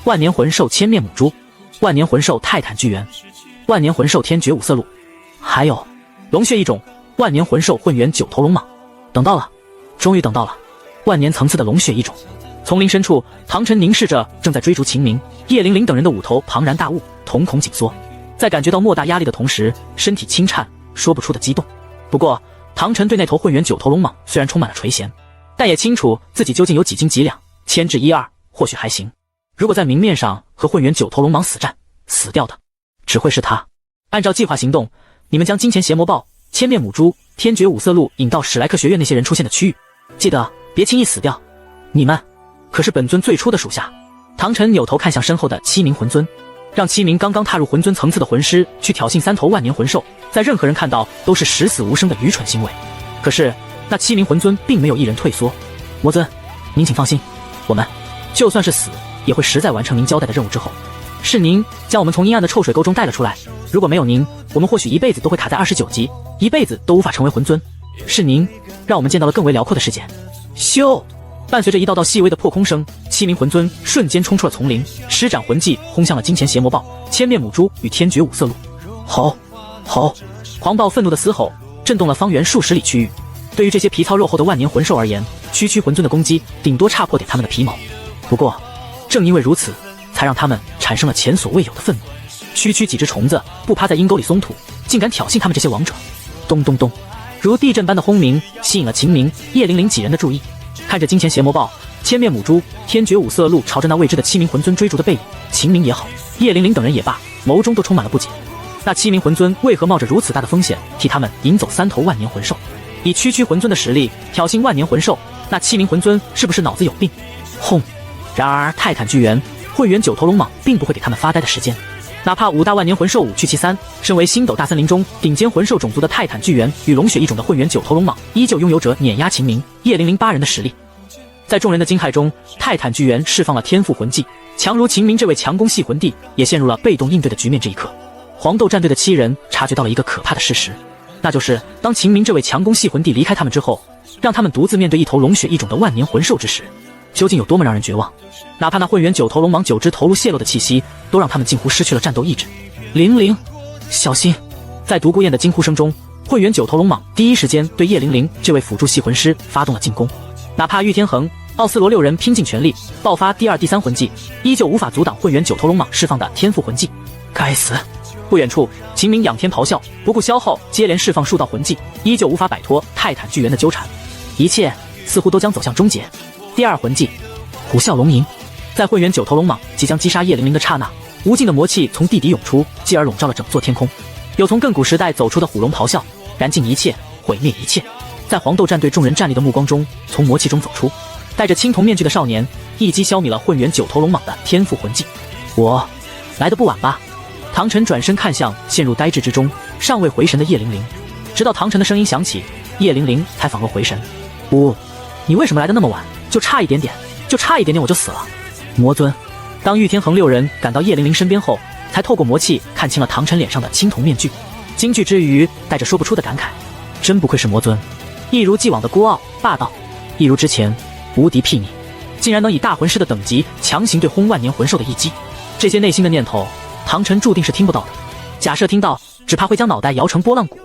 万年魂兽千面母猪，万年魂兽泰坦巨猿，万年魂兽天绝五色鹿，还有龙血异种万年魂兽混元9头龙蟒。等到了，终于等到了万年层次的龙血异种。丛林深处，唐晨凝视着正在追逐秦明、叶玲玲等人的5头庞然大物，瞳孔紧缩，在感觉到莫大压力的同时，身体轻颤，说不出的激动。不过唐晨对那头混元9头龙蟒虽然充满了垂涎，但也清楚自己究竟有几斤几两，牵制1、2或许还行。如果在明面上和混元9头龙蟒死战，死掉的只会是他。按照计划行动，你们将金钱邪魔豹、千面母猪、天绝五色鹿引到史莱克学院那些人出现的区域，记得别轻易死掉。你们可是本尊最初的属下。唐晨扭头看向身后的7名魂尊，让7名刚刚踏入魂尊层次的魂师去挑衅3头万年魂兽，在任何人看到都是十死无生的愚蠢行为。可是那7名魂尊并没有一人退缩。魔尊，您请放心，我们就算是死，也会实在完成您交代的任务之后。是您将我们从阴暗的臭水沟中带了出来，如果没有您，我们或许一辈子都会卡在29级，一辈子都无法成为魂尊。是您让我们见到了更为辽阔的世界。咻！伴随着一道道细微的破空声，7名魂尊瞬间冲出了丛林，施展魂技轰向了金钱邪魔豹、千面母猪与天绝五色鹿。吼吼！狂暴愤怒的嘶吼震动了方圆数十里区域。对于这些皮糙肉厚的万年魂兽而言，区区魂尊的攻击顶多差破点他们的皮毛。不过正因为如此，才让他们产生了前所未有的愤怒。区区几只虫子不趴在阴沟里松土，竟敢挑衅他们这些王者。咚咚咚，如地震般的轰鸣吸引了秦明、叶玲玲几人的注意。看着金钱邪魔豹、千面母猪、天绝五色鹿朝着那未知的7名魂尊追逐的背影，秦明也好，叶玲玲等人也罢，眸中都充满了不解。那7名魂尊为何冒着如此大的风险替他们引走3头万年魂兽？以区区魂尊的实力挑衅万年魂兽，那7名魂尊是不是脑子有病？轰！然而泰坦巨猿、混元9头龙蟒并不会给他们发呆的时间。哪怕5大万年魂兽5去其3，身为星斗大森林中顶尖魂兽种族的泰坦巨猿与龙血异种的混元9头龙蟒，依旧拥有着碾压秦明、叶玲玲8人的实力。在众人的惊骇中，泰坦巨猿释放了天赋魂技，强如秦明这位强攻系魂帝也陷入了被动应对的局面。这一刻，黄豆战队的7人察觉到了一个可怕的事实，那就是当秦明这位强攻系魂帝离开他们之后，让他们独自面对一头龙血异种的万年魂兽之时，究竟有多么让人绝望。哪怕那混元9头龙蟒9只头颅泄露的气息，都让他们近乎失去了战斗意志。玲玲，小心！在独孤雁的惊呼声中，混元9头龙蟒第一时间对叶玲玲这位辅助系魂师发动了进攻。哪怕玉天恒、奥斯罗6人拼尽全力爆发第2、第3魂技，依旧无法阻挡混元9头龙蟒释放的天赋魂技。该死！不远处，秦明仰天咆哮，不顾消耗，接连释放数道魂技，依旧无法摆脱泰坦巨猿的纠缠。一切似乎都将走向终结。第2魂技，虎啸龙吟。在混元9头龙蟒即将击杀叶玲玲的刹那，无尽的魔气从地底涌出，继而笼罩了整座天空。有从亘古时代走出的虎龙咆哮，燃尽一切，毁灭一切。在黄豆战队众人战栗的目光中，从魔气中走出，戴着青铜面具的少年，一击消弭了混元9头龙蟒的天赋魂技。我来得不晚吧？唐晨转身看向陷入呆滞之中、尚未回神的叶玲玲，直到唐晨的声音响起，叶玲玲才仿若回神。你为什么来得那么晚？就差一点点我就死了。魔尊。当玉天恒6人赶到叶玲玲身边后，才透过魔气看清了唐晨脸上的青铜面具，惊惧之余带着说不出的感慨，真不愧是魔尊，一如既往的孤傲霸道，一如之前无敌睥睨，竟然能以大魂师的等级强行对轰万年魂兽的一击。这些内心的念头，唐晨注定是听不到的。假设听到，只怕会将脑袋摇成拨浪鼓。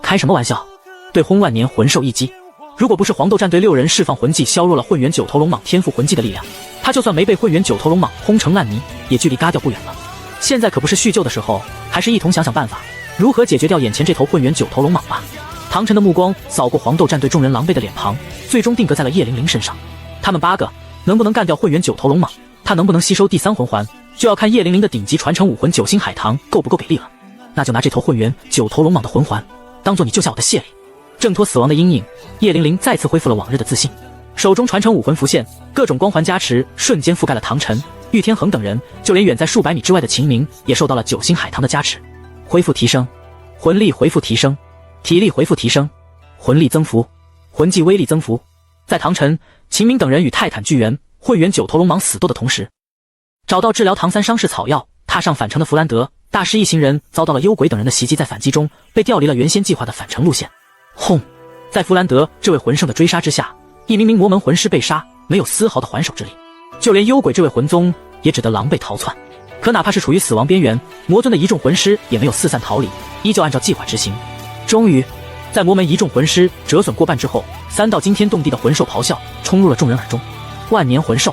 开什么玩笑？对轰万年魂兽一击，如果不是黄豆战队6人释放魂技削弱了混元9头龙蟒天赋魂技的力量，他就算没被混元9头龙蟒轰成烂泥，也距离嘎掉不远了。现在可不是叙旧的时候，还是一同想想办法，如何解决掉眼前这头混元9头龙蟒吧。唐晨的目光扫过黄豆战队众人狼狈的脸庞，最终定格在了叶玲玲身上。他们8个能不能干掉混元9头龙蟒，他能不能吸收第3魂环，就要看叶玲玲的顶级传承武魂9星海棠够不够给力了。那就拿这头混元9头龙蟒的魂环，当做你救下我的谢礼。挣脱死亡的阴影，叶玲玲再次恢复了往日的自信，手中传承武魂浮现，各种光环加持瞬间覆盖了唐晨、玉天恒等人，就连远在数百米之外的秦明也受到了9星海棠的加持。恢复提升，魂力恢复提升，体力恢复提升，魂力增幅，魂技威力增幅。在唐晨、秦明等人与泰坦巨猿、混元9头龙蟒死斗的同时，找到治疗唐三伤势草药，踏上返程的弗兰德大师一行人遭到了幽鬼等人的袭击，在反击中被调离了原先计划的返程路线。轰！在弗兰德这位魂圣的追杀之下，一名魔门魂师被杀，没有丝毫的还手之力，就连幽鬼这位魂宗也只得狼狈逃窜。可哪怕是处于死亡边缘，魔尊的一众魂师也没有四散逃离，依旧按照计划执行。终于，在魔门一众魂师折损过半之后，3道惊天动地的魂兽咆哮冲入了众人耳中。万年魂兽，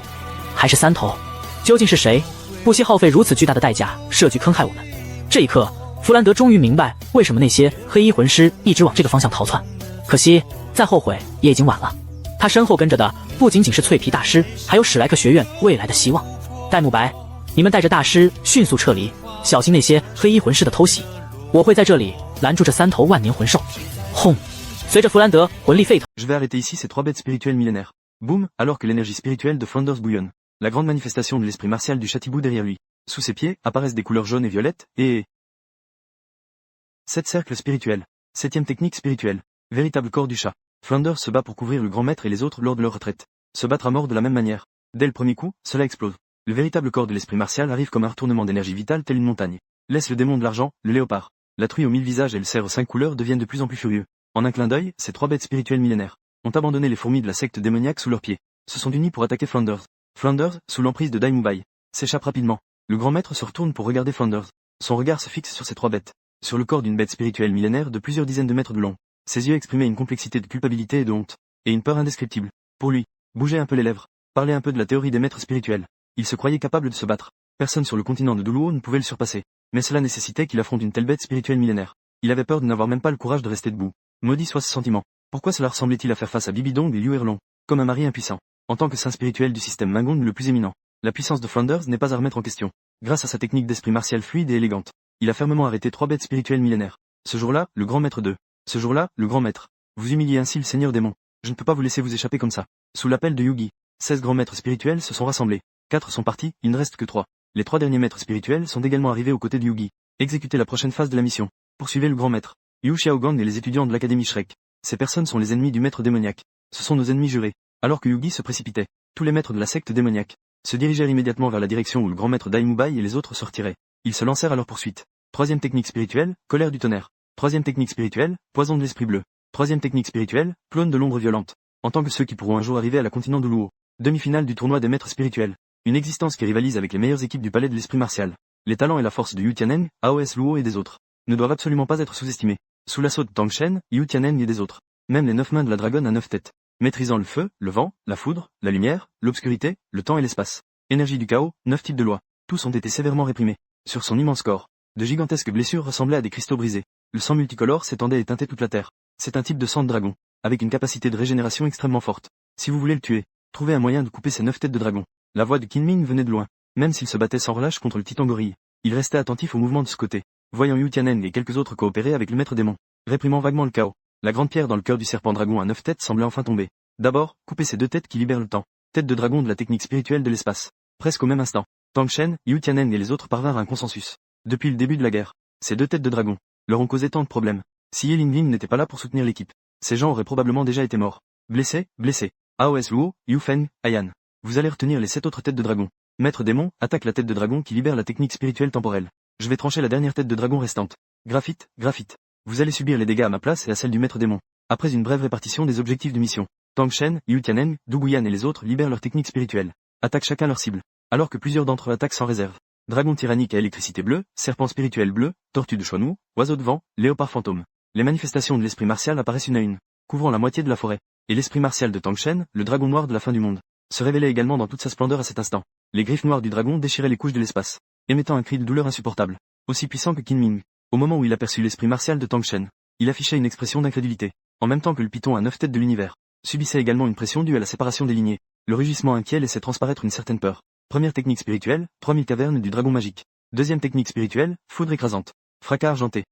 还是3头？究竟是谁不惜耗费如此巨大的代价设局坑害我们？这一刻，弗兰德终于明白为什么那些黑衣魂师一直往这个方向逃窜。可惜，再后悔也已经晚了。他身后跟着的不仅仅是脆皮大师，还有史莱克学院未来的希望。戴沐白，你们带着大师迅速撤离，小心那些黑衣魂师的偷袭。我会在这里拦住这3头万年魂兽。轰！随着弗兰德魂力沸腾。 Je vais arrêter ici ces 3 bêtes spirituelles millénaires. Boum, alors que l'énergie spirituelle de Flanders bouillonne. La grande manifestation de l'esprit martial du Chatibou derrière lui. Sous ses pieds apparaissent des couleurs jaunes et violettes, et... 7 cercles spirituels. 7e technique spirituelle. Véritable corps du chat. Flanders se bat pour couvrir le grand maître et les autres lors de leur retraite. Se battre à mort de la même manière. Dès le premier coup, cela explose. Le véritable corps de l'esprit martial arrive comme un retournement d'énergie vitale telle une montagne. Laisse le démon de l'argent, le léopard. La truie aux 1000 visages et le cerf aux 5 couleurs deviennent de plus en plus furieux. En un clin d'œil, ces 3 bêtes spirituelles millénaires ont abandonné les fourmis de la secte démoniaque sous leurs pieds. Se sont unis pour attaquer Flanders. Flanders, sous l'emprise de Dai Mubai, s'échappe rapidement. Le grand maître se retourne pour regarder Flanders. Son regard se fixe sur ces 3 bêtes. Sur le corps d'une bête spirituelle millénaire de plusieurs dizaines de mètres de long. Ses yeux exprimaient une complexité de culpabilité et de honte. Et une peur indescriptible. Pour lui, bouger un peu les lèvres. Parler un peu de la théorie des maîtres spirituels. Il se croyait capable de se battre. Personne sur le continent de Duluo ne pouvait le surpasser. Mais cela nécessitait qu'il affronte une telle bête spirituelle millénaire. Il avait peur de n'avoir même pas le courage de rester debout. Maudit soit ce sentiment. Pourquoi cela ressemblait-il à faire face à Bibidong et Liu Erlong, comme un mari impuissant? En tant que saint spirituel du système Mangong le plus éminent, la puissance de Flanders n'est pas à remettre en question. Grâce à sa technique d'esprit martial fluide et élégante, il a fermement arrêté 3 bêtes spirituelles millénaires. Ce jour-là, le grand maître 2. Ce jour-là, le grand maître. Vous humiliez ainsi le seigneur démon. Je ne peux pas vous laisser vous échapper comme ça. Sous l'appel de Yugi, 16 grands maîtres spirituels se sont rassemblés. 4 sont partis, il ne reste que 3. Les 3 derniers maîtres spirituels sont également arrivés aux côtés de Yugi. Exécutez la prochaine phase de la mission. Poursuivez le grand maître. Yu Xiaogang et les étudiants de l'académie Shrek. Ces personnes sont les ennemis du maître démoniaque. Ce sont nos ennemis jurés. Alors que Yugi se précipitait, tous les maîtres de la secte démoniaque se dirigèrent immédiatement vers la direction où le grand maître Daimubai et les autres se retiraient. Ils se lancèrent à leur poursuite. Troisième technique spirituelle, colère du tonnerre. Troisième technique spirituelle, poison de l'esprit bleu. Troisième technique spirituelle, clone de l'ombre violente. En tant que ceux qui pourront un jour arriver à la continent de Luo. Demi-finale du tournoi des maîtres spirituels. Une existence qui rivalise avec les meilleures équipes du palais de l'esprit martial. Les talents et la force de Yu Tianeng, AOS Luo et des autres ne doivent absolument pas être sous-estimés. Sous l'assaut de Tang Shen, Yu Tianeng et des autres. Même les 9 mains de la dragonne à 9 têtes. Maîtrisant le feu, le vent, la foudre, la lumière, l'obscurité, le temps et l'espace. Énergie du chaos, 9 types de lois. Tous ont été sévèrement réprimés. Sur son immense corps, de gigantesques blessures ressemblaient à des cristaux brisés. Le sang multicolore s'étendait et teintait toute la terre. C'est un type de sang de dragon, avec une capacité de régénération extrêmement forte. Si vous voulez le tuer, trouvez un moyen de couper ses 9 têtes de dragon. La voix de Qin Ming venait de loin. Même s'il se battait sans relâche contre le titan gorille, il restait attentif au mouvement de ce côté. Voyant Yu Tianeng et quelques autres coopérer avec le maître démon, réprimant vaguement le chaos, la grande pierre dans le cœur du serpent dragon à 9 têtes semblait enfin tomber. D'abord, couper ces 2 têtes qui libèrent le temps. Tête de dragon de la technique spirituelle de l'espace. Presque au même instant, Tang Shen, Yu Tianeng et les autres parvinrent à un consensus. Depuis le début de la guerre, ces 2 têtes de dragon leur ont causé tant de problèmes. Si Ye Linglin n'était pas là pour soutenir l'équipe, ces gens auraient probablement déjà été morts. Blessés. AOS Luo, Yu Feng, Ayan. Vous allez retenir les 7 autres têtes de dragon. Maître démon, attaque la tête de dragon qui libère la technique spirituelle temporelle. Je vais trancher la dernière tête de dragon restante. Graphite. Vous allez subir les dégâts à ma place et à celle du maître démon. Après une brève répartition des objectifs de mission, Tang Shen, Yu Tianeng, Du Guyan et les autres libèrent leur technique spirituelle. Attaquent chacun leur cible. Alors que plusieurs d'entre eux attaquent sans réserve. Dragon tyrannique à électricité bleue, serpent spirituel bleu, tortue de Chuanu, oiseau de vent, léopard fantôme. Les manifestations de l'esprit martial apparaissent une à une, couvrant la moitié de la forêt. Et l'esprit martial de Tang Shen, le dragon noir de la fin du monde, se révélait également dans toute sa splendeur à cet instant. Les griffes noires du dragon déchiraient les couches de l'espace, émettant un cri de douleur insupportable, aussi puissant que Qin Ming. Au moment où il aperçut l'esprit martial de Tang Shen, il affichait une expression d'incrédulité, en même temps que le python à 9 têtes de l'univers subissait également une pression due à la séparation des lignées. Le rugissement inquiet laissait transparaître une certaine peur. Première technique spirituelle, 3000 cavernes du dragon magique. Deuxième technique spirituelle, foudre écrasante. Fracas argenté.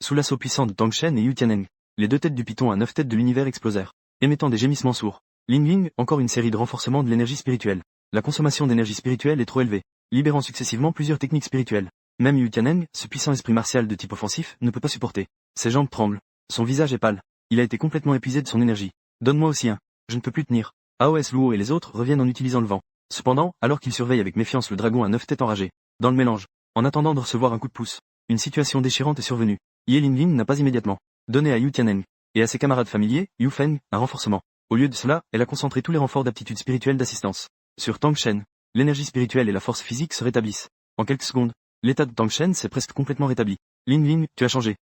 Sous l'assaut puissant de Tang Shen et Yu Tianeng, les 2 têtes du python à 9 têtes de l'univers explosèrent, émettant des gémissements sourds. Ling, encore une série de renforcements de l'énergie spirituelle. La consommation d'énergie spirituelle est trop élevée, libérant successivement plusieurs techniques spirituelles. Même Yu Tianeng, ce puissant esprit martial de type offensif, ne peut pas supporter. Ses jambes tremblent. Son visage est pâle. Il a été complètement épuisé de son énergie. Donne-moi aussi un. Je ne peux plus tenir. AOS Luo et les autres reviennent en utilisant le vent. Cependant, alors qu'ils surveillent avec méfiance le dragon à 9 têtes enragé, dans le mélange, en attendant de recevoir un coup de pouce, une situation déchirante est survenue. Ye Linglin n'a pas immédiatement donné à Yu Tianeng et à ses camarades familiers, Yu Feng, un renforcement. Au lieu de cela, elle a concentré tous les renforts d'aptitude spirituelle d'assistance sur Tang Shen. L'énergie spirituelle et la force physique se rétablissent. En quelques secondes, l'état de Tang Shen s'est presque complètement rétabli. Ling, tu as changé.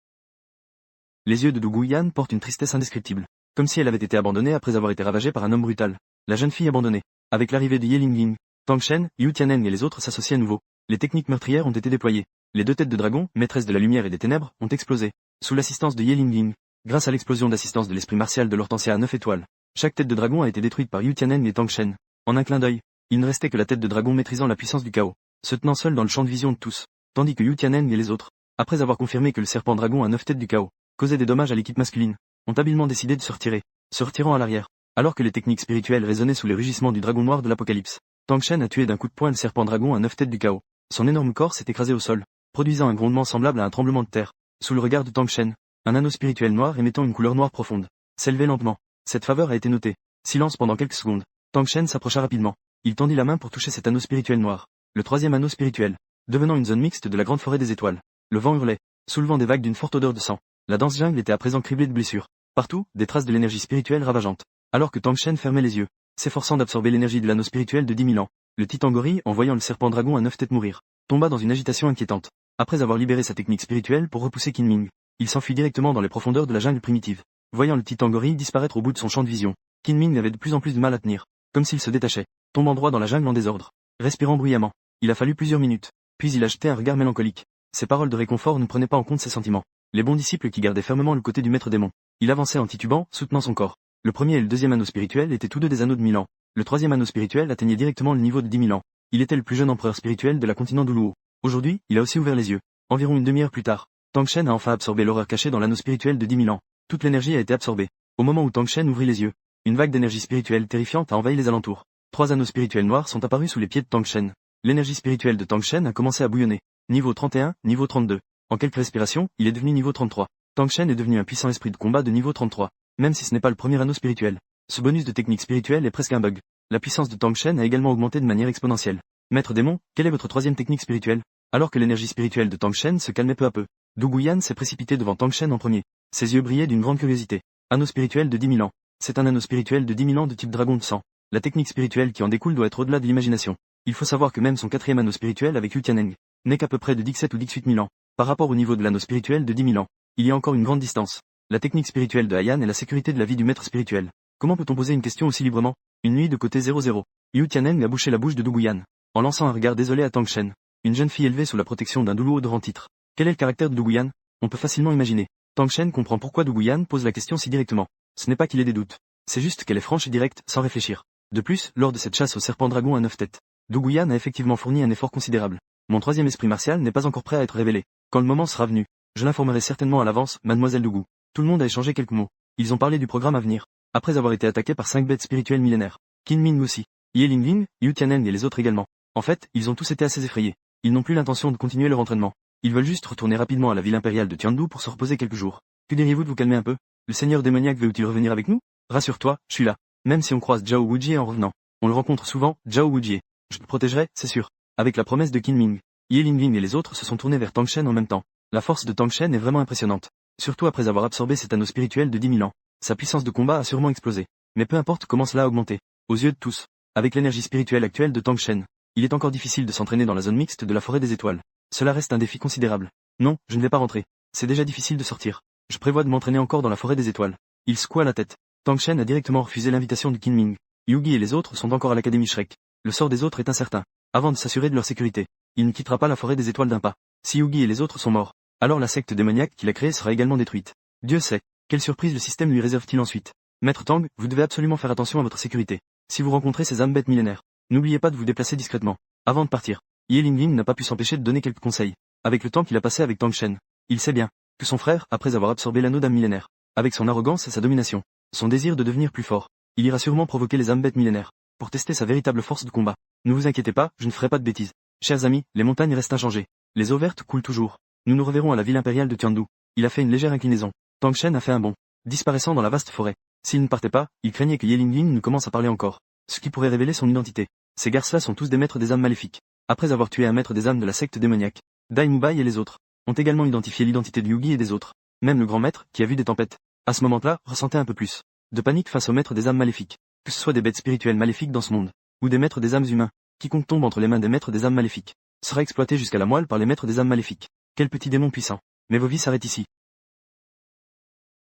Les yeux de Du Guyan portent une tristesse indescriptible, comme si elle avait été abandonnée après avoir été ravagée par un homme brutal. La jeune fille abandonnée. Avec l'arrivée de Ye Linglin, Tang Shen, Yu Tianeng et les autres s'associent à nouveau. Les techniques meurtrières ont été déployées. Les 2 têtes de dragon, maîtresses de la lumière et des ténèbres, ont explosé. Sous l'assistance de Ye Linglin, grâce à l'explosion d'assistance de l'esprit martial de l'Hortensia à 9 étoiles, chaque tête de dragon a été détruite par Yu Tianeng et Tang Shen. En un clin d'œil, il ne restait que la tête de dragon maîtrisant la puissance du chaos, se tenant seul dans le champ de vision de tous, tandis que Yu Tianeng et les autres, après avoir confirmé que le serpent dragon à 9 têtes du chaos causait des dommages à l'équipe masculine, ont habilement décidé de se retirer, se retirant à l'arrière, alors que les techniques spirituelles résonnaient sous les rugissements du dragon noir de l'apocalypse. Tang Shen a tué d'un coup de poing le serpent dragon à 9 têtes du chaos. Son énorme corps s'est écrasé au sol, produisant un grondement semblable à un tremblement de terre. Sous le regard de Tang Shen, un anneau spirituel noir émettant une couleur noire profonde s'élevait lentement. Cette faveur a été notée. Silence pendant quelques secondes. Tang Shen s'approcha rapidement. Il tendit la main pour toucher cet anneau spirituel noir. Le 3e anneau spirituel, devenant une zone mixte de la grande forêt des étoiles. Le vent hurlait, soulevant des vagues d'une forte odeur de sang. La dense jungle était à présent criblée de blessures. Partout, des traces de l'énergie spirituelle ravageante. Alors que Tang Shen fermait les yeux, s'efforçant d'absorber l'énergie de l'anneau spirituel de 10 000 ans, le titan gorille, en voyant le serpent dragon à 9 têtes mourir, tomba dans une agitation inquiétante. Après avoir libéré sa technique spirituelle pour repousser Qin Ming, il s'enfuit directement dans les profondeurs de la jungle primitive. Voyant le titan gorille disparaître au bout de son champ de vision, Qin Ming avait de plus en plus de mal à tenir, comme s'il se détachait, tombant droit dans la jungle en désordre, respirant bruyamment. Il a fallu plusieurs minutes, puis il a jeté un regard mélancolique. Ses paroles de réconfort ne prenaient pas en compte ses sentiments. Les bons disciples qui gardaient fermement le côté du maître démon. Il avançait en titubant, soutenant son corps. Le premier et le 2e anneau spirituel étaient tous deux des anneaux de 1000 ans. Le 3e anneau spirituel atteignait directement le niveau de 10 000 ans. Il était le plus jeune empereur spirituel de la continent d'Uluo. Aujourd'hui, il a aussi ouvert les yeux. Environ une demi-heure plus tard, Tang Shen a enfin absorbé l'horreur cachée dans l'anneau spirituel de 10 000 ans. Toute l'énergie a été absorbée. Au moment où Tang Shen ouvrit les yeux, une vague d'énergie spirituelle terrifiante a envahi les alentours. 3 anneaux spirituels noirs sont apparus sous les pieds de Tang Shen. L'énergie spirituelle de Tang Shen a commencé à bouillonner. Niveau 31, niveau 32. En quelques respirations, il est devenu niveau 33. Tang Shen est devenu un puissant esprit de combat de niveau 33, même si ce n'est pas le premier anneau spirituel. Ce bonus de technique spirituelle est presque un bug. La puissance de Tang Shen a également augmenté de manière exponentielle. Maître démon, quelle est votre troisième technique spirituelle? Alors que l'énergie spirituelle de Tang Shen se calmait peu à peu, Du Guyan s'est précipité devant Tang Shen en premier. Ses yeux brillaient d'une grande curiosité. Anneau spirituel de 10 000 ans. C'est un anneau spirituel de 10 000 ans de type dragon de sang. La technique spirituelle qui en découle doit être au-delà de l'imagination. Il faut savoir que même son quatrième anneau spirituel avec Yu Tianeng n'est qu'à peu près de 17 ou 18 000 ans. Par rapport au niveau de l'anneau spirituel de 10 000 ans, il y a encore une grande distance. La technique spirituelle de Haiyan est la sécurité de la vie du maître spirituel. Comment peut-on poser une question aussi librement? Une nuit de côté 00. Yu Tianeng a bouché la bouche de Du Guyan, en lançant un regard désolé à Tang Shen. Une jeune fille élevée sous la protection d'un douloureux de rang titre. Quel est le caractère de Du Guyan? On peut facilement imaginer. Tang Shen comprend pourquoi Du Guyan pose la question si directement. Ce n'est pas qu'il ait des doutes. C'est juste qu'elle est franche et directe, sans réfléchir. De plus, lors de cette chasse au serpent dragon à 9 têtes, Du Guyan a effectivement fourni un effort considérable. Mon troisième esprit martial n'est pas encore prêt à être révélé. Quand le moment sera venu, je l'informerai certainement à l'avance, mademoiselle Dugu. Tout le monde a échangé quelques mots. Ils ont parlé du programme à venir. Après avoir été attaqués par 5 bêtes spirituelles millénaires. Qin Ming aussi. Ye Lingling, Yu Tianeng et les autres également. En fait, ils ont tous été assez effrayés. Ils n'ont plus l'intention de continuer leur entraînement. Ils veulent juste retourner rapidement à la ville impériale de Tiandu pour se reposer quelques jours. Que diriez-vous de vous calmer un peu? Le seigneur démoniaque veut-il revenir avec nous? Rassure-toi, je suis là. Même si on croise Zhao Wujie en revenant. On le rencontre souvent, Zhao Wujie. Je te protégerai, c'est sûr. Avec la promesse de Qin Ming. Ye Lingling et les autres se sont tournés vers Tang Shen en même temps. La force de Tang Shen est vraiment impressionnante. Surtout après avoir absorbé cet anneau spirituel de 10 000 ans. Sa puissance de combat a sûrement explosé. Mais peu importe comment cela a augmenté. Aux yeux de tous. Avec l'énergie spirituelle actuelle de Tang Shen, il est encore difficile de s'entraîner dans la zone mixte de la forêt des étoiles. Cela reste un défi considérable. Non, je ne vais pas rentrer. C'est déjà difficile de sortir. Je prévois de m'entraîner encore dans la forêt des étoiles. Il secoua la tête. Tang Shen a directement refusé l'invitation de Qin Ming. Yugi et les autres sont encore à l'académie Shrek. Le sort des autres est incertain. Avant de s'assurer de leur sécurité, il ne quittera pas la forêt des étoiles d'un pas. Si Yugi et les autres sont morts, alors la secte démoniaque qu'il a créée sera également détruite. Dieu sait. Quelle surprise le système lui réserve-t-il ensuite? Maître Tang, vous devez absolument faire attention à votre sécurité. Si vous rencontrez ces âmes bêtes millénaires, n'oubliez pas de vous déplacer discrètement. Avant de partir, Ye Lingling n'a pas pu s'empêcher de donner quelques conseils. Avec le temps qu'il a passé avec Tang Shen, il sait bien que son frère, après avoir absorbé l'anneau d'âme millénaire, avec son arrogance et sa domination, son désir de devenir plus fort, il ira sûrement provoquer les âmes bêtes millénaires, pour tester sa véritable force de combat. Ne vous inquiétez pas, je ne ferai pas de bêtises. Chers amis, les montagnes restent inchangées. Les eaux vertes coulent toujours. Nous nous reverrons à la ville impériale de Tiandu. Il a fait une légère inclinaison. Tang Shen a fait un bond, disparaissant dans la vaste forêt. S'il ne partait pas, il craignait que Ye Lingling ne commence à parler encore, ce qui pourrait révéler son identité. Ces garces-là sont tous des maîtres des âmes maléfiques. Après avoir tué un maître des âmes de la secte démoniaque, Dai Mubai et les autres ont également identifié l'identité de Yugi et des autres. Même le grand maître, qui a vu des tempêtes, à ce moment-là, ressentait un peu plus de panique face aux maîtres des âmes maléfiques. Que ce soit des bêtes spirituelles maléfiques dans ce monde, ou des maîtres des âmes humains, quiconque tombe entre les mains des maîtres des âmes maléfiques, sera exploité jusqu'à la moelle par les maîtres des âmes maléfiques. Quel petit démon puissant. Mais vos vies s'arrêtent ici.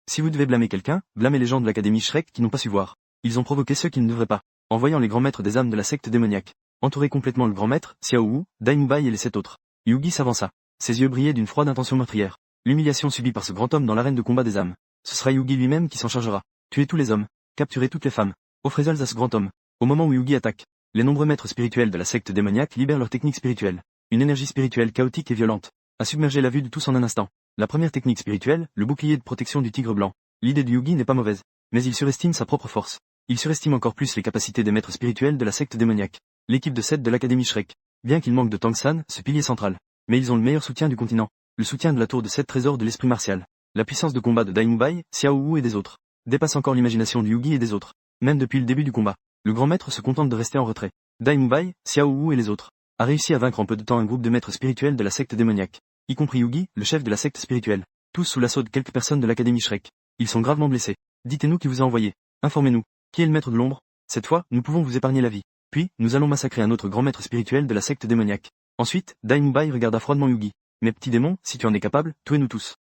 Si vous devez blâmer quelqu'un, blâmez les gens de l'académie Shrek qui n'ont pas su voir. Ils ont provoqué ceux qui ne devraient pas, en voyant les grands maîtres des âmes de la secte démoniaque entourer complètement le grand maître, Xiao Wu, Dai Mubai et les 7 autres. Yugi s'avança. Ses yeux brillaient d'une froide intention meurtrière. L'humiliation subie par ce grand homme dans l'arène de combat des âmes. Ce sera Yugi lui-même qui s'en chargera. Tuer tous les hommes, capturer toutes les femmes. Offrez-elles à ce grand homme. Au moment où Yugi attaque, les nombreux maîtres spirituels de la secte démoniaque libèrent leur technique spirituelle. Une énergie spirituelle chaotique et violente a submergé la vue de tous en un instant. La première technique spirituelle, le bouclier de protection du tigre blanc. L'idée de Yugi n'est pas mauvaise, mais il surestime sa propre force. Il surestime encore plus les capacités des maîtres spirituels de la secte démoniaque. L'équipe de 7 de l'académie Shrek. Bien qu'il manque de Tang San, ce pilier central. Mais ils ont le meilleur soutien du continent. Le soutien de la tour de 7 trésors de l'esprit martial. La puissance de combat de Dai Mubai, Xiao Wu et des autres dépasse encore l'imagination de Yugi et des autres. Même depuis le début du combat, le grand maître se contente de rester en retrait. Dai Mubai, Xiao Wu et les autres a réussi à vaincre en peu de temps un groupe de maîtres spirituels de la secte démoniaque, y compris Yugi, le chef de la secte spirituelle. Tous sous l'assaut de quelques personnes de l'académie Shrek. Ils sont gravement blessés. Dites-nous qui vous a envoyé. Informez-nous. Qui est le maître de l'ombre? Cette fois, nous pouvons vous épargner la vie. Puis, nous allons massacrer un autre grand maître spirituel de la secte démoniaque. Ensuite, Dai Mubai regarda froidement Yugi. Mais petit démon, si tu en es capable, tuez-nous tous.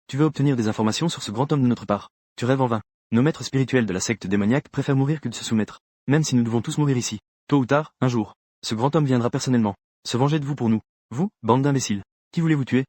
Tu veux obtenir des informations sur ce grand homme de notre part. Tu rêves en vain. Nos maîtres spirituels de la secte démoniaque préfèrent mourir que de se soumettre. Même si nous devons tous mourir ici. Tôt ou tard, un jour. Ce grand homme viendra personnellement se venger de vous pour nous. Vous, bande d'imbéciles. Qui voulez-vous tuer?